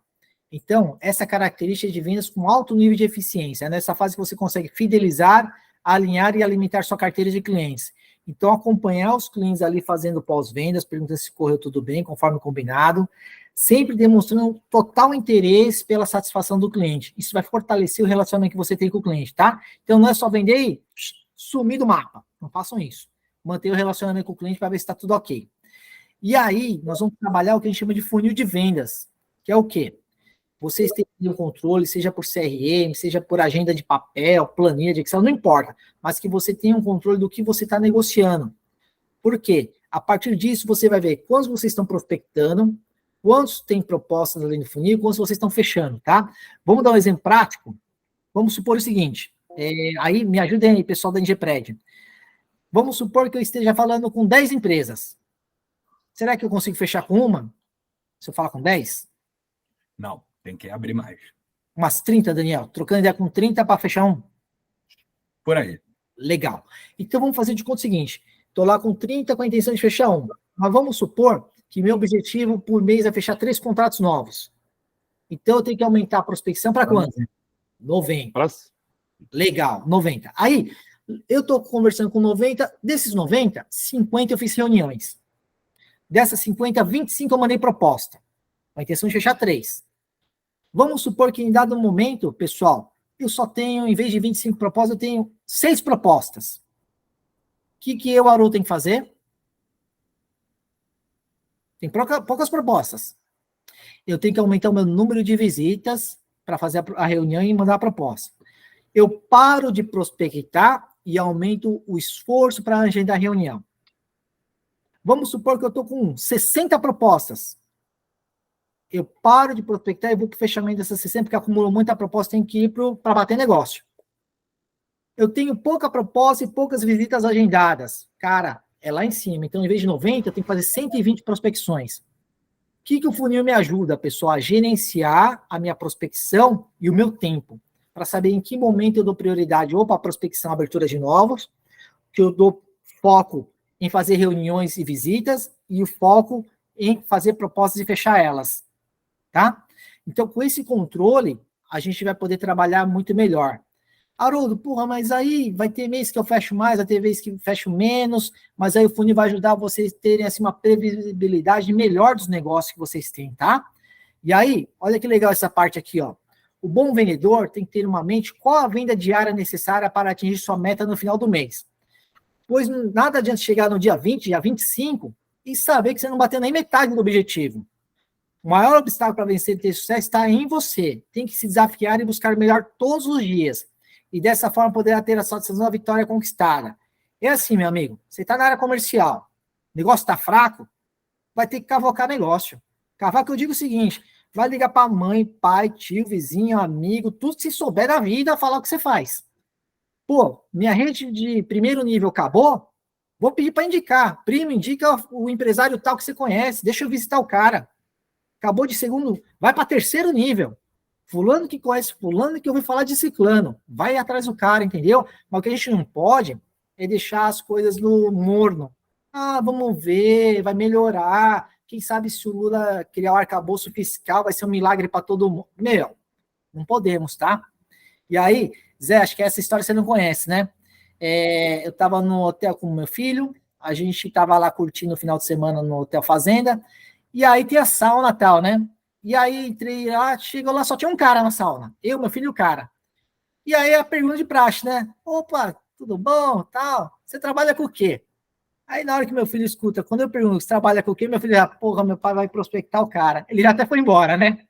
Então, essa característica de vendas com alto nível de eficiência. É nessa fase que você consegue fidelizar, alinhar e alimentar sua carteira de clientes. Então, acompanhar os clientes ali fazendo pós-vendas, perguntando se correu tudo bem, conforme combinado, sempre demonstrando total interesse pela satisfação do cliente. Isso vai fortalecer o relacionamento que você tem com o cliente, tá? Então, não é só vender e sumir do mapa. Não façam isso. Manter o relacionamento com o cliente para ver se está tudo ok. E aí, nós vamos trabalhar o que a gente chama de funil de vendas, que é o quê? Vocês têm um controle, seja por CRM, seja por agenda de papel, planilha de Excel, não importa, mas que você tenha um controle do que você está negociando. Por quê? A partir disso, você vai ver quantos vocês estão prospectando, quantos tem propostas ali no funil, quantos vocês estão fechando, tá? Vamos dar um exemplo prático? Vamos supor o seguinte, aí me ajudem aí, pessoal da Engepred. Vamos supor que eu esteja falando com 10 empresas. Será que eu consigo fechar com uma? Se eu falar com 10? Não, tem que abrir mais. Umas 30, Daniel. Trocando ideia com 30 para fechar um? Por aí. Legal. Então vamos fazer de conta o seguinte. Estou lá com 30 com a intenção de fechar um. Mas vamos supor que meu objetivo por mês é fechar 3 contratos novos. Então eu tenho que aumentar a prospecção para quanto? 90. Legal, 90. Aí, eu estou conversando com 90, desses 90, 50 eu fiz reuniões. Dessas 50, 25 eu mandei proposta. Com a intenção de fechar 3. Vamos supor que em dado momento, pessoal, eu só tenho, em vez de 25 propostas, eu tenho 6 propostas. O que eu, Haroldo, tenho que fazer? Tem poucas propostas. Eu tenho que aumentar o meu número de visitas para fazer a reunião e mandar a proposta. Eu paro de prospectar e aumento o esforço para agendar a reunião. Vamos supor que eu estou com 60 propostas. Eu paro de prospectar e vou para o fechamento dessas 60, porque acumulou muita proposta, tem que ir para bater negócio. Eu tenho pouca proposta e poucas visitas agendadas. Cara, é lá em cima. Então, em vez de 90, eu tenho que fazer 120 prospecções. O que o funil me ajuda, pessoal? A gerenciar a minha prospecção e o meu tempo, para saber em que momento eu dou prioridade ou para a prospecção, abertura de novos, que eu dou foco em fazer reuniões e visitas, e o foco em fazer propostas e fechar elas, tá? Então, com esse controle, a gente vai poder trabalhar muito melhor. Haroldo, porra, mas aí vai ter mês que eu fecho mais, vai ter mês que eu fecho menos, mas aí o funil vai ajudar vocês a terem assim, uma previsibilidade melhor dos negócios que vocês têm, tá? E aí, olha que legal essa parte aqui, ó. O bom vendedor tem que ter uma mente qual a venda diária necessária para atingir sua meta no final do mês. Pois nada adianta chegar no dia 20, dia 25 e saber que você não bateu nem metade do objetivo. O maior obstáculo para vencer e ter sucesso está em você. Tem que se desafiar e buscar o melhor todos os dias. E dessa forma poderá ter a satisfação da vitória conquistada. É assim, meu amigo. Você está na área comercial. O negócio está fraco, vai ter que cavocar negócio. Cavocar, eu digo o seguinte, vai ligar para mãe, pai, tio, vizinho, amigo, tudo que se souber da vida, falar o que você faz. Pô, minha rede de primeiro nível acabou, vou pedir para indicar. Primo, indica o empresário tal que você conhece, deixa eu visitar o cara. Acabou de segundo, vai para terceiro nível. Fulano que conhece fulano que ouviu falar de ciclano. Vai atrás do cara, entendeu? Mas o que a gente não pode é deixar as coisas no morno. Ah, vamos ver, vai melhorar. Quem sabe se o Lula criar o arcabouço fiscal vai ser um milagre para todo mundo. Meu, não podemos, tá? E aí, Zé, acho que essa história você não conhece, né? Eu estava no hotel com meu filho, a gente estava lá curtindo o final de semana no Hotel Fazenda, e aí tem a sauna e tal, né? E aí entrei lá, chegou lá, só tinha um cara na sauna. Eu, meu filho e o cara. E aí a pergunta de praxe, né? Opa, tudo bom, tal? Você trabalha com o quê? Aí na hora que meu filho escuta, quando eu pergunto, você trabalha com o quê? Meu filho já, porra, meu pai vai prospectar o cara. Ele já até foi embora, né?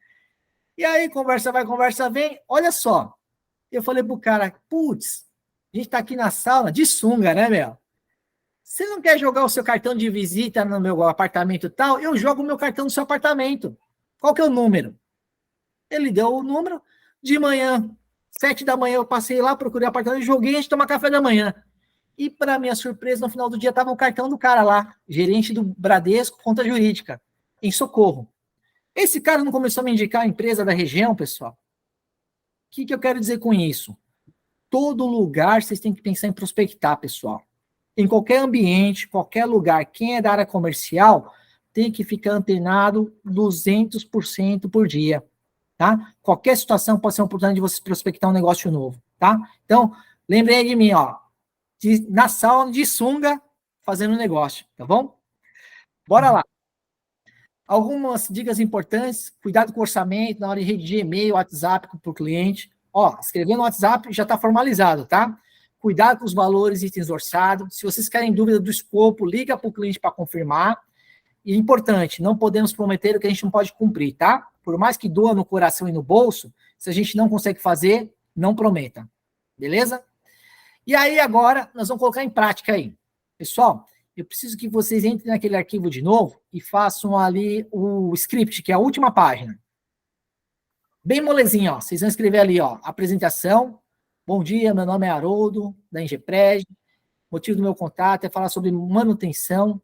E aí conversa vai, conversa vem. Olha só, eu falei pro cara, putz, a gente tá aqui na sauna de sunga, né, meu? Você não quer jogar o seu cartão de visita no meu apartamento e tal? Eu jogo o meu cartão no seu apartamento. Qual que é o número? Ele deu o número. De manhã, 7 da manhã, eu passei lá, procurei o apartamento, joguei, a gente tomar café da manhã. E, para minha surpresa, no final do dia, estava o cartão do cara lá, gerente do Bradesco, conta jurídica, em Socorro. Esse cara não começou a me indicar a empresa da região, pessoal? O que eu quero dizer com isso? Todo lugar vocês têm que pensar em prospectar, pessoal. Em qualquer ambiente, qualquer lugar, quem é da área comercial tem que ficar antenado 200% por dia, tá? Qualquer situação pode ser uma oportunidade de você prospectar um negócio novo, tá? Então, lembrem de mim, ó, na sauna de sunga, fazendo negócio, tá bom? Bora lá. Algumas dicas importantes, cuidado com o orçamento, na hora de redigir e-mail, WhatsApp para o cliente. Ó, escrever no WhatsApp já está formalizado, tá? Cuidado com os valores, itens orçados. Se vocês querem dúvida do escopo, liga para o cliente para confirmar. E importante, não podemos prometer o que a gente não pode cumprir, tá? Por mais que doa no coração e no bolso, se a gente não consegue fazer, não prometa. Beleza? E aí agora, nós vamos colocar em prática aí. Pessoal, eu preciso que vocês entrem naquele arquivo de novo e façam ali o script, que é a última página. Bem molezinho, ó. Vocês vão escrever ali, ó, apresentação. Bom dia, meu nome é Haroldo, da Ingepred. O motivo do meu contato é falar sobre manutenção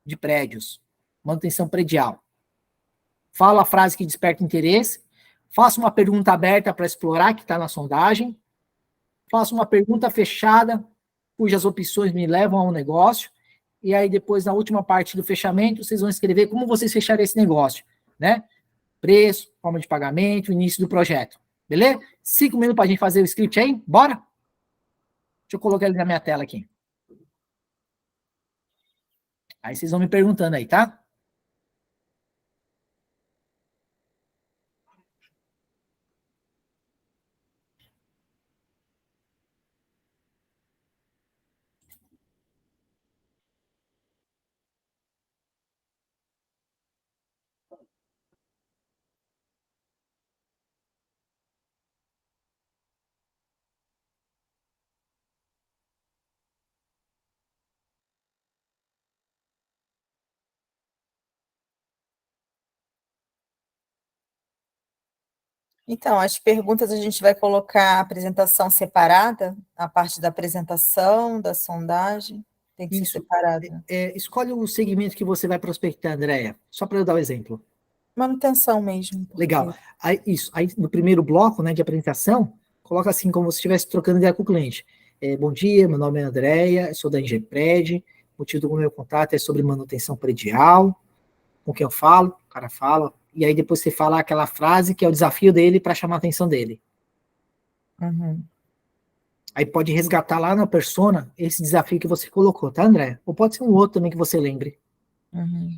de prédios, manutenção predial. Fala a frase que desperta interesse. Faça uma pergunta aberta para explorar, que está na sondagem. Faça uma pergunta fechada, cujas opções me levam ao negócio. E aí, depois, na última parte do fechamento, vocês vão escrever como vocês fecharem esse negócio, né? Preço, forma de pagamento, início do projeto. Beleza? 5 minutos para a gente fazer o script aí? Bora? Deixa eu colocar ele na minha tela aqui. Aí vocês vão me perguntando aí, tá? Então, as perguntas a gente vai colocar a apresentação separada, a parte da apresentação, da sondagem, tem que ser separada. Escolhe o segmento que você vai prospectar, Andréia, só para eu dar o exemplo. Manutenção mesmo. Legal. Aí, isso. Aí, no primeiro bloco, né, de apresentação, coloca assim, como se estivesse trocando ideia com o cliente. Bom dia, meu nome é Andréia, sou da Ingepred, o motivo do meu contato é sobre manutenção predial, com quem eu falo, o cara fala, e aí depois você fala aquela frase que é o desafio dele para chamar a atenção dele. Uhum. Aí pode resgatar lá na persona esse desafio que você colocou, tá, André? Ou pode ser um outro também que você lembre. Uhum.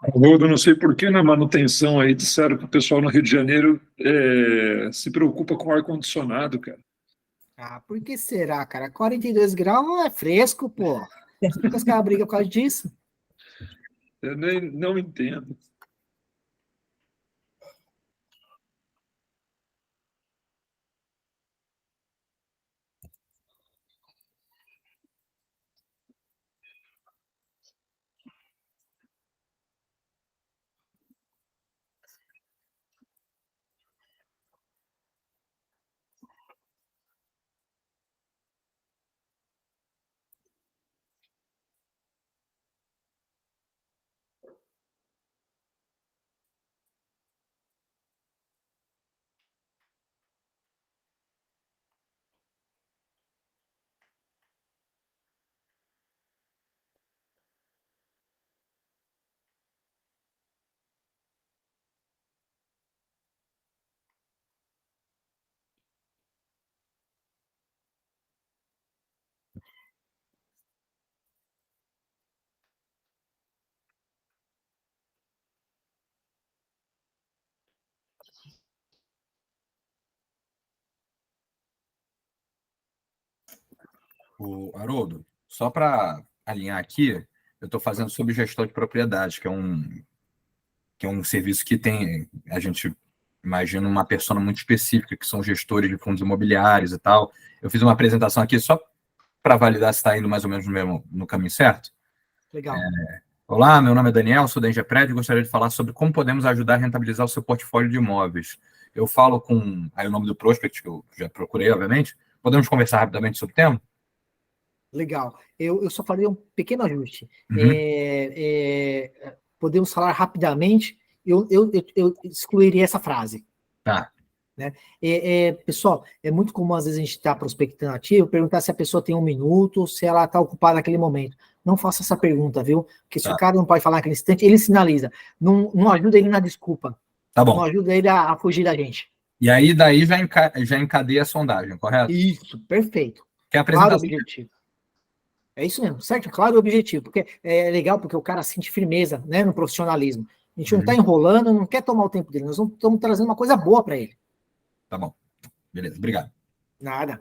Haroldo, não sei por que na manutenção aí disseram que o pessoal no Rio de Janeiro se preocupa com ar-condicionado, cara. Ah, por que será, cara? 42 graus é fresco, pô. Por que os caras brigam por causa disso? Eu nem não entendo. O Haroldo, só para alinhar aqui, eu estou fazendo sobre gestão de propriedade, que é um serviço que tem, a gente imagina uma persona muito específica, que são gestores de fundos imobiliários e tal. Eu fiz uma apresentação aqui só para validar se está indo mais ou menos no caminho certo. Legal. Olá, meu nome é Daniel, sou da Engepred e gostaria de falar sobre como podemos ajudar a rentabilizar o seu portfólio de imóveis. Eu falo com aí o nome do prospect, que eu já procurei, obviamente. Podemos conversar rapidamente sobre o tema? Legal. Eu só faria um pequeno ajuste. Uhum. Podemos falar rapidamente. Eu excluiria essa frase. Tá. Né? Pessoal, é muito comum às vezes a gente estar prospectando ativo, perguntar se a pessoa tem um minuto, se ela está ocupada naquele momento. Não faça essa pergunta, viu? Porque se o cara não pode falar naquele instante, ele sinaliza. Não ajuda ele na desculpa. Tá bom. Não ajuda ele a fugir da gente. E aí, daí já encadeia a sondagem, correto? Isso, perfeito. Que é a Claro, apresentação. objetivo. É isso mesmo, certo? Claro o objetivo, porque é legal porque o cara sente firmeza, né, no profissionalismo. A gente não está enrolando, não quer tomar o tempo dele, nós estamos trazendo uma coisa boa para ele. Tá bom. Beleza, obrigado. Nada.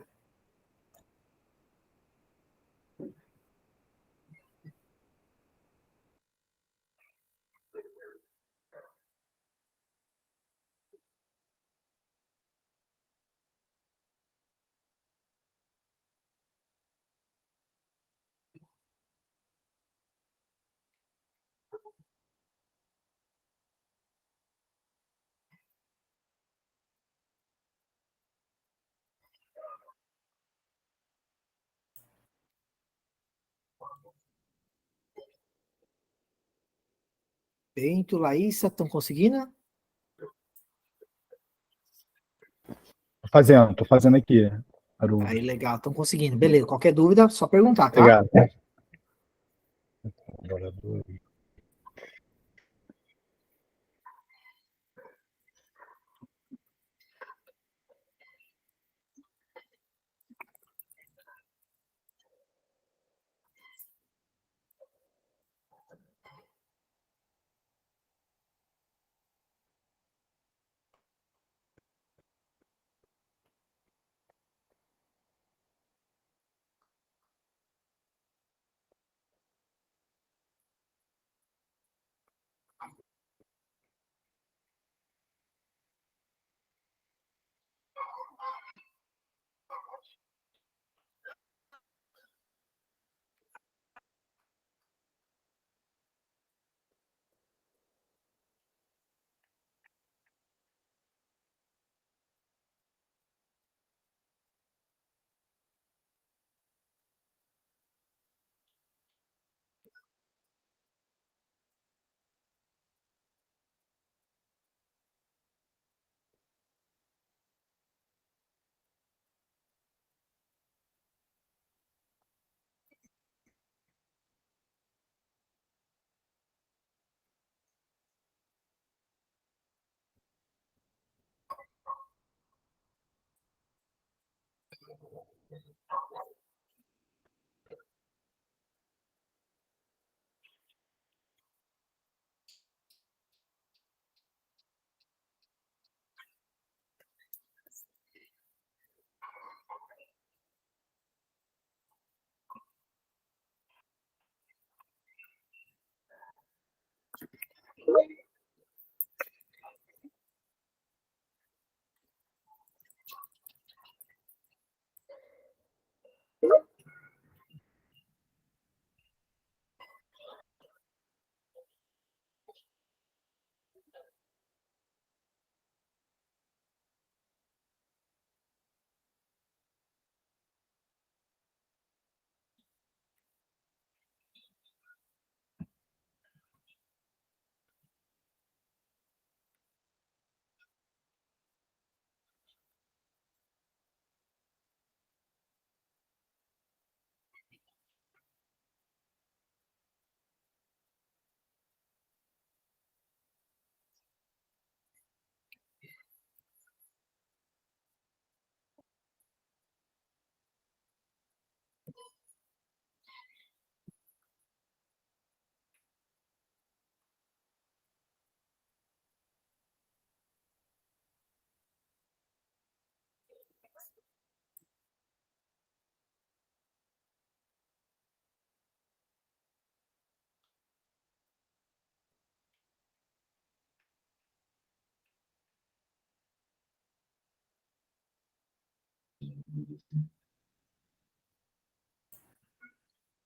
Bento, Laísa, estão conseguindo? Tô fazendo aqui, Haroldo. Aí, legal, estão conseguindo. Beleza, qualquer dúvida, só perguntar, tá? Obrigado.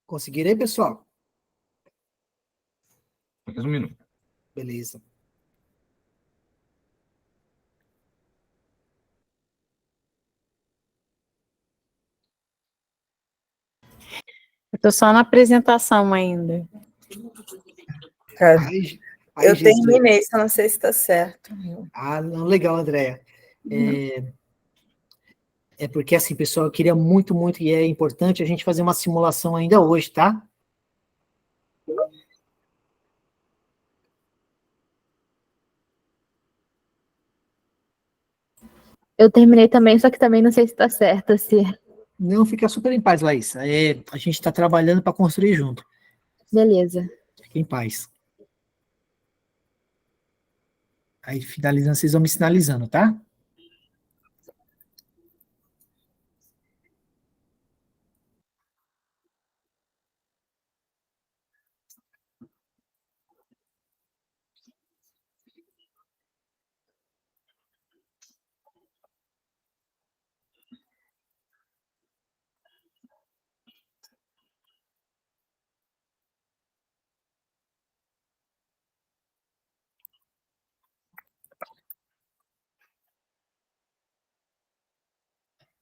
Conseguiram aí, pessoal? Mais um minuto. Beleza. Eu estou só na apresentação ainda. Ai, Eu Jesus. terminei, só não sei se está certo. Ah, não, legal, Andréia. É porque, assim, pessoal, eu queria muito, muito, e é importante a gente fazer uma simulação ainda hoje, tá? Eu terminei também, só que também não sei se está certo. Não, fica super em paz, Laís. A gente está trabalhando para construir junto. Beleza. Fica em paz. Aí, finalizando, vocês vão me sinalizando, tá?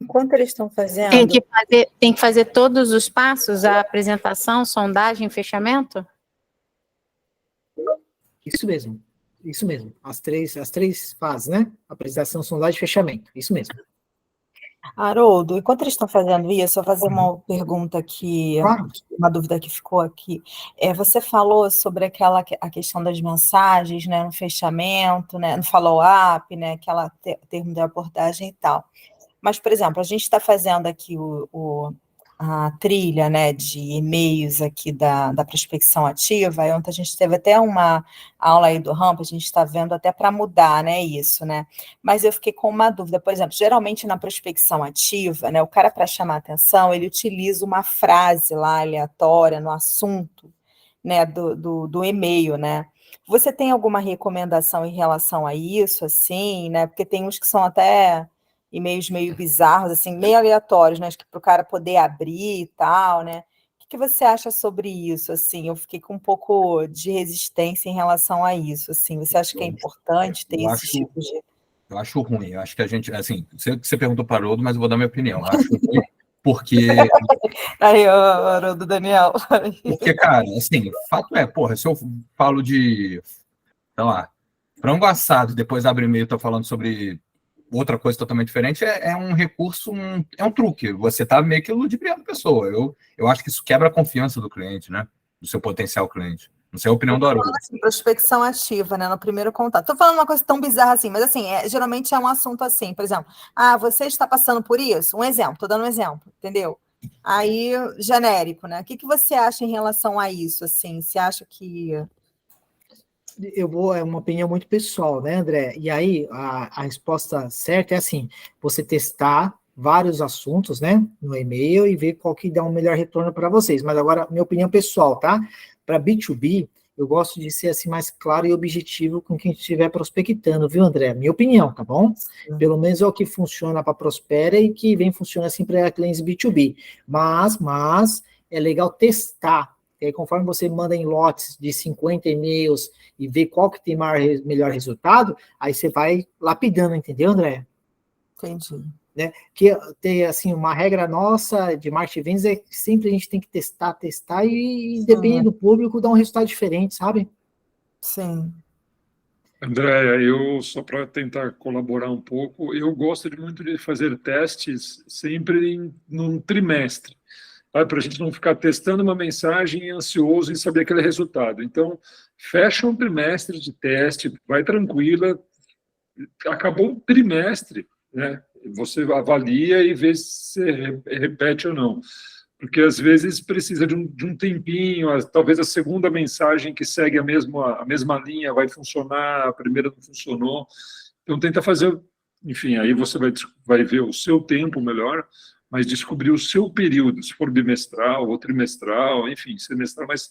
Enquanto eles estão Tem fazendo, que fazer todos os passos, a apresentação, sondagem, fechamento? Isso mesmo. Isso mesmo. As três fases, né? Apresentação, sondagem e fechamento. Isso mesmo. Haroldo, enquanto eles estão fazendo isso, eu vou fazer uma pergunta aqui, Claro. uma dúvida que ficou aqui. Você falou sobre a questão das mensagens, né, no fechamento, né, no follow-up, né, aquela termo de abordagem e tal. Mas, por exemplo, a gente está fazendo aqui a trilha, né, de e-mails aqui da prospecção ativa, e ontem a gente teve até uma aula aí do Ramp, a gente está vendo até para mudar, né, isso, né, mas eu fiquei com uma dúvida, por exemplo, geralmente na prospecção ativa, né, o cara, para chamar atenção, ele utiliza uma frase lá aleatória no assunto, né, do e-mail, né. Você tem alguma recomendação em relação a isso, assim, né, porque tem uns que são até e-mails meio bizarros, assim, meio aleatórios, né? Acho que para o cara poder abrir e tal, né? O que você acha sobre isso, assim? Eu fiquei com um pouco de resistência em relação a isso, assim. Você acha que é importante ter esse tipo de... Eu acho ruim. Eu acho que a gente, assim, você perguntou para o Haroldo, mas eu vou dar minha opinião. Eu acho ruim porque... Aí, Haroldo, Daniel. Porque, cara, assim, fato é, porra, se eu falo de, sei lá, frango assado, depois abre e-mail e tô falando sobre outra coisa totalmente diferente, é um recurso, é um truque. Você tá meio que ludibriando a pessoa. Eu acho que isso quebra a confiança do cliente, né? Do seu potencial cliente. Não sei a opinião do Haroldo. Assim, prospecção ativa, né? No primeiro contato. Tô falando uma coisa tão bizarra assim, mas assim, geralmente é um assunto assim, por exemplo, você está passando por isso? Um exemplo, tô dando um exemplo, entendeu? Aí, genérico, né? O que você acha em relação a isso, assim? Você acha que... É uma opinião muito pessoal, né, André? E aí, a resposta certa é assim, você testar vários assuntos, né, no e-mail e ver qual que dá um melhor retorno para vocês. Mas agora, minha opinião pessoal, tá? Para B2B, eu gosto de ser assim mais claro e objetivo com quem estiver prospectando, viu, André? Minha opinião, tá bom? Pelo menos é o que funciona para Prospera e que vem funcionando assim para clientes B2B. Mas é legal testar. E aí, conforme você manda em lotes de 50 e-mails e vê qual que tem melhor resultado, aí você vai lapidando, entendeu, André? Entendi. Né? Que tem, assim, uma regra nossa de marketing vendas é que sempre a gente tem que testar e dependendo do público, dá um resultado diferente, sabe? Sim. Andréia, eu, só para tentar colaborar um pouco, eu gosto muito de fazer testes sempre num trimestre, para a gente não ficar testando uma mensagem ansioso em saber aquele resultado. Então, fecha um trimestre de teste, vai tranquila, acabou o trimestre, né? Você avalia e vê se você repete ou não. Porque às vezes precisa de um tempinho, talvez a segunda mensagem que segue a mesma linha vai funcionar, a primeira não funcionou. Então tenta fazer, enfim, aí você vai ver o seu tempo melhor, mas descobrir o seu período, se for bimestral ou trimestral, enfim, semestral, mas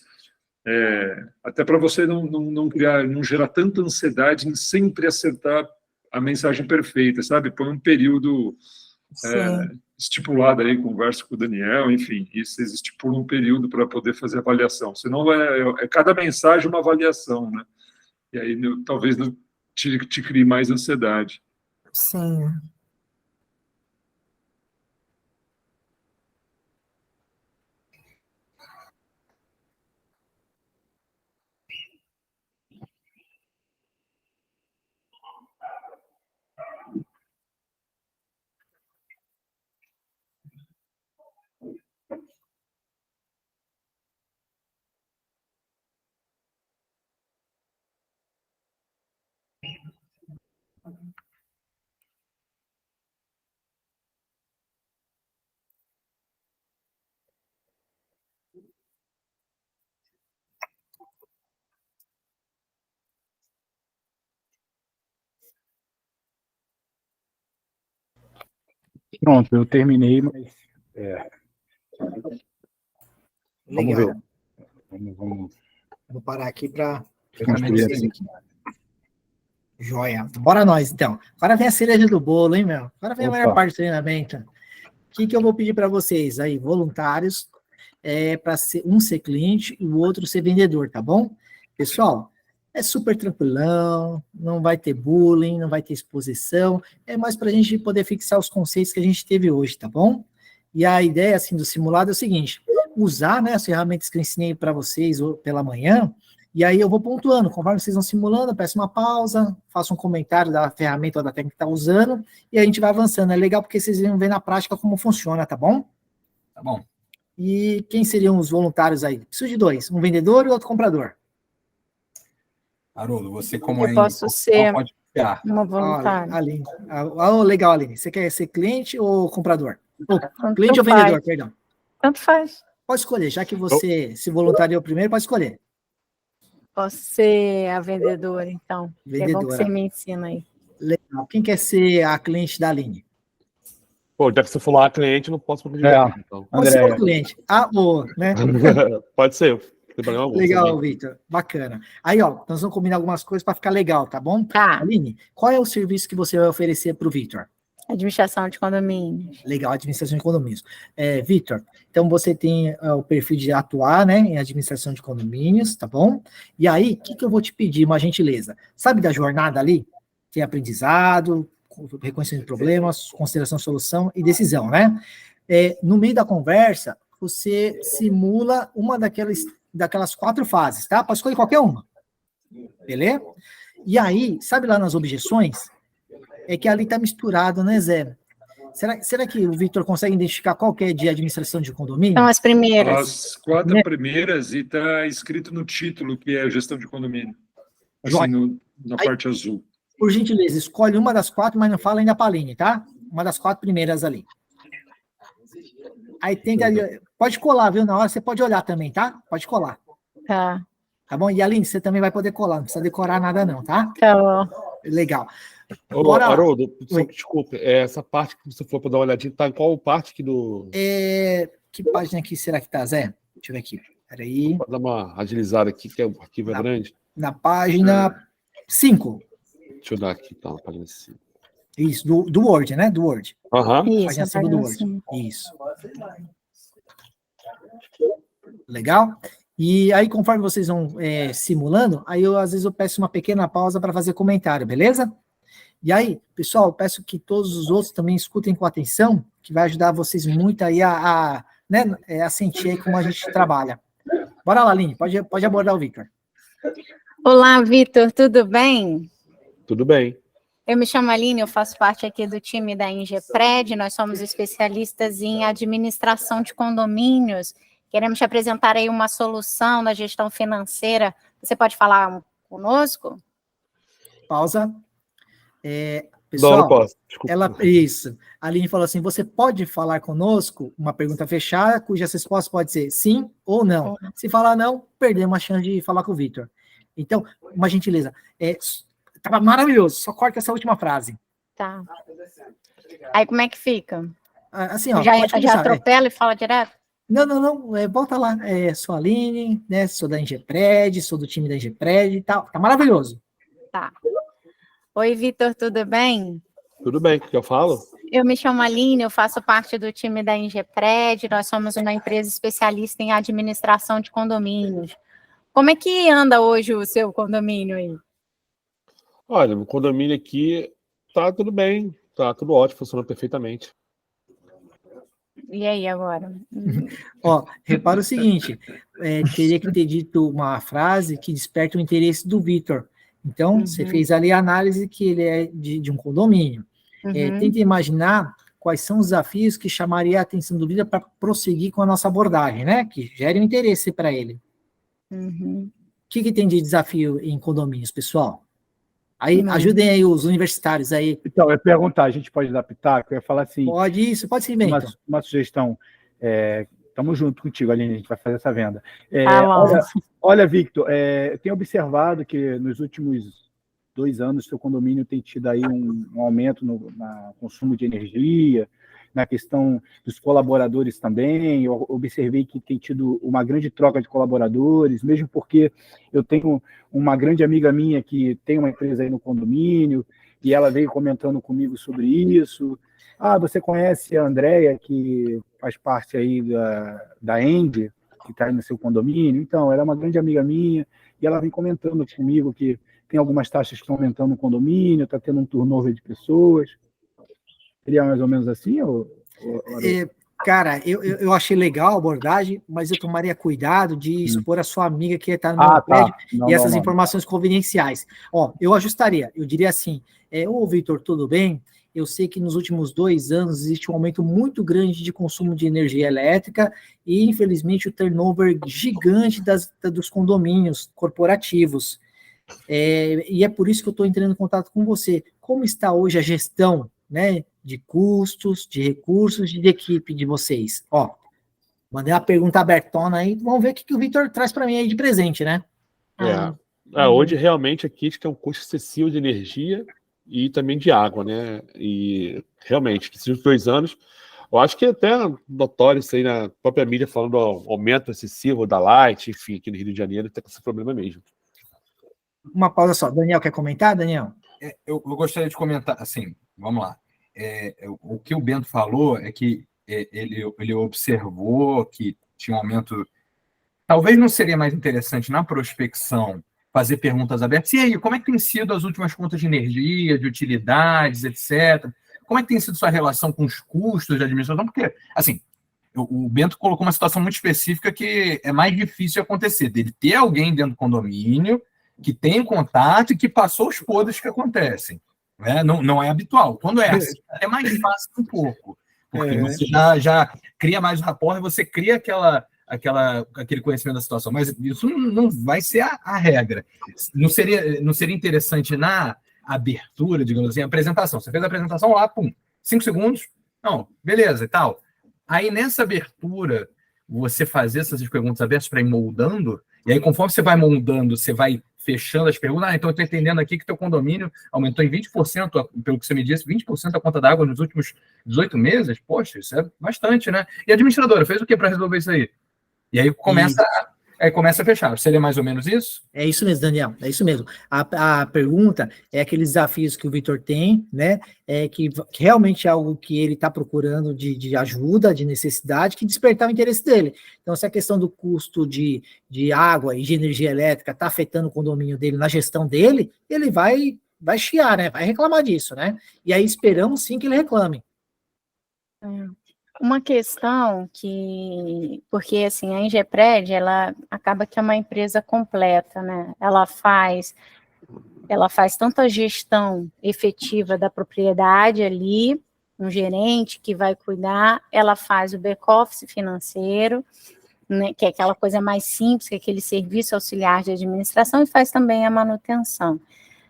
até para você não gerar tanta ansiedade em sempre acertar a mensagem perfeita, sabe? Põe um período estipulada aí, conversa com o Daniel, enfim, e vocês estipulam um período para poder fazer avaliação. Senão cada mensagem uma avaliação, né? E aí talvez não te crie mais ansiedade. Sim. Pronto, eu terminei, mas vamos Legal. ver. Vamos Vou parar aqui para construir assim. Joia. Bora nós, então. Agora vem a cereja do bolo, hein, meu? Agora vem a maior Opa. parte do treinamento. O que eu vou pedir para vocês aí, voluntários, para um ser cliente e o outro ser vendedor, tá bom? Pessoal, é super tranquilão, não vai ter bullying, não vai ter exposição, é mais para a gente poder fixar os conceitos que a gente teve hoje, tá bom? E a ideia, assim, do simulado é o seguinte, usar, né, as ferramentas que eu ensinei para vocês pela manhã, e aí eu vou pontuando, conforme vocês vão simulando, eu peço uma pausa, faço um comentário da ferramenta ou da técnica que está usando, e a gente vai avançando. É legal porque vocês vão ver na prática como funciona, tá bom? Tá bom. E quem seriam os voluntários aí? Preciso de dois, um vendedor e outro comprador. Haroldo, você como Eu posso ser pode ficar. uma voluntária. Aline. Legal, Aline. Você quer ser cliente ou comprador? Cliente Tanto ou vendedor, faz. perdão. Tanto faz. Pode escolher, já que você se voluntariou primeiro, pode escolher. Posso ser a vendedora, então. É bom que Vendedora. você me ensina aí. Legal. Quem quer ser a cliente da Aline? Pô, já que você falou a cliente, não posso pedir. Então. Pode ser Andréia. o cliente. né? Pode ser. Não tem problema algum. Legal, Vitor. Bacana. Aí, ó, nós vamos combinar algumas coisas para ficar legal, tá bom? Tá. Aline, qual é o serviço que você vai oferecer para o Vitor? Administração de condomínios. Legal, administração de condomínios. Vitor, então você tem o perfil de atuar, né, em administração de condomínios, tá bom? E aí, o que eu vou te pedir, uma gentileza? Sabe da jornada ali? Tem aprendizado, reconhecimento de problemas, consideração, solução e decisão, né? No meio da conversa, você simula uma daquelas 4 fases, tá? Pode escolher qualquer uma. Beleza? E aí, sabe lá nas objeções? É que ali está misturado, né, Zé? Será que o Vitor consegue identificar qual que é de administração de condomínio? São as primeiras. As 4 primeiras, e está escrito no título, que é gestão de condomínio. Assim, na parte azul. Por gentileza, escolhe uma das 4, mas não fala ainda para a Aline, tá? Uma das 4 primeiras ali. Aí tenta. Pode colar, viu? Na hora você pode olhar também, tá? Pode colar. Tá. Tá bom? E Aline, você também vai poder colar, não precisa decorar nada, não, tá? Tá bom. Legal. Ô, Haroldo, desculpa, essa parte que você falou para dar uma olhadinha, tá em qual parte aqui do. Que página aqui será que tá, Zé? Deixa eu ver aqui. Peraí. Pode dar uma agilizada aqui, que o arquivo é grande. Na página 5. Deixa eu dar aqui, tá, na página 5. Isso, do Word, né? Do Word. Aham. Página 5 do Word. Isso. Legal? E aí, conforme vocês vão simulando, aí às vezes eu peço uma pequena pausa para fazer comentário, beleza? E aí, pessoal, eu peço que todos os outros também escutem com atenção, que vai ajudar vocês muito aí a sentir aí como a gente trabalha. Bora lá, Aline, pode abordar o Vitor. Olá, Vitor, tudo bem? Tudo bem. Eu me chamo Aline, eu faço parte aqui do time da Ingepred, nós somos especialistas em administração de condomínios. Queremos te apresentar aí uma solução na gestão financeira. Você pode falar conosco? Pausa. Pessoal, não posso. Desculpa. Isso. A Aline falou assim, você pode falar conosco? Uma pergunta fechada, cuja resposta pode ser sim ou não. Se falar não, perdemos a chance de falar com o Vitor. Então, uma gentileza. Tava maravilhoso, só corta essa última frase. Tá. Aí como é que fica? Assim, ó, já atropela e fala direto? Não, volta lá. Sou a Aline, né? Sou da Ingepred, sou do time da Ingepred e tal. Tá maravilhoso. Tá. Oi, Vitor, tudo bem? Tudo bem, o que eu falo? Eu me chamo Aline, eu faço parte do time da Ingepred, nós somos uma empresa especialista em administração de condomínios. Como é que anda hoje o seu condomínio aí? Olha, o condomínio aqui tá tudo bem, tá tudo ótimo, funcionando perfeitamente. E aí agora? Ó, repara o seguinte, teria que ter dito uma frase que desperte o interesse do Vitor. Então, você fez ali a análise que ele é de um condomínio. Tenta imaginar quais são os desafios que chamaria a atenção do Vitor para prosseguir com a nossa abordagem, né? Que gere um interesse para ele. O que tem de desafio em condomínios, pessoal? Aí, ajudem aí os universitários aí. Então, eu ia perguntar, a gente pode dar pitaco? Eu ia falar assim... Pode sim, bem. Uma sugestão. Estamos junto contigo, Aline, a gente vai fazer essa venda. Olha, Victor, eu tenho observado que nos últimos 2 anos, seu condomínio tem tido aí um aumento no consumo de energia, na questão dos colaboradores também. Eu observei que tem tido uma grande troca de colaboradores, mesmo porque eu tenho uma grande amiga minha que tem uma empresa aí no condomínio, e ela veio comentando comigo sobre isso. Você conhece a Andrea, que faz parte aí da Engie, que está aí no seu condomínio? Então, ela é uma grande amiga minha, e ela vem comentando comigo que tem algumas taxas que estão aumentando no condomínio, está tendo um turnover de pessoas. Seria mais ou menos assim? Cara, eu achei legal a abordagem, mas eu tomaria cuidado de expor a sua amiga que está no meu prédio e essas informações confidenciais. Ó, eu ajustaria, eu diria assim, ô Vitor, tudo bem? Eu sei que nos últimos 2 anos existe um aumento muito grande de consumo de energia elétrica e, infelizmente, o turnover gigante dos condomínios corporativos. E é por isso que eu estou entrando em contato com você. Como está hoje a gestão, né, de custos, de recursos, de equipe de vocês? Ó, mandei uma pergunta abertona aí, vamos ver o que o Vitor traz para mim aí de presente, né? Hoje, realmente, aqui tem um custo excessivo de energia e também de água, né? E, realmente, nesses 2 anos, eu acho que até notório isso aí na própria mídia, falando do aumento excessivo da Light, enfim, aqui no Rio de Janeiro, tem esse problema mesmo. Uma pausa só. Daniel, quer comentar, Daniel? Eu gostaria de comentar, assim, vamos lá. O que o Bento falou é que ele observou que tinha um aumento. Talvez não seria mais interessante na prospecção fazer perguntas abertas. E aí, como é que tem sido as últimas contas de energia, de utilidades, etc.? Como é que tem sido sua relação com os custos de administração? Porque, assim, o Bento colocou uma situação muito específica que é mais difícil de acontecer, dele ter alguém dentro do condomínio que tem contato e que passou os podres que acontecem. Né? Não é habitual. Quando é assim, é mais fácil um pouco, porque você já cria mais rapport e você cria aquele conhecimento da situação. Mas isso não vai ser a regra. Não seria interessante na abertura, digamos assim, a apresentação. Você fez a apresentação lá, 5 segundos, não, beleza e tal. Aí, nessa abertura, você fazer essas perguntas abertas para ir moldando, e aí, conforme você vai moldando, você vai fechando as perguntas. Então eu estou entendendo aqui que teu condomínio aumentou em 20%, pelo que você me disse, 20% a conta d'água nos últimos 18 meses. Poxa, isso é bastante, né? E a administradora fez o que para resolver isso aí? E aí começa a fechar. Seria mais ou menos isso? É isso mesmo, Daniel, é isso mesmo. A pergunta é aqueles desafios que o Vitor tem, né? Que realmente é algo que ele está procurando de ajuda, de necessidade, que despertar o interesse dele. Então, se a questão do custo de água e de energia elétrica está afetando o condomínio dele na gestão dele, ele vai chiar, né? Vai reclamar disso, né? E aí esperamos sim que ele reclame. Uma questão porque assim, a Ingepred, ela acaba que é uma empresa completa, né? Ela faz tanto a gestão efetiva da propriedade ali, um gerente que vai cuidar, ela faz o back-office financeiro, né, que é aquela coisa mais simples, que é aquele serviço auxiliar de administração, e faz também a manutenção.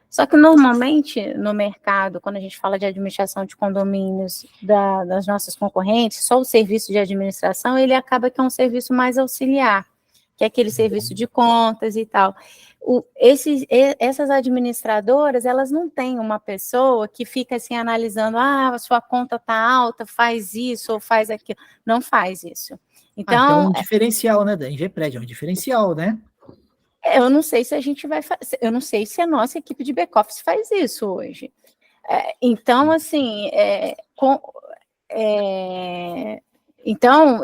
Só que, normalmente, no mercado, quando a gente fala de administração de condomínios das nossas concorrentes, só o serviço de administração, ele acaba que é um serviço mais auxiliar, que é aquele serviço de contas e tal. Essas administradoras, elas não têm uma pessoa que fica assim analisando, a sua conta está alta, faz isso ou faz aquilo. Não faz isso. Então, é um diferencial, né, da Ingepred, é um diferencial, né? Eu não sei se a gente vai fazer, eu não sei se a nossa equipe de back-office faz isso hoje. Então, assim, então,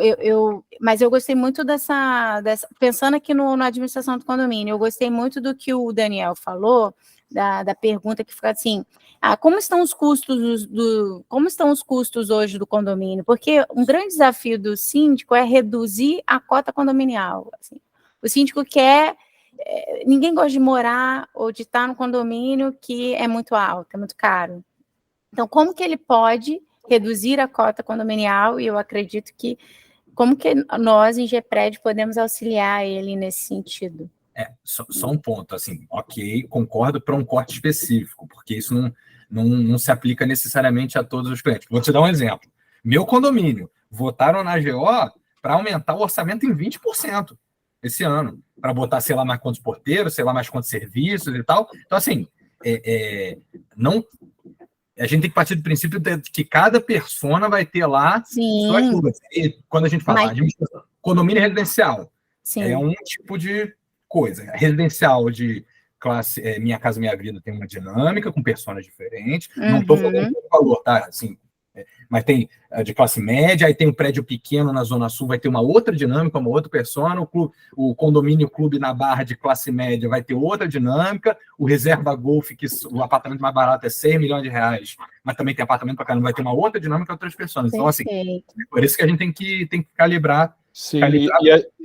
mas eu gostei muito dessa pensando aqui na administração do condomínio, eu gostei muito do que o Daniel falou, da pergunta que fica assim, como estão os custos hoje do condomínio? Porque um grande desafio do síndico é reduzir a cota condominial. Assim. O síndico quer... ninguém gosta de morar ou de estar no condomínio que é muito alto, é muito caro. Então, como que ele pode reduzir a cota condominial? E eu acredito que como que nós, em GPRED, podemos auxiliar ele nesse sentido? Só um ponto, assim, ok, concordo para um corte específico, porque isso não se aplica necessariamente a todos os clientes. Vou te dar um exemplo. Meu condomínio, votaram na AGO para aumentar o orçamento em 20% esse ano, para botar, sei lá, mais quantos porteiros, sei lá, mais quantos serviços e tal. Então, assim, a gente tem que partir do princípio de que cada persona vai ter lá suas coisas. E quando a gente fala condomínio residencial, é um tipo de coisa. Residencial de classe Minha Casa Minha Vida tem uma dinâmica com personas diferentes. Não estou falando do valor, tá? Assim, mas tem de classe média, aí tem um prédio pequeno na Zona Sul, vai ter uma outra dinâmica, uma outra persona, o condomínio clube na Barra de classe média vai ter outra dinâmica, o reserva golf, que o apartamento mais barato é 6 milhões de reais, mas também tem apartamento para caramba, vai ter uma outra dinâmica, outras pessoas. Então, assim, por isso que a gente tem que calibrar. Sim,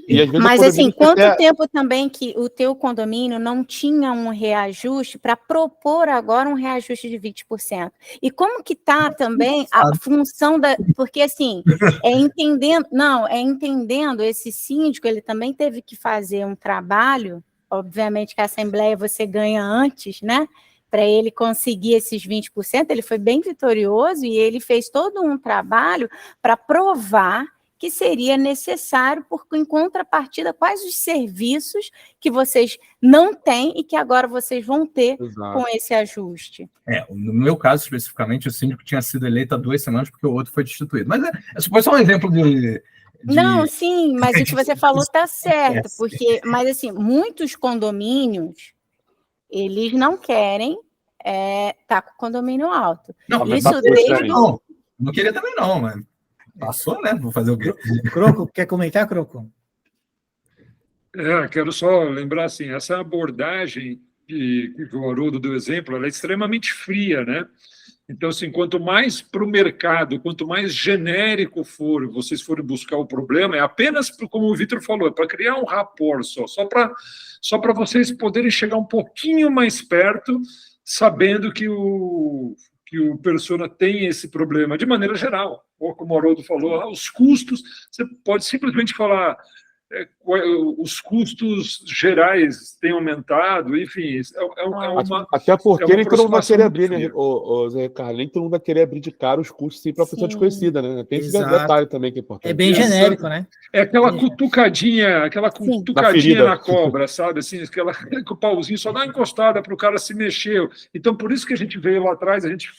e às vezes mas assim, quanto tempo também que o teu condomínio não tinha um reajuste para propor agora um reajuste de 20%? E como que está também a função da... Porque assim, entendendo esse síndico, ele também teve que fazer um trabalho, obviamente que a Assembleia você ganha antes, né? Para ele conseguir esses 20%, ele foi bem vitorioso e ele fez todo um trabalho para provar que seria necessário, porque em contrapartida, quais os serviços que vocês não têm e que agora vocês vão ter com esse ajuste. No meu caso, especificamente, o síndico tinha sido eleito há 2 semanas porque o outro foi destituído. Mas foi só um exemplo de... Não, sim, mas o que você falou está certo, porque, mas assim, muitos condomínios, eles não querem estar com condomínio alto. Não, isso desde... Não queria também não, mas... Passou, né? Vou fazer o quê? Croco, quer comentar, Croco? Quero só lembrar, assim, essa abordagem que o Haroldo deu exemplo, ela é extremamente fria, né? Então, assim, quanto mais para o mercado, quanto mais genérico for, vocês forem buscar o problema, é apenas, como o Vitor falou, é para criar um rapport só para vocês poderem chegar um pouquinho mais perto, sabendo que o persona tem esse problema, de maneira geral. Ou como o Haroldo falou, os custos, você pode simplesmente falar, os custos gerais têm aumentado, enfim, até porque nem todo mundo vai querer abrir, né, Zé Carlos, nem todo mundo vai querer abrir de cara os custos para pessoa desconhecida, né? Tem esse detalhe também que é importante. É bem genérico, né? É aquela cutucadinha na cobra, sabe? Assim, que o pauzinho só dá uma encostada para o cara se mexer. Então, por isso que a gente veio lá atrás, a gente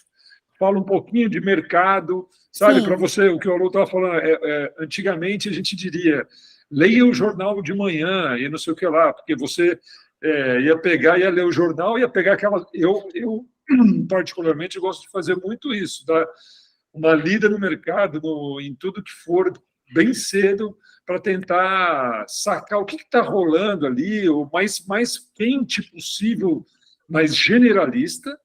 fala um pouquinho de mercado, sabe? Para você, o que o Alô estava falando, antigamente a gente diria, leia o jornal de manhã e não sei o que lá, porque você ia ler o jornal, ia pegar aquela... Eu particularmente, gosto de fazer muito isso, uma lida no mercado, em tudo que for, bem cedo, para tentar sacar o que está rolando ali, o mais quente possível, mais generalista,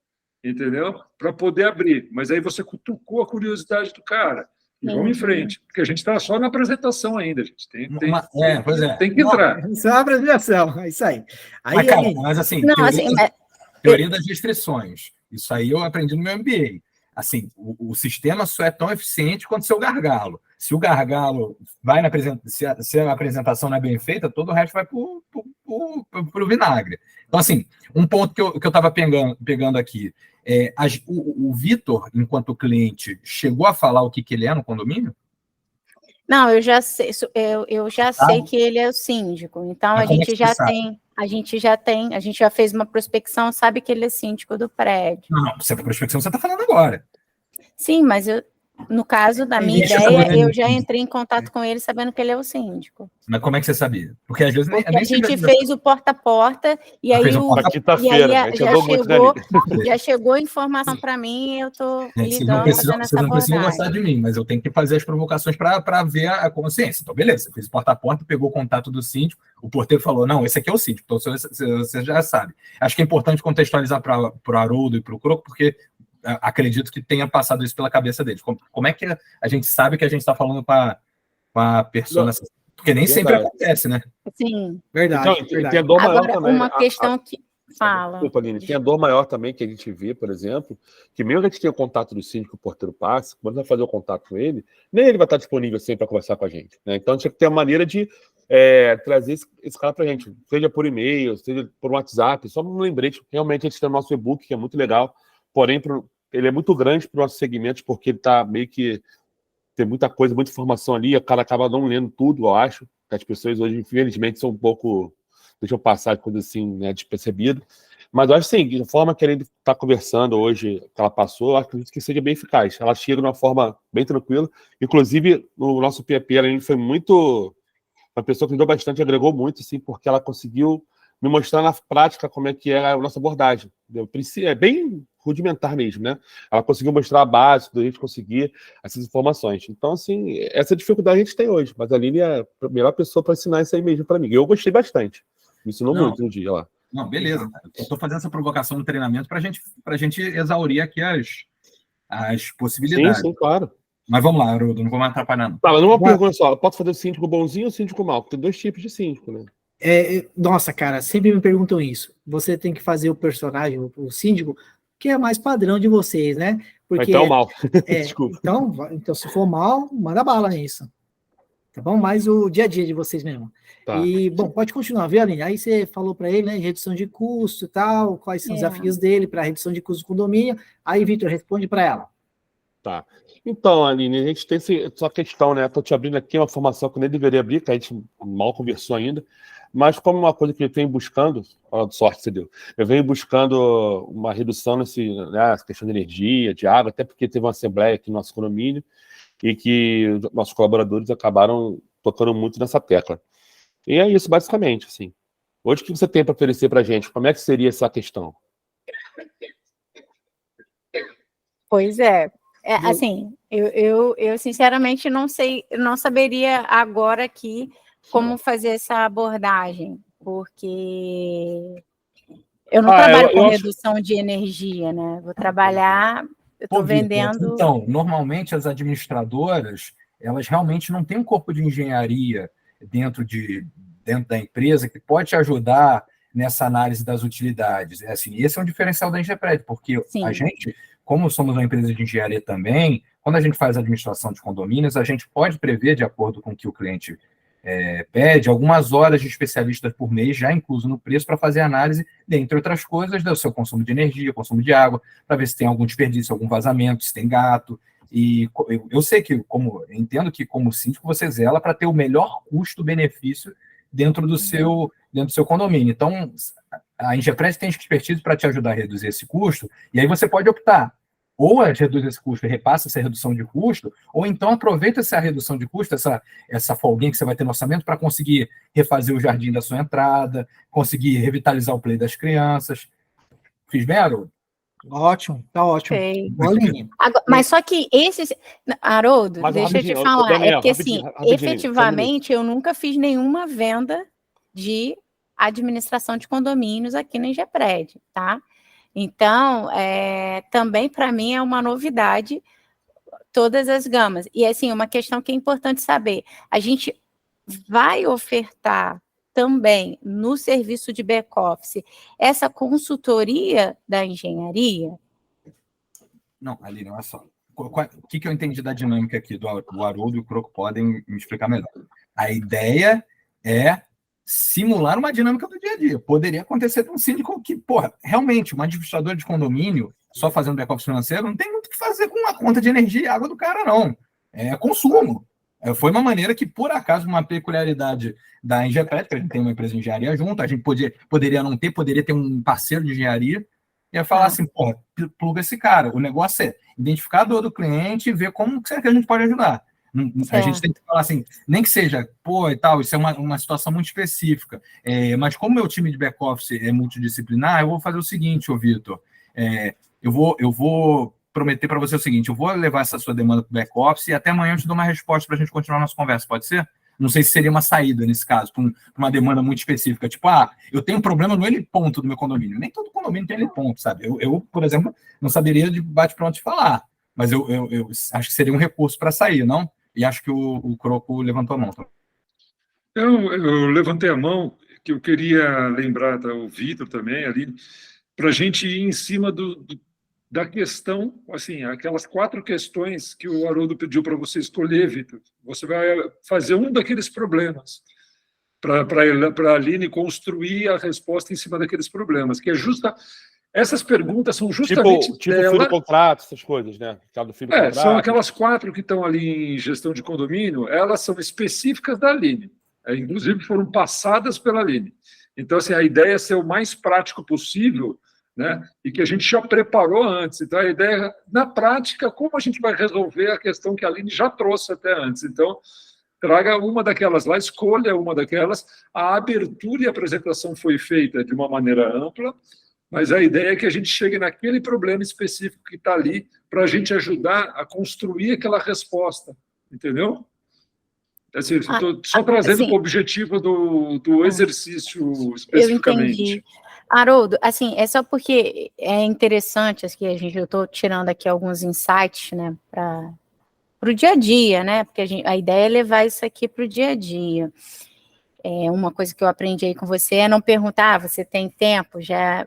entendeu? Para poder abrir. Mas aí você cutucou a curiosidade do cara. E vamos em frente, porque a gente está só na apresentação ainda, gente. Tem que entrar. Isso é uma apresentação, é isso aí. Mas assim, teoria das restrições. Isso aí eu aprendi no meu MBA. Assim, o sistema só é tão eficiente quanto seu gargalo. Se o gargalo vai na apresentação, se a apresentação não é bem feita, todo o resto vai para o vinagre. Então, assim, um ponto que eu estava pegando aqui, o Vitor, enquanto cliente, chegou a falar o que ele é no condomínio? Não, eu já sei, sei que ele é o síndico. Então, a gente já fez uma prospecção, sabe que ele é síndico do prédio. Não, se é prospecção, você está falando agora. Sim, mas No caso da minha ideia, eu já entrei em contato com ele sabendo que ele é o síndico. Mas como é que você sabia? Porque às vezes Porque a gente fez o porta a porta e aí já chegou a informação para mim e eu estou ligando fazendo essa Vocês não precisam abordagem. gostar de mim, mas eu tenho que fazer as provocações para ver a consciência. Então, beleza, você fez porta a porta, pegou o contato do síndico, o porteiro falou, não, esse aqui é o síndico, então você já sabe. Acho que é importante contextualizar para o Haroldo e para o Croco, porque acredito que tenha passado isso pela cabeça deles. Como é que a gente sabe que a gente está falando para a pessoa? Porque nem sempre acontece, né? Sim. Verdade. Então, verdade. tem a dor maior Agora, também. uma questão que... Fala. Desculpa, Aline. Tem a dor maior também que a gente vê, por exemplo, que mesmo que a gente tenha o contato do síndico, o porteiro passa, quando vai fazer o contato com ele, nem ele vai estar disponível sempre para conversar com a gente. Né? Então, a gente tem que ter uma maneira de trazer esse cara para a gente, seja por e-mail, seja por WhatsApp, só um lembrete. Realmente, a gente tem o nosso e-book, que é muito legal, porém, ele é muito grande para os nossos segmentos, porque ele está meio que... Tem muita coisa, muita informação ali, o cara acaba não lendo tudo, eu acho. As pessoas hoje, infelizmente, são um pouco... Deixam passar coisa assim, né, despercebido. Mas eu acho assim, de forma que ele está conversando hoje, que ela passou, eu acredito que seja bem eficaz. Ela chega de uma forma bem tranquila. Inclusive, no nosso PAP, ela foi muito... Uma pessoa que me deu bastante, agregou muito, assim, porque ela conseguiu me mostrar na prática como é que é a nossa abordagem. É bem rudimentar mesmo, né? Ela conseguiu mostrar a base da gente conseguir essas informações. Então, assim, essa dificuldade a gente tem hoje, mas a Aline é a melhor pessoa para ensinar isso aí mesmo para mim. Eu gostei bastante. Me ensinou muito no dia lá. Não, beleza. Eu estou fazendo essa provocação no treinamento para a gente exaurir aqui as possibilidades. Sim, claro. Mas vamos lá, Haroldo, não vou mais atrapalhar, não. Tá, mas uma pergunta só. Pode fazer o síndico bonzinho ou o síndico mau? Tem dois tipos de síndico, né? Nossa, cara, sempre me perguntam isso. Você tem que fazer o personagem, o síndico, que é mais padrão de vocês, né? Porque, então, mal. Desculpa. Então, se for mal, manda bala nisso. Tá bom? Mais o dia a dia de vocês mesmo. Tá. E, bom, pode continuar, viu, Aline? Aí você falou para ele, né, redução de custo e tal, quais são os desafios dele para redução de custo do condomínio. Aí, Vitor, responde para ela. Tá. Então, Aline, a gente tem essa questão, né? Estou te abrindo aqui uma formação que nem deveria abrir, que a gente mal conversou ainda, mas como uma coisa que eu venho buscando, olha, sorte você deu, eu venho buscando uma redução nessa questão de energia, de água, até porque teve uma assembleia aqui no nosso condomínio e que nossos colaboradores acabaram tocando muito nessa tecla. E é isso, basicamente, assim. Hoje, o que você tem para oferecer para a gente? Como é que seria essa questão? Pois é. Assim, eu sinceramente não sei, não saberia agora aqui como fazer essa abordagem, porque eu não trabalho com redução de energia, né? Vou trabalhar, eu estou vendendo... Então, normalmente as administradoras, elas realmente não têm um corpo de engenharia dentro da empresa que pode te ajudar nessa análise das utilidades. Esse é um diferencial da Ingepred, porque a gente... Como somos uma empresa de engenharia também, quando a gente faz administração de condomínios, a gente pode prever, de acordo com o que o cliente pede, algumas horas de especialistas por mês, já incluso no preço, para fazer análise, dentre outras coisas, do seu consumo de energia, consumo de água, para ver se tem algum desperdício, algum vazamento, se tem gato. E eu sei que, entendo que, como síndico, você zela para ter o melhor custo-benefício dentro do seu condomínio. Então, a Ingepred tem expertise para te ajudar a reduzir esse custo, e aí você pode optar, ou reduz esse custo e repassa essa redução de custo, ou então aproveita essa redução de custo, essa folguinha que você vai ter no orçamento para conseguir refazer o jardim da sua entrada, conseguir revitalizar o play das crianças. Fiz bem, Haroldo? Ótimo, tá ótimo. Agora, mas só que esses... Haroldo, deixa eu te falar, Daniel, porque assim, efetivamente, eu nunca fiz nenhuma venda de administração de condomínios aqui na Ingepred, tá? Então, também para mim é uma novidade todas as gamas. E assim, uma questão que é importante saber, a gente vai ofertar também no serviço de back-office essa consultoria da engenharia? Não, Aline, olha só. O que eu entendi da dinâmica aqui do Haroldo e o Croco podem me explicar melhor. A ideia é simular uma dinâmica do dia a dia. Poderia acontecer com um síndico que, realmente, uma administradora de condomínio, só fazendo back-office financeiro, não tem muito o que fazer com a conta de energia e água do cara, não. É consumo. Foi uma maneira que, por acaso, uma peculiaridade da Ingepred, que a gente tem uma empresa de engenharia junto, a gente poderia não ter, poderia ter um parceiro de engenharia, E aí falar assim, pô, pluga esse cara. O negócio é identificar a dor do cliente e ver como que a gente pode ajudar. A gente tem que falar assim, nem que seja, pô, e tal, isso é uma situação muito específica. Mas como meu time de back-office é multidisciplinar, eu vou fazer o seguinte, ô Vitor, eu vou prometer para você o seguinte, eu vou levar essa sua demanda para o back-office e até amanhã eu te dou uma resposta para a gente continuar a nossa conversa, pode ser? Não sei se seria uma saída nesse caso, para uma demanda muito específica. Tipo, eu tenho um problema no L-ponto do meu condomínio. Nem todo condomínio tem L-ponto, sabe? Eu, por exemplo, não saberia de bate-pronto de falar, mas eu acho que seria um recurso para sair, não? E acho que o Croco levantou a mão. Eu levantei a mão, que eu queria lembrar, o Vitor também, ali, para a gente ir em cima da questão, assim, aquelas 4 questões que o Haroldo pediu para você escolher, Vitor. Você vai fazer um daqueles problemas para a Aline construir a resposta em cima daqueles problemas, que é justa. Essas perguntas são justamente tipo fio do contrato, essas coisas, né? Do fio do contrato. São aquelas 4 que estão ali em gestão de condomínio, elas são específicas da Aline. Inclusive foram passadas pela Aline. Então, assim, a ideia é ser o mais prático possível, né? E que a gente já preparou antes. Então, a ideia, na prática, como a gente vai resolver a questão que a Aline já trouxe até antes. Então, traga uma daquelas lá, escolha uma daquelas. A abertura e a apresentação foi feita de uma maneira ampla, mas a ideia é que a gente chegue naquele problema específico que está ali para a gente ajudar a construir aquela resposta, entendeu? Assim, estou só trazendo o objetivo do exercício especificamente. Eu entendi. Haroldo, assim, é só porque é interessante, assim, eu estou tirando aqui alguns insights, né, para o dia a dia, né, porque a ideia é levar isso aqui para o dia a dia. Uma coisa que eu aprendi aí com você é não perguntar, você tem tempo, já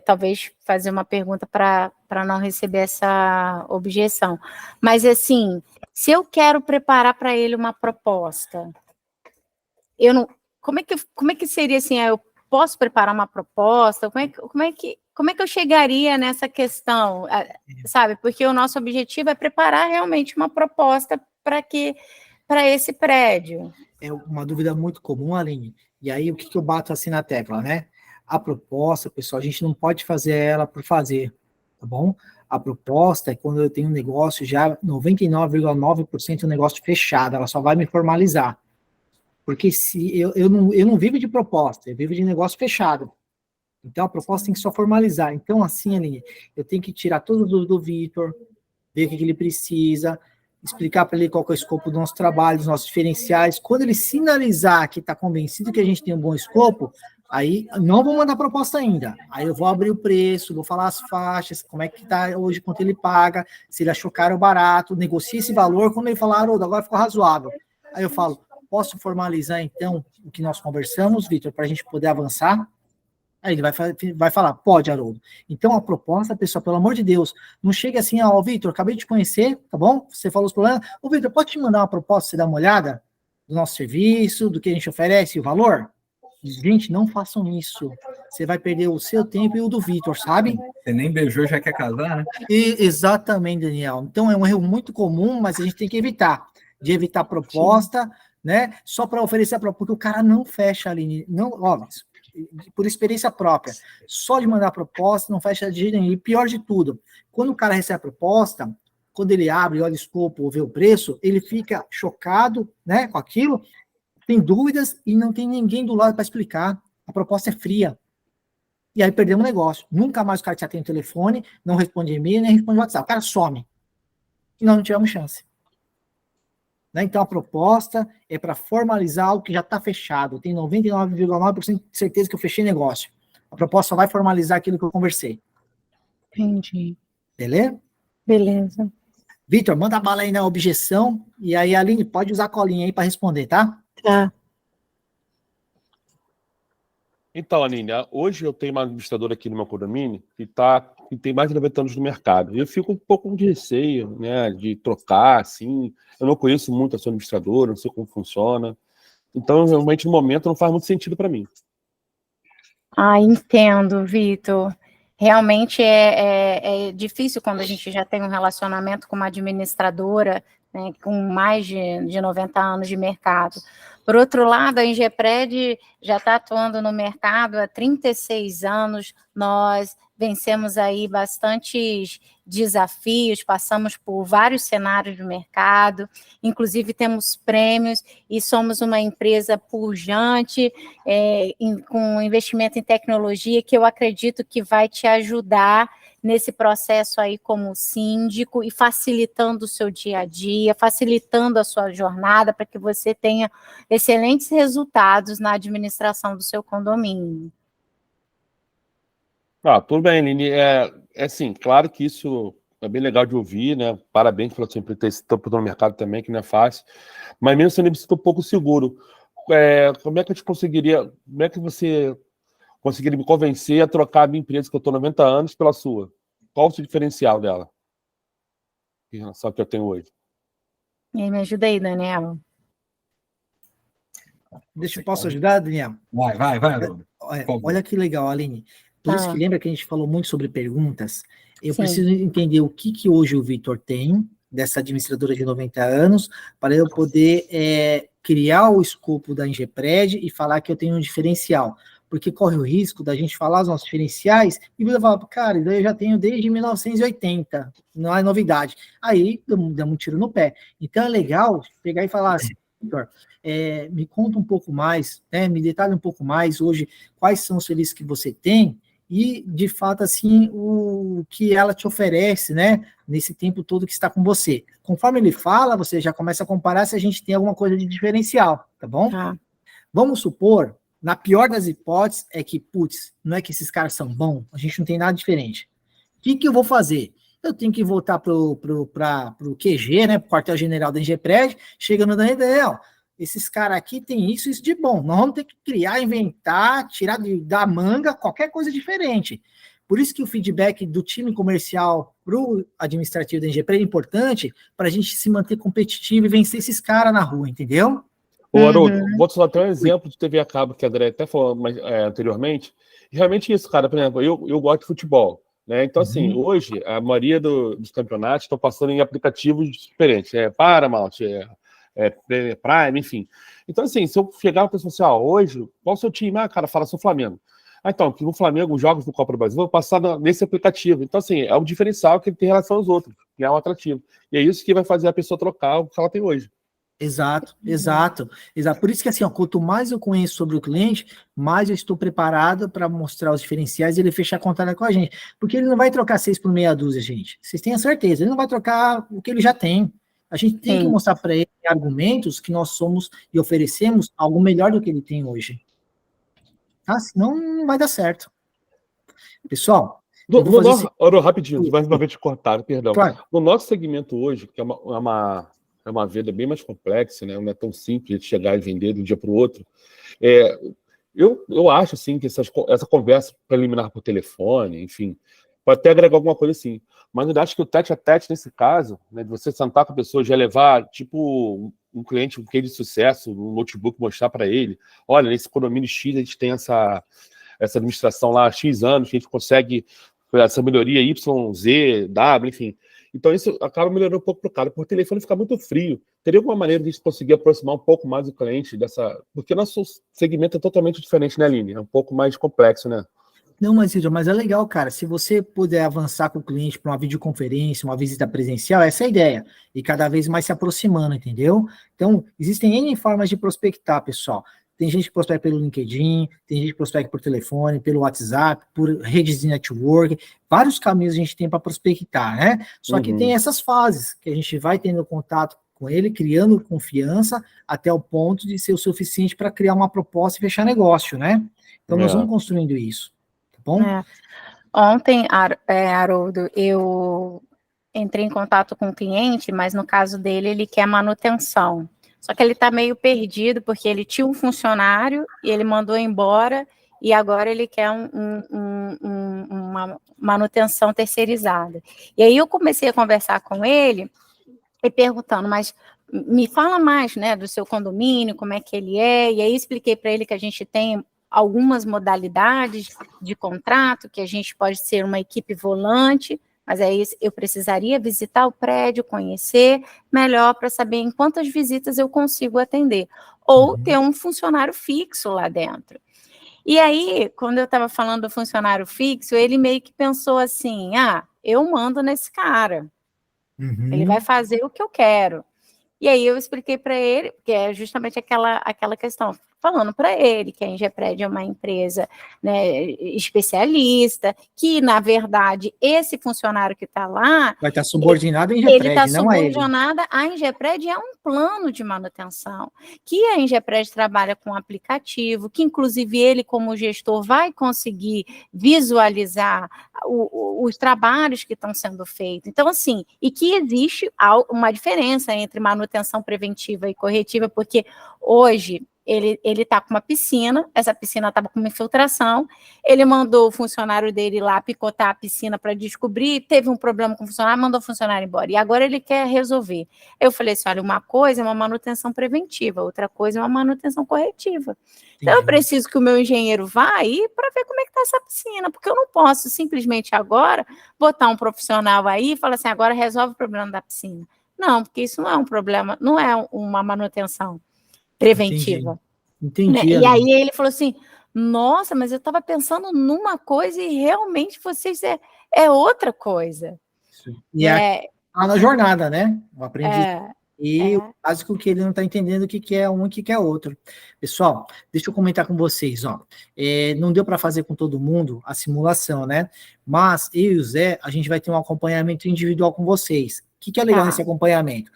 talvez fazer uma pergunta para não receber essa objeção. Mas, assim, se eu quero preparar para ele uma proposta, como é que seria assim? Eu posso preparar uma proposta? Como é que eu chegaria nessa questão? Sabe? Porque o nosso objetivo é preparar realmente uma proposta para esse prédio. É uma dúvida muito comum, Aline. E aí, o que eu bato assim na tecla, né? A proposta, pessoal, a gente não pode fazer ela por fazer, tá bom? A proposta é quando eu tenho um negócio já 99,9% um negócio fechado, ela só vai me formalizar. Porque se eu não vivo de proposta, eu vivo de negócio fechado. Então, a proposta tem que só formalizar. Então, assim, Aline, eu tenho que tirar tudo do Vitor, ver o que ele precisa, explicar para ele qual que é o escopo do nosso trabalho, dos nossos diferenciais. Quando ele sinalizar que está convencido que a gente tem um bom escopo, aí não vou mandar proposta ainda. Aí eu vou abrir o preço, vou falar as faixas, como é que está hoje, quanto ele paga, se ele achou caro ou barato, negocie esse valor. Quando ele falar, Haroldo, agora ficou razoável. Aí eu falo, posso formalizar então o que nós conversamos, Vitor, para a gente poder avançar? Aí ele vai falar, pode, Haroldo. Então, a proposta, pessoal, pelo amor de Deus, não chega assim, ó, Vitor, acabei de te conhecer, tá bom? Você falou os problemas. Ô, Vitor, pode te mandar uma proposta, você dar uma olhada do nosso serviço, do que a gente oferece, o valor? Gente, não façam isso. Você vai perder o seu tempo e o do Vitor, sabe? Você nem beijou, já quer casar, né? Exatamente, Daniel. Então, é um erro muito comum, mas a gente tem que evitar. De evitar proposta, né? Só para oferecer a proposta, porque o cara não fecha ali. Não, ó, por experiência própria, só de mandar a proposta, não fecha de jeito nenhum. E pior de tudo, quando o cara recebe a proposta, quando ele abre, olha o escopo ou vê o preço, ele fica chocado, né, com aquilo, tem dúvidas e não tem ninguém do lado para explicar. A proposta é fria. E aí perdemos o negócio. Nunca mais o cara te atende o telefone, não responde e-mail, nem responde WhatsApp. O cara some. E nós não tivemos chance. Né? Então, a proposta é para formalizar algo que já está fechado. Eu tenho 99,9% de certeza que eu fechei negócio. A proposta só vai formalizar aquilo que eu conversei. Entendi. Beleza? Beleza. Vitor, manda a bala aí na objeção. E aí, Aline, pode usar a colinha aí para responder, tá? Tá. Então, Aline, hoje eu tenho uma administradora aqui no meu condomínio que tem mais de 90 anos no mercado. E eu fico um pouco de receio, né, de trocar, assim. Eu não conheço muito a sua administradora, não sei como funciona. Então, realmente, no momento, não faz muito sentido para mim. Entendo, Vitor. Realmente é difícil quando a gente já tem um relacionamento com uma administradora, né, com mais de 90 anos de mercado. Por outro lado, a Ingepred já está atuando no mercado há 36 anos, nós vencemos aí bastantes desafios, passamos por vários cenários do mercado, inclusive temos prêmios e somos uma empresa pujante, com investimento em tecnologia, que eu acredito que vai te ajudar nesse processo aí como síndico e facilitando o seu dia a dia, facilitando a sua jornada para que você tenha excelentes resultados na administração do seu condomínio. Tudo bem, Aline. Assim, claro que isso é bem legal de ouvir, né? Parabéns pela sua empresa ter esse tempo no mercado também, que não é fácil. Mas mesmo sendo, me sinto um pouco seguro. Como é que você conseguiria me convencer a trocar a minha empresa, que eu estou 90 anos, pela sua? Qual o seu diferencial dela em relação ao que eu tenho hoje? E aí, me ajuda aí, Daniel. Posso ajudar, Daniel? Vai, Haroldo. Olha que legal, Aline. Por isso que lembra que a gente falou muito sobre perguntas. Eu Sim. preciso entender o que hoje o Vitor tem, dessa administradora de 90 anos, para eu poder criar o escopo da Ingepred e falar que eu tenho um diferencial. Porque corre o risco da gente falar os nossos diferenciais e você falar, cara, eu já tenho desde 1980, não é novidade. Aí damos um tiro no pé. Então é legal pegar e falar assim, Vitor, me conta um pouco mais, me detalhe um pouco mais hoje quais são os serviços que você tem e, de fato, assim, o que ela te oferece, né, nesse tempo todo que está com você. Conforme ele fala, você já começa a comparar se a gente tem alguma coisa de diferencial, tá bom? Vamos supor, na pior das hipóteses, é que, não é que esses caras são bons, a gente não tem nada diferente. O que eu vou fazer? Eu tenho que voltar pro QG, né, pro quartel-general da Ingepred, chega no Daniel, esses caras aqui tem isso de bom. Nós vamos ter que criar, inventar, tirar da manga qualquer coisa diferente. Por isso que o feedback do time comercial para o administrativo da Ingepred é importante para a gente se manter competitivo e vencer esses caras na rua, entendeu? Haroldo, vou te dar até um exemplo de TV a cabo que a André até falou anteriormente. E realmente isso, cara. Por exemplo, eu gosto de futebol, né? Então, assim, hoje a maioria dos campeonatos estão passando em aplicativos diferentes. Paramount, Prime, enfim. Então, assim, se eu chegar para o pessoal assim, hoje, qual o seu time? Cara, fala, sou Flamengo. Então, que no Flamengo, os jogos do Copa do Brasil vão passar nesse aplicativo. Então, assim, é o diferencial que ele tem em relação aos outros, que é um atrativo. E é isso que vai fazer a pessoa trocar o que ela tem hoje. Exato. Por isso que, assim, quanto mais eu conheço sobre o cliente, mais eu estou preparado para mostrar os diferenciais e ele fechar contato com a gente. Porque ele não vai trocar 6 por meia dúzia, gente. Vocês têm a certeza. Ele não vai trocar o que ele já tem. A gente tem que mostrar para ele argumentos que nós somos e oferecemos algo melhor do que ele tem hoje. Tá? Senão não vai dar certo. Pessoal, rapidinho, mais uma vez te cortar, perdão. Claro. No nosso segmento hoje, que é uma venda bem mais complexa, né? Não é tão simples de chegar e vender de um dia para o outro. Eu acho assim, que essa conversa preliminar por telefone, enfim, pode até agregar alguma coisa assim. Mas eu acho que o tete-a-tete, nesse caso, né, de você sentar com a pessoa, já levar, tipo, um cliente, um case de sucesso, um notebook, mostrar para ele, olha, nesse condomínio X, a gente tem essa administração lá há X anos, que a gente consegue essa melhoria Y, Z, W, enfim. Então, isso acaba melhorando um pouco para o cara. Por telefone fica muito frio. Teria alguma maneira de a gente conseguir aproximar um pouco mais o cliente dessa... Porque o nosso segmento é totalmente diferente, né, Aline? É um pouco mais complexo, né? Não, mas é legal, cara. Se você puder avançar com o cliente para uma videoconferência, uma visita presencial, essa é a ideia. E cada vez mais se aproximando, entendeu? Então, existem N formas de prospectar, pessoal. Tem gente que prospecta pelo LinkedIn, tem gente que prospecta por telefone, pelo WhatsApp, por redes de network. Vários caminhos a gente tem para prospectar, né? Só que tem essas fases que a gente vai tendo contato com ele, criando confiança até o ponto de ser o suficiente para criar uma proposta e fechar negócio, né? Então, nós vamos construindo isso. Bom? Ontem, Haroldo, eu entrei em contato com o cliente, mas no caso dele, ele quer manutenção. Só que ele está meio perdido, porque ele tinha um funcionário e ele mandou embora, e agora ele quer uma manutenção terceirizada. E aí eu comecei a conversar com ele, e perguntando, mas me fala mais, né, do seu condomínio, como é que ele é, e aí expliquei para ele que a gente tem algumas modalidades de contrato, que a gente pode ser uma equipe volante, mas aí eu precisaria visitar o prédio, conhecer melhor para saber em quantas visitas eu consigo atender, ou ter um funcionário fixo lá dentro. E aí, quando eu estava falando do funcionário fixo, ele meio que pensou assim, eu mando nesse cara, ele vai fazer o que eu quero. E aí eu expliquei para ele, que é justamente aquela questão, falando para ele que a Ingepred é uma empresa, né, especialista, que, na verdade, esse funcionário que está lá... Vai estar subordinado à Ingepred, ele está não a ele. subordinado à Ingepred, é um plano de manutenção, que a Ingepred trabalha com um aplicativo, que, inclusive, ele, como gestor, vai conseguir visualizar os trabalhos que estão sendo feitos. Então, assim, e que existe uma diferença entre manutenção preventiva e corretiva, porque hoje ele está com uma piscina, essa piscina estava com uma infiltração, ele mandou o funcionário dele lá picotar a piscina para descobrir, teve um problema com o funcionário, mandou o funcionário embora, e agora ele quer resolver. Eu falei assim, olha, uma coisa é uma manutenção preventiva, outra coisa é uma manutenção corretiva. Então, eu preciso que o meu engenheiro vá aí para ver como é que está essa piscina, porque eu não posso simplesmente agora botar um profissional aí e falar assim, agora resolve o problema da piscina. Não, porque isso não é um problema, não é uma manutenção preventiva. Entendi. E aí ele falou assim, nossa, mas eu estava pensando numa coisa e realmente vocês é outra coisa. E tá na jornada, né? O aprendizado. O básico que ele não está entendendo o que é um e o que é outro. Pessoal, deixa eu comentar com vocês. Não deu para fazer com todo mundo a simulação, né? Mas eu e o Zé, a gente vai ter um acompanhamento individual com vocês. O que é legal nesse acompanhamento?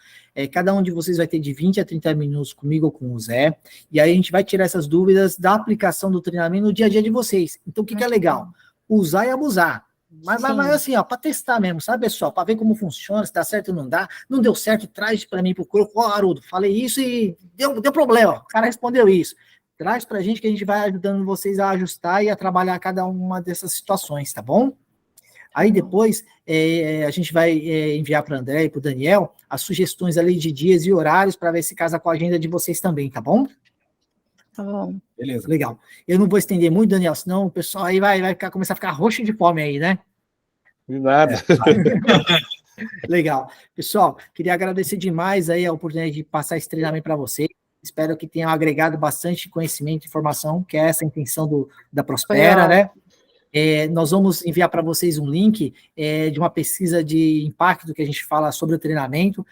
Cada um de vocês vai ter de 20 a 30 minutos comigo ou com o Zé, e aí a gente vai tirar essas dúvidas da aplicação do treinamento no dia a dia de vocês. Então, o que é legal? Usar e abusar. Mas assim, para testar mesmo, sabe, pessoal? Para ver como funciona, se dá certo ou não dá. Não deu certo, traz para mim, procura. Haroldo, falei isso e deu problema. O cara respondeu isso. Traz para a gente que a gente vai ajudando vocês a ajustar e a trabalhar cada uma dessas situações, tá bom? Aí depois a gente vai enviar para o André e para o Daniel as sugestões ali de dias e horários para ver se casa com a agenda de vocês também, tá bom? Tá bom. Beleza, legal. Eu não vou estender muito, Daniel, senão o pessoal aí vai começar a ficar roxo de fome aí, né? De nada. Legal. Pessoal, queria agradecer demais aí a oportunidade de passar esse treinamento para vocês. Espero que tenham agregado bastante conhecimento e informação, que é essa a intenção da Prospera, né? Nós vamos enviar para vocês um link de uma pesquisa de impacto que a gente fala sobre o treinamento.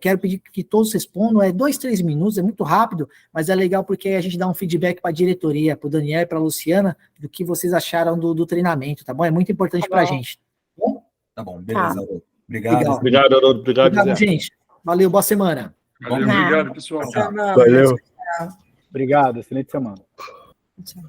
Quero pedir que todos respondam, 2, 3 minutos, é muito rápido, mas é legal porque a gente dá um feedback para a diretoria, para o Daniel e para a Luciana, do que vocês acharam do treinamento, tá bom? É muito importante para a gente. Tá bom? Tá bom, beleza. Obrigado. Legal. Obrigado, Haroldo. Obrigado, gente. Valeu, boa semana. Valeu, obrigado, pessoal. Valeu. Obrigado, excelente semana. Tchau.